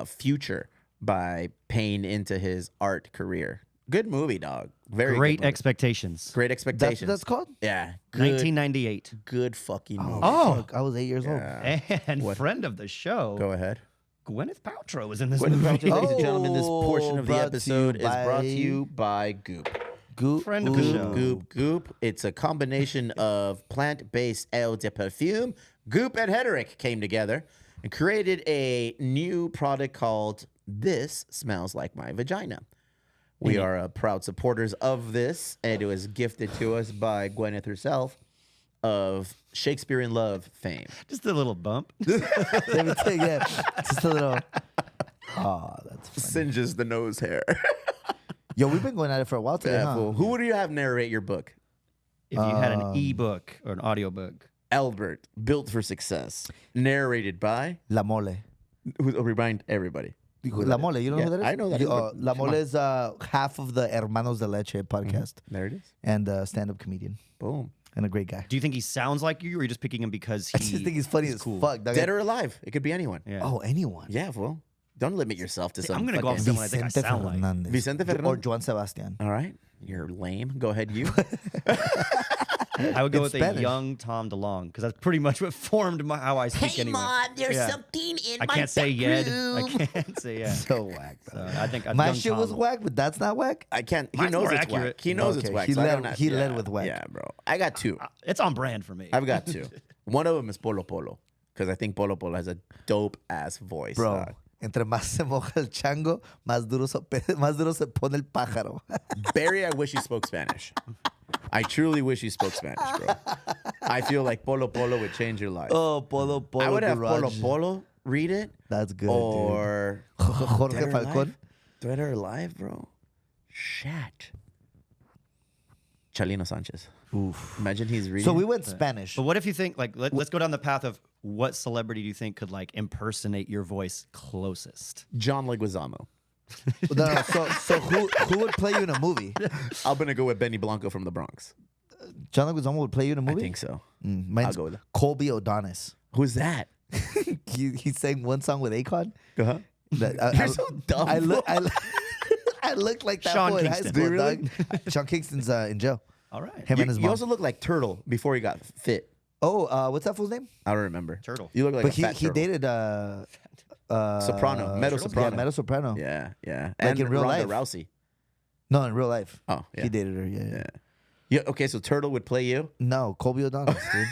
future by paying into his art career. Good movie, dog. Very Great good movie. Expectations. Great That's expectations. what that's called? Yeah, good, 1998. good fucking movie. Oh. Fuck, I was 8 years old. And friend of the show, Go ahead. Gwyneth Paltrow was in this Gwyneth movie. Paltrow, ladies and gentlemen, this portion of the brought to you episode is brought to by- you by Goop. Goop. Friend of the Ooh. show. Goop. It's a combination of plant-based eau de perfume. Goop and Hederick came together and created a new product called This Smells Like My Vagina. We are proud supporters of this, and it was gifted to us by Gwyneth herself of Shakespeare in Love fame. Just a little bump. Let me tell you, yeah, just a little. Oh, that's funny. Singes the nose hair. Yo, we've been going at it for a while today, Yeah, huh? fool. Who would you have narrate your book? If you had an ebook or an audiobook. Albert, Built for Success, narrated by, La Mole. remind everybody. who La that Mole, is. you know Yeah, who that is? I know that. La Mole is half of the Hermanos de Leche podcast There it is. and a stand-up comedian Boom. and a great guy. Do you think he sounds like you, or are you just picking him because I he? just think he's funny as cool. fuck. Dog. Dead or alive. It could be anyone. Yeah. Oh, anyone. Yeah, fool. Don't limit yourself to See, some I'm gonna go off fucking- someone I think I Vicente sound like. Fernandez. Vicente Or Fernandez. Joan Sebastian. All right. You're lame. Go ahead, you. I would go It's with Spanish. a young Tom DeLonge because that's pretty much what formed how I speak anyway. there's Yeah. something in I can't say yet. I can't say yeah. So whack, bro. So I think My young shit was Tom. whack, but that's not whack. I can't. He Mine's knows more it's accurate. whack. He knows it's Okay, whack. he so I led- don't have- he led yeah, with whack. Yeah, bro. I got two. It's on brand for me. I've got two. One of them is Polo Polo because I think Polo Polo has a dope ass voice. Bro, dog. entre más se moja el chango, más duro se pone el pájaro. Barry, I wish he spoke Spanish. I truly wish he spoke Spanish, bro. I feel like Polo Polo would change your life. Oh, Polo Polo. I would have Polo Garage. Polo read it. That's good, Or dude. Jorge Dead or Falcon. Alive? Dead or Alive, bro. Shat. Chalino Sanchez. Oof. Imagine he's reading. So we went Spanish. But what if you think like let's go down the path of what celebrity do you think could like impersonate your voice closest? John Leguizamo. No, so who would play you in a movie? I'm gonna go with Benny Blanco from the Bronx. John Leguizamo would play you in a I movie? think so. Mine's go with it. Colby O'Donis. Who's that? he sang one song with Akon. Uh-huh. That, You're so dumb. I look bro. I look like that Sean boy in high Kingston. school, Do you really? dog. Sean Kingston's in jail. All right. Him You, and his you mom. also look like Turtle before he got fit. Oh, what's that fool's name? I don't remember. Turtle. You look like But a he fat he turtle. dated Soprano, Meadow Soprano. Yeah, Meadow Soprano. Yeah, yeah. Like And in real Ronda life? Rousey. No, in real life. Oh, yeah. He dated her. Yeah. Yeah. Yeah. Okay, so Turtle would play you. No, Colby O'Donis, dude.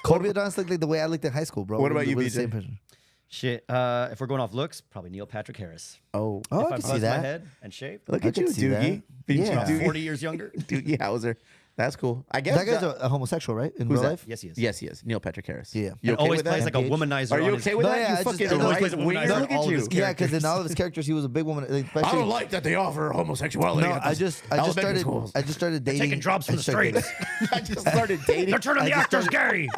Colby O'Donis looked like the way I looked in high school, bro. What about We're you, the BJ? same person. Shit. If we're going off looks, probably Neil Patrick Harris. Oh, Oh, if I I can see buzz my that. head and shave, look I at could you, see that. Doogie. Being Yeah. Doogie. 40 years younger. Doogie Howser. That's cool. I guess That guy's a homosexual, right? In Who's real that? life? Yes, he is. Yes, he is. Neil Patrick Harris. Yeah. You And okay always with that? plays like a Engaged? womanizer. Are you on his- okay with No, that? yeah, You I just- fucking I know he right plays a winger. womanizer Look all at of you. his Yeah, because in all of his characters, he was a big woman. Like, I especially, don't like that they offer homosexuality. No, at I this just elementary started. schools. I just started dating. taking drops from I the started streets. I just started dating. They're turning the actors gay.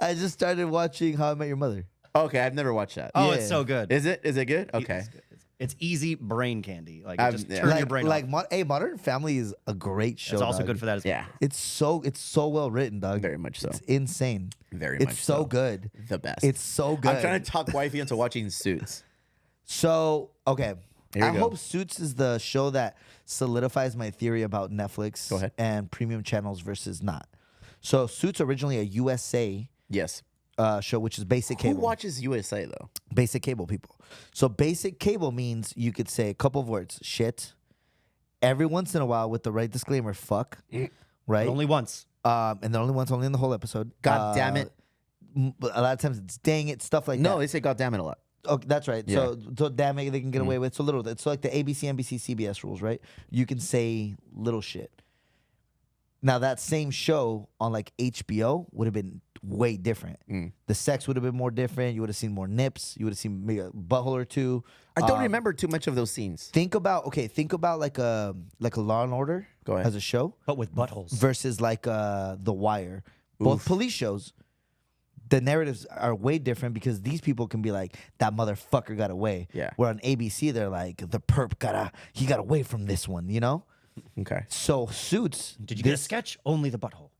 I just started watching How I Met Your Mother. Okay, I've never watched that. Oh, Yeah. it's so good. Is it? Is it good? Okay. It's easy brain candy. Like I've- just yeah. turn your brain off. Hey, Modern Family is a great show. It's also dog. good for that as well. Yeah, It's so well written, dog. very much so. It's insane. Very It's much so so. good. The best. It's so good. I'm trying to talk wifey into watching Suits. So okay, Here we I go. hope Suits is the show that solidifies my theory about Netflix Go ahead. and premium channels versus not. So Suits originally a USA Yes. show, which is basic Who cable. watches USA though? Basic cable people. So basic cable means you could say a couple of words: shit. Every once in a while, with the right disclaimer, fuck. Right? But only once. and they're only in the whole episode. God damn it. But a lot of times it's dang it, stuff like that. No, they say God damn it a lot. Okay, that's right. Yeah. So damn it, they can get away with. So little. It's like the ABC, NBC, CBS rules, right? You can say little shit. Now that same show on like HBO would have been way different. The sex would have been more different. You would have seen more nips. You would have seen maybe a butthole or two. I don't remember too much of those scenes. Think about like a Law and Order Go ahead. as a show But with buttholes. versus like The Wire. Both police shows. The narratives are way different because these people can be like, that motherfucker got away. Yeah. Where on ABC they're like, the perp he got away from this one, you know? Okay. So Suits. Did you get a sketch? Only the butthole.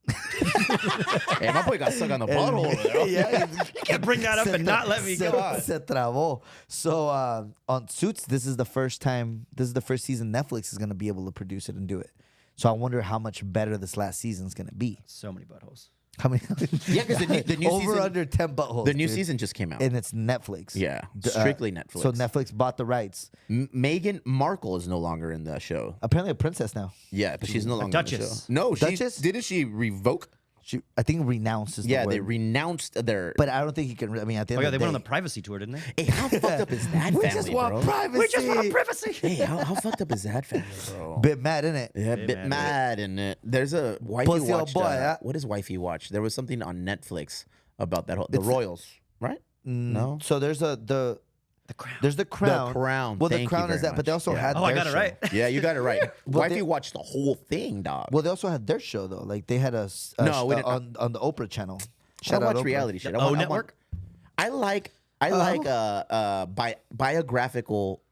Hey, my boy got stuck on the bottle over there. Yeah. You can't bring that up and not let me go on. Se trabó. So on Suits, this is the first season Netflix is going to be able to produce it and do it. So I wonder how much better this last season is going to be. So many buttholes. How many? Yeah, because the new over season, under 10 buttholes. the new dude. season just came out. And it's Netflix. Yeah, strictly Netflix. So Netflix bought the rights. Meghan Markle is no longer in the show. Apparently a princess now. Yeah, but she's no longer in the Duchess. show. No, Duchess? didn't she revoke? I think renounced is the Yeah, word. they renounced their. But I don't think you can. I mean, at the end Oh, yeah, of they the went on day, the privacy tour, didn't they? Hey, how fucked up is that we family, just want bro? privacy. We just want privacy. Hey, how fucked up is that family, bro? Bit mad, isn't it? Yeah, a bit mad in it. There's a wifey Pussy old watched. boy, huh? What is wifey watch? There was something on Netflix about that whole the Royals, right? No, So there's the Crown. There's the Crown. The Crown. Well, the Thank you Crown is very that, but they much. also Yeah. had. Oh, I their got it show. right. Yeah, you got it right. Well, Wifey they- watched the whole thing, dog. Well, they also had their show though. Like they had a No, we didn't- on the Oprah channel. I Shout don't out watch Oprah. reality shit. The O Network? I like biographical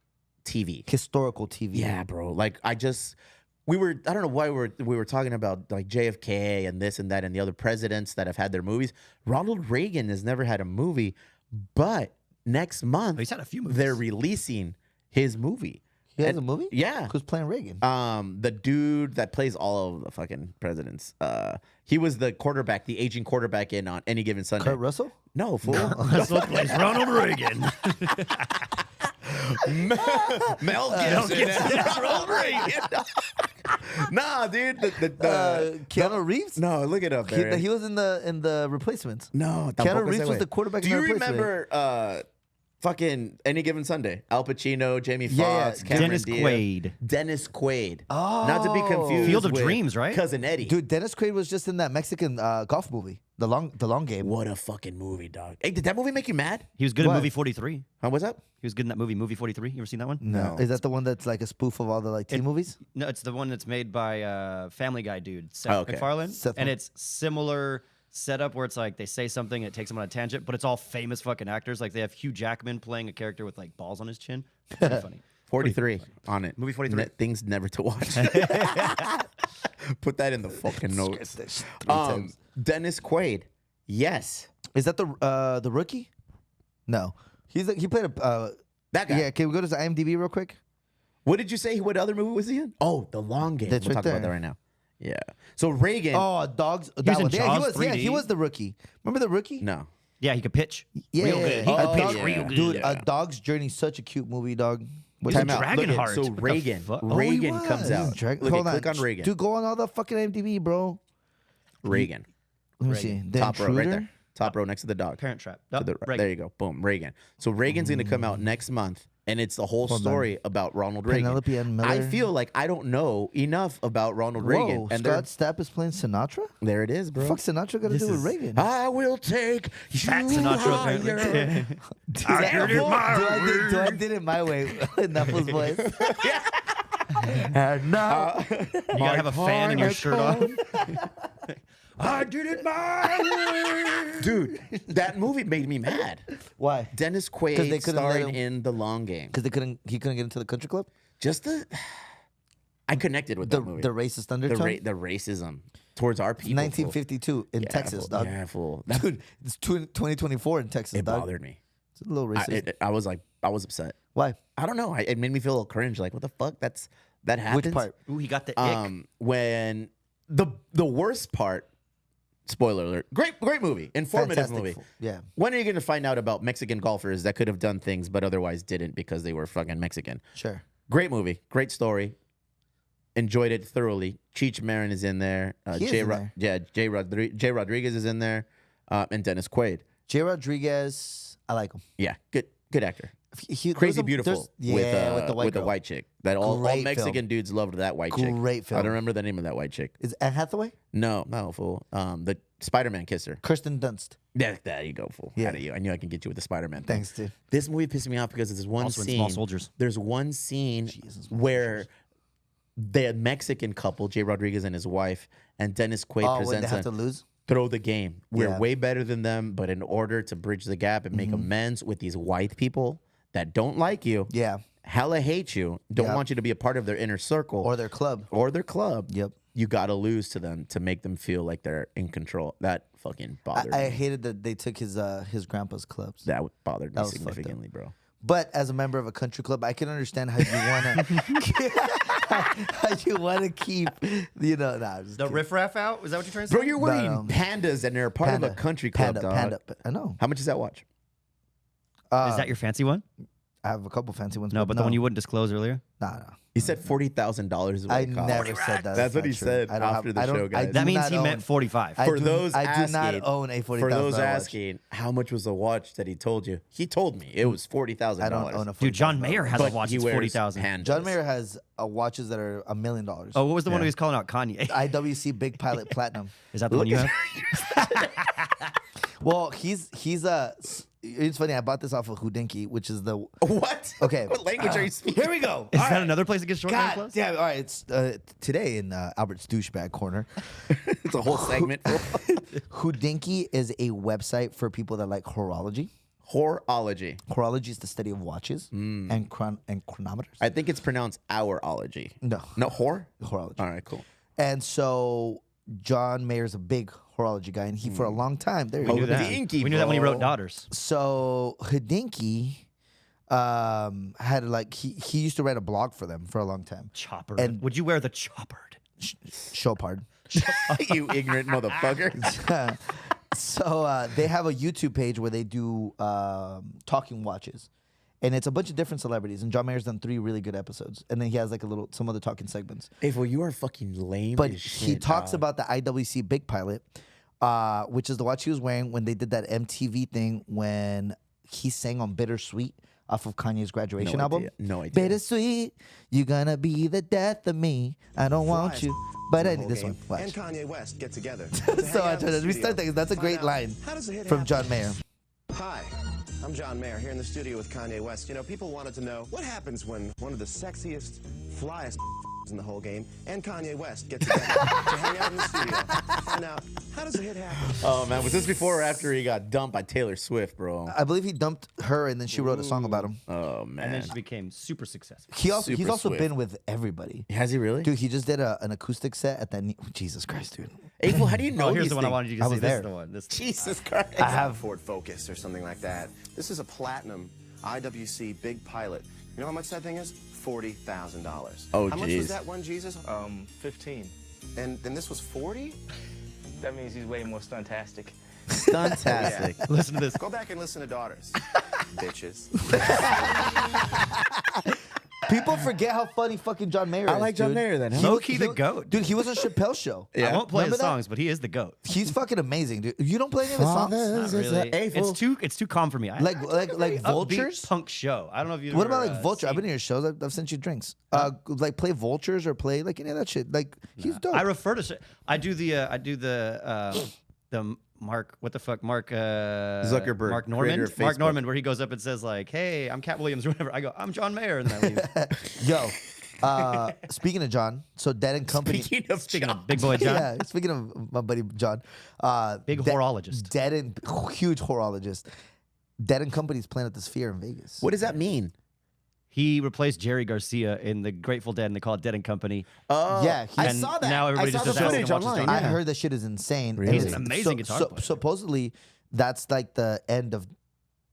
TV. Historical TV. Yeah, bro. Like I don't know why we were talking about like JFK and this and that and the other presidents that have had their movies. Ronald Reagan has never had a movie, but next month He's had a few movies. they're releasing his movie. He has And- a movie. Yeah. Who's playing Reagan? The dude that plays all of the fucking presidents. He was the quarterback, the aging quarterback in On Any Given Sunday. Kurt Russell. No, fool. Russell plays Ronald Reagan. Mel Gibson. Ronald Reagan. Nah, dude. Keanu Reeves. No, look it up. He, Barry. he was in the Replacements. No, Keanu tampoco Reeves ese was güey. the quarterback Do in you The Replacement. remember fucking Any Given Sunday? Al Pacino, Jamie Yeah, yeah. Foxx, Cameron Dennis Diaz. Quaid. Dennis Quaid. Not to be confused Field of with Dreams, right? Cousin Eddie. Dude, Dennis Quaid was just in that Mexican golf movie, the long game. What a fucking movie, dog. Hey, did that movie make you mad? He was good What? in movie 43. Huh, what's up? He was good in that movie 43. You ever seen that one? No, is that the one that's like a spoof of all the like teen movies? No, it's the one that's made by Family Guy dude, Seth Oh, okay. MacFarlane. Seth and Mac- it's similar setup where it's like they say something, it takes them on a tangent, but it's all famous fucking actors. Like they have Hugh Jackman playing a character with like balls on his chin. It's pretty funny. 43 on it. Movie 43. Things never to watch. Put that in the fucking notes. Dennis Quaid. Yes. Is that the rookie? No, he played a. That guy. Yeah, can we go to the IMDb real quick? What did you say? What other movie was he in? Oh, The Long Game. That's we'll right talk about there. that right now. Yeah. So Reagan. Oh, dogs. was That in one. Yeah, he Jaws was. Yeah, 3D. he was the rookie. Remember the rookie? No. Yeah, he could pitch. Yeah, Real good. He A could pitch Dog- real good. Dude, Yeah. A Dog's Journey, such a cute movie, dog. What He's is a it? dragon Look at- heart. So What the Reagan. fuck? Oh, he Reagan was. comes out. Look Hold at, click on Reagan. Dude, go on all the fucking IMDb, bro. Reagan. Let me see. The Top row right Intruder? there. Top row next to the dog. Parent Trap. To the right. There you go. Boom. Reagan. So Reagan's going to come out next month, and it's the whole story about Ronald Reagan. Penelope Ann Miller. I feel like I don't know enough about Ronald Reagan. Whoa, And Scott Stapp is playing Sinatra? there it is, bro. Fuck Sinatra got to do with Reagan? I will take Fat you Sinatra, higher. apparently. Do I did it my way in Knuckles' voice. And now, You gotta have a fan and your shirt on. I did it my way. Dude, that movie made me mad. why? Dennis 'Cause they Quaid couldn't let starring him- in The Long Game. Because he couldn't get into the country club. Just I connected with The that movie. racist the, undertone. the racism towards our people. 1952 in Texas, fool. dog. Yeah, fool. Dude, it's 2024 in Texas, It dog. bothered me. It's a little racist. I was like, I was upset. Why? I don't know. It made me feel a little cringe. Like, what the fuck? That happens. Which part? Ooh, he got the ick. When the worst part. Spoiler alert. Great movie. Informative Fantastic movie. Yeah. When are you going to find out about Mexican golfers that could have done things but otherwise didn't because they were fucking Mexican? Sure. Great movie. Great story. enjoyed it thoroughly. Cheech Marin is in there. He is in there. Yeah, Jay Rodriguez is in there, and Dennis Quaid. Jay Rodriguez, I like him. Yeah, good actor. He, Crazy Beautiful with the white girl. white chick. That all Great Mexican film. dudes loved that white chick. Great film. I don't remember the name of that white chick. Is Anne Hathaway? No, fool. The Spider-Man kisser. Kirsten Dunst. Yeah, there you go, fool. Yeah. Out of you. I knew I could get you with the Spider-Man. thing. Thanks, dude. This movie pissed me off because there's one Also in scene. Small Soldiers. There's one scene Jesus, where the Mexican couple, Jay Rodriguez and his wife, and Dennis Quaid Oh, when they presents have to a lose? throw the game. We're Yeah. way better than them, but in order to bridge the gap and make amends with these white people that don't like you, Yeah. hella hate you, don't Yeah. want you to be a part of their inner circle Or their club. or their club. Yep. You got to lose to them to make them feel like they're in control. That fucking bothered I me. hated that they took his grandpa's clubs. That bothered me was fucked up. significantly, bro. But as a member of a country club, I can understand how you wanna keep, nah, I'm just The kidding. riffraff out? Is that what you're trying to say? Bro, you're wearing No. pandas and they're a part of a country club, dog. Panda. I know. How much is that watch? Is that your fancy one? I have a couple fancy ones. No, but the one you wouldn't disclose earlier? Nah. He said $40,000 is what I it cost. never said that. That's what he not true. said I don't after the I don't- show, I guys. do That means not he own- meant 45. I For do- those I do not asking- own a $40,000 For those watch. asking, how much was the watch that he told you? He told me it was $40,000. I don't own a Dude, John $40,000 Mayer has but a watch he that's wears 40,000. pandas. John Mayer has watches that are $1 million. Oh, what was the one who was calling out Kanye? IWC Big Pilot Platinum. Is that the one you have? Well, it's funny. I bought this off of Houdinki, which is the What? Okay. What language are you speaking? Here we go. Is that another place that gets short name God plus? damn! All right, it's today in Albert's douchebag corner. It's a whole segment. Houdinki is a website for people that like horology. Horology. Horology is the study of watches and chronometers. I think it's pronounced hourology. No. No, Horology. All right, cool. And so John Mayer's a big horology guy, and he for a long time there. We knew that. Houdinki, We knew that when he bro. wrote Daughters. So Houdinki had he used to write a blog for them for a long time. Choppered. And- Would you wear the choppered? Chopard. You ignorant motherfucker. So they have a YouTube page where they do talking watches, and it's a bunch of different celebrities. And John Mayer's done 3 really good episodes, and then he has like some other talking segments. Hey, well, you are fucking lame. But as he shit, talks dog. about the IWC Big Pilot, which is the watch he was wearing when they did that MTV thing when he sang on Bittersweet off of Kanye's graduation No album. idea. No idea. Bittersweet, you're gonna be the death of me. I don't want you, but I need this one. And Watch. Kanye West get together. So I tried to restart that 'cause that's a great line from John Mayer. Hi, I'm John Mayer here in the studio with Kanye West. You know, people wanted to know what happens when one of the sexiest, flyest in the whole game and Kanye West get together to hang out in the studio. Find out, how does a hit happen? Oh, man. Was this before or after he got dumped by Taylor Swift, bro? I believe he dumped her and then she wrote a song about him. Oh, And man. then she became super successful. He's Super also Swift. been with everybody. Has he really? Dude, he just did an acoustic set at that. Jesus Christ, dude. Hey, well, how do you know Oh, here's these the one I things? wanted you to I see. was This there. is the one. This Jesus Christ. I have Ford Focus or something like that. This is a platinum IWC Big Pilot. You know how much that thing is? $40,000. Oh, how much geez. was that one, Jesus? 15. And then this was 40? That means he's way more stuntastic. Stuntastic. Listen to this. Go back and listen to Daughters. Bitches. People forget how funny fucking John Mayer is. I like John dude. Mayer then, huh? Low-key the GOAT. Dude, he was on Chappelle's show. Yeah. I won't play his Remember that? songs, but he is the GOAT. He's fucking amazing, dude. You don't play any of his songs? Not really. Hey, fool. It's too calm for me. I Like upbeat Vultures? punk show. I don't know if you. What about like Vulture? I've been to your shows. I've sent you drinks. Like play Vultures or play like any of that shit. Like he's dope. I refer to. I do the Mark. What the fuck, Mark Zuckerberg, Mark creator Norman. of Mark Facebook. Norman, where he goes up and says like, "Hey, I'm Cat Williams," or whatever. I go, "I'm John Mayer," and then I leave. Yo, speaking of John, so Dead and Company. Speaking of Speaking John. of Big Boy John, Yeah, speaking of my buddy John, big horologist. Dead and huge horologist. Dead and Company's playing at the Sphere in Vegas. What does that mean? He replaced Jerry Garcia in the Grateful Dead, and they call it Dead and Company. Oh, Yeah, I and saw that. now everybody I saw just the asks him footage to watch his online. documentary. I heard that shit is insane. Really? He's an amazing guitar player. Supposedly, that's like the end of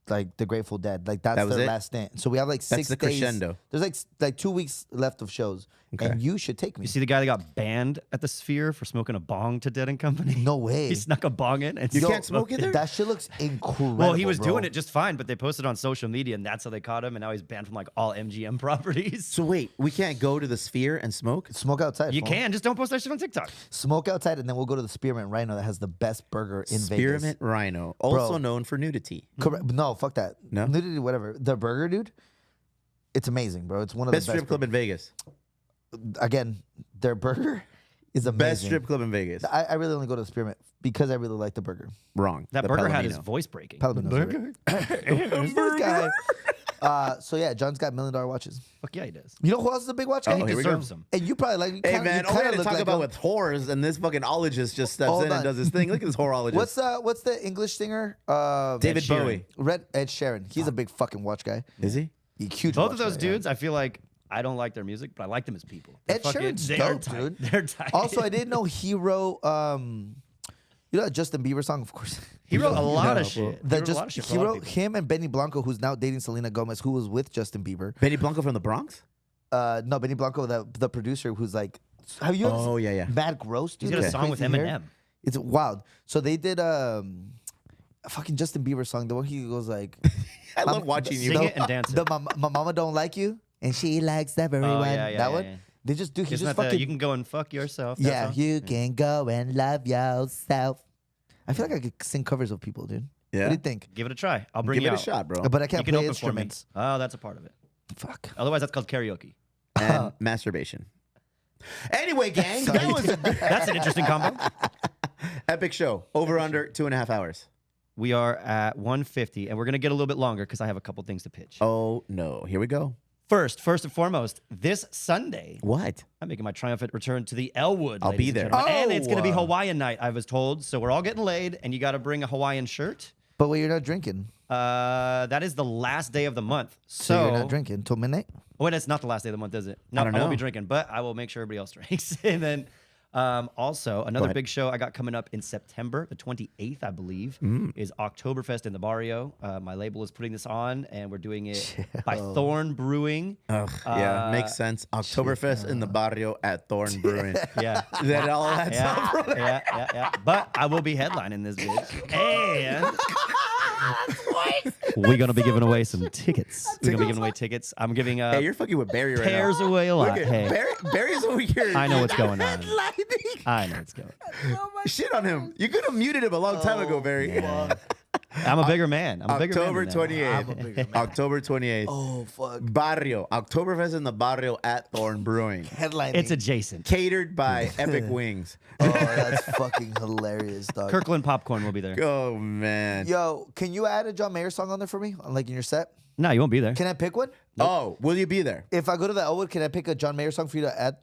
like the Grateful Dead. Like that's That was their it? last stand. So we have like 6 the days. crescendo. There's like 2 weeks left of shows, and you should take me. You see the guy that got banned at the Sphere for smoking a bong to Dead and Company? No way. He snuck a bong in. And You still can't smoke smoked in there? That shit looks incredible. Well, he was bro. doing it just fine, but they posted on social media, and that's how they caught him. And now he's banned from like all MGM properties. So wait, we can't go to the Sphere and smoke? Smoke outside. You fool. can just don't post that shit on TikTok. Smoke outside, and then we'll go to the Spearmint Rhino that has the best burger in Spearmint Vegas. Rhino, also Bro. known for nudity. Correct. No, fuck that. No? Nudity, whatever. The burger, dude. It's amazing, bro. It's one of Best the best strip club in Vegas. Again, their burger is amazing. Best strip club in Vegas. I really only go to the Spearmint because I really like the burger. Wrong. That The burger had his Palomino. voice breaking. Palomino's Who's this guy? So yeah, John's got $1 million watches. Fuck yeah, he does. You know who else is a big watch guy? And Oh, he here we go. deserves them. And you probably like. Hey man, all we had to talk about with with whores, and this fucking ologist just steps Hold in on. and does his thing. Look at this whoreologist. what's the English singer? David Ed Sheeran. Bowie? Ed Sheeran. He's a big fucking watch guy. Is he? Huge. Both watch of those guy, yeah. dudes, I feel like I don't like their music, but I like them as people. Ed They're Sheeran's they're dope, tight. dude. They're tight. Also, I didn't know he wrote. You know that Justin Bieber song, of course. he wrote a lot of Yeah, shit. That He wrote a just lot of shit for he a lot of wrote people. him and Benny Blanco, who's now dating Selena Gomez, who was with Justin Bieber. Benny Blanco from the Bronx? No, Benny Blanco, the producer, who's like, have you? ever Oh, seen yeah, yeah. Mad Gross, dude. He's got a That song with crazy hair? Eminem. It's wild. So they did a fucking Justin Bieber song. The one he goes like, I love watching you. Sing it and dance it. my mama don't like you, and she likes everyone. Oh, yeah, yeah, that yeah, one. yeah. They just do. He Isn't just that the, fucking you can go and fuck yourself. that yeah. song? You can go and love yourself. I feel like I could sing covers of people, dude. What Yeah? do you think? Give it a try. I'll bring Give you it a out. shot, bro. But I You can't can play open for me. instruments. Oh, that's a part of it. Fuck. Otherwise, that's called karaoke. And masturbation. Anyway, gang, that was a That's an interesting combo. epic show. Over under 2.5 hours. We are at 150, and we're gonna get a little bit longer because I have a couple things to pitch. Oh no. Here we go. First and foremost, this Sunday, What? I'm making my triumphant return to the Elwood. I'll ladies be and there. gentlemen. And it's going to be Oh. Hawaiian night, I was told. So we're all getting laid, and you got to bring a Hawaiian shirt. But wait, you're not drinking. That is the last day of the month. So So, you're not drinking till midnight. oh, wait, it's not the last day of the month, is it? No, don't I won't be know. drinking, but I will make sure everybody else drinks. And then also, another ahead. big show I got coming up in September, the 28th, I believe, is Oktoberfest in the Barrio. My label is putting this on, and we're doing it by Thorn Brewing. Ugh, yeah, makes sense. Oktoberfest in the barrio at Thorn Brewing. Yeah. That all adds up, bro. Yeah. But I will be headlining this bitch. And we're going to be giving away some tickets. We're going to be giving away tickets. I'm giving Hey, you're fucking with Barry right pairs now. away a lot. Look at Hey, Barry's over here. I know what's going on. Headlining. I know what's going on. Shit on him. You could have muted him a long time ago, Barry. I'm a bigger man. I'm a bigger October man. than that. 28th. October 28th. Oh fuck. Barrio. Oktoberfest in the Barrio at Thorn Brewing. Headlining. It's adjacent. Catered by Epic Wings. Oh, that's fucking hilarious, dog. Kirkland Popcorn will be there. Oh, man. Yo, can you add a John Mayer song on there for me, like in your set? No, you won't be there. Can I pick one? Oh, will you be there? If I go to the Elwood, can I pick a John Mayer song for you to add?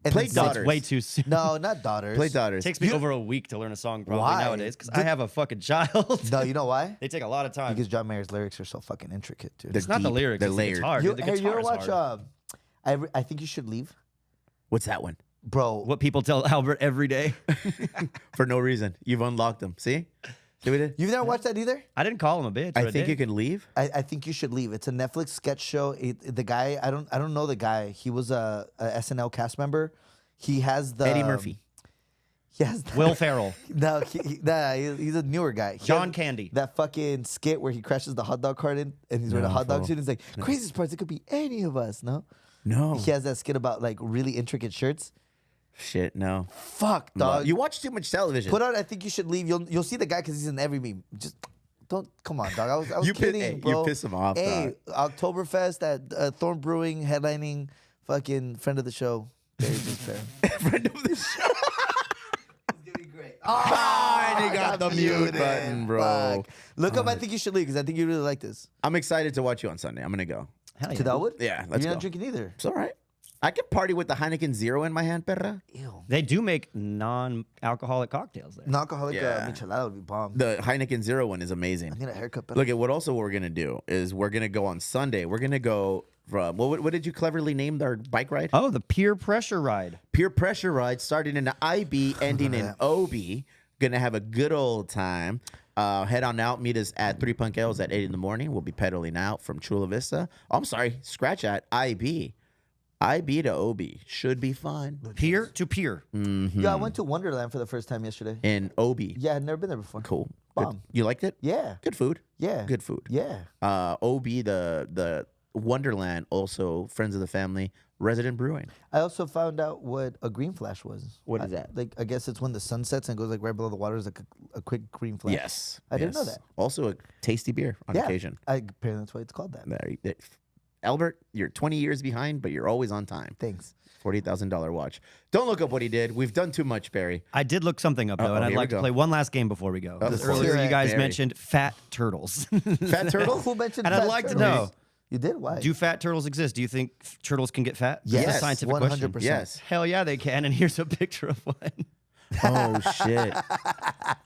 And Play then- Daughters. It's way too soon. No, not Daughters. Play Daughters. It takes me over a week to learn a song probably Why? nowadays because I have a fucking child. No, you know why? They take a lot of time. Because John Mayer's lyrics are so fucking intricate, dude. It's not the deep. lyrics, They're it's the layered. guitar. You, dude. The hey, you guitar ever is watch? hard. I think you should leave, What's that one? bro. What people tell Albert every day. For no reason. You've unlocked them. See? See what we did? You've never watched that either? I didn't call him a bitch. I but think did. you can leave. I think you should leave. It's a Netflix sketch show. The guy, I don't know the guy. He was a SNL cast member. He has the Eddie Murphy. He has the, Will Ferrell. No, he's a newer guy. He John has Candy. That fucking skit where he crashes the hot dog cart in and he's wearing a hot dog suit. And he's like, craziest parts, it could be any of us, no? No. He has that skit about like really intricate shirts. Shit, no. Fuck, No. dog. You watch too much television. Put on I Think You Should Leave. You'll see the guy because he's in every meme. Just don't, come on, dog. I was You piss- kidding, hey, you bro. piss him off, Hey, Oktoberfest at Thorn Brewing, headlining, fucking friend of the show. Very Big Fair. Friend of the show. He's doing great. and he got the mute button, bro. Fuck. Look up I Think You Should Leave because I think you really like this. I'm excited to watch you on Sunday. I'm going to go. Hell To Elwood? Yeah, let's You're go. not drinking either. It's all right. I can party with the Heineken Zero in my hand, perra. Ew. They do make non-alcoholic cocktails there. Non-alcoholic Yeah. michelada would be bomb. The Heineken Zero one is amazing. I need a haircut. Look at what also we're going to do is we're going to go on Sunday. We're going to go from, what did you cleverly name our bike ride? Oh, the peer pressure ride. Peer pressure ride starting in the IB, ending in OB. Gonna have a good old time. Head on out. Meet us at 3 Punk Ales at 8 in the morning. We'll be pedaling out from Chula Vista. Oh, I'm sorry. Scratch at IB. IB to OB should be fun. Peer to peer. Yeah, I went to Wonderland for the first time yesterday. In OB. Yeah, I'd never been there before. Cool. Bomb. Good. You liked it? Yeah. Good food. Yeah. Good food. Yeah. OB, the Wonderland, also friends of the family, Resident Brewing. I also found out what a green flash was. What is that? Like, I guess it's when the sun sets and goes like right below the water is like a quick green flash. Yes. I didn't know yes. that. Also a tasty beer on Yeah. occasion. Apparently that's why it's called that. Albert, you're 20 years behind, but you're always on time. Thanks. $40,000 watch. Don't look up what he did. We've done too much, Barry. I did look something up though, and I'd here we like to go. play one last game before we go. Oh, Because let's earlier hear you it, guys Barry. mentioned fat turtles. Fat turtle? Who mentioned And I'd fat like to turtles? know, You did? Why? do fat turtles exist? Do you think turtles can get fat? Yes, That's a scientific question. 100%. Yes. Hell yeah, they can. And here's a picture of one. Oh, shit.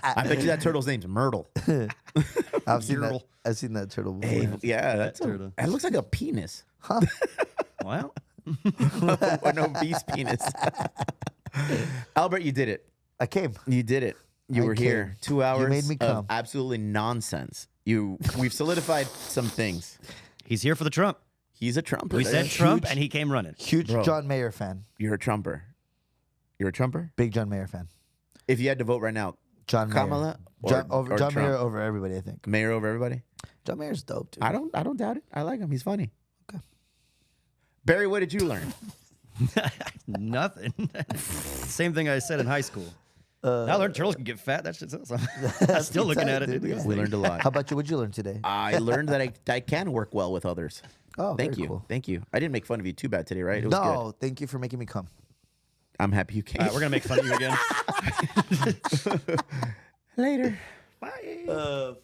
I bet you that turtle's name's Myrtle. I've seen that. Turtle. I've seen that turtle before. Hey, yeah, that's turtle. that looks like a penis. Well, An obese penis. Albert, you did it. I came. You did it. You I were here. came. 2 hours made me of come. absolutely nonsense. We've solidified some things. he's here for the Trump. He's a Trumper. We said Trump, huge- and he came running. Huge Bro. John Mayer fan. You're a Trumper. You're a Trumper? Big John Mayer fan. If you had to vote right now, John Kamala Mayer. or, John Trump? Mayer over everybody, I think. Mayor over everybody? John Mayer's dope, dude. I don't doubt it. I like him. He's funny. Okay. Barry, what did you learn? Nothing. Same thing I said in high school. I learned turtles can get fat. That's just awesome. I'm still looking tight, at it. dude. We learned a lot. How about you? What'd you learn today? I learned that I can work well with others. Oh, Thank very you. cool. Thank you. I didn't make fun of you too bad today, right? It was No, thank you for making me come. good. I'm happy you came. All right, we're going to make fun of you again. Later. Bye.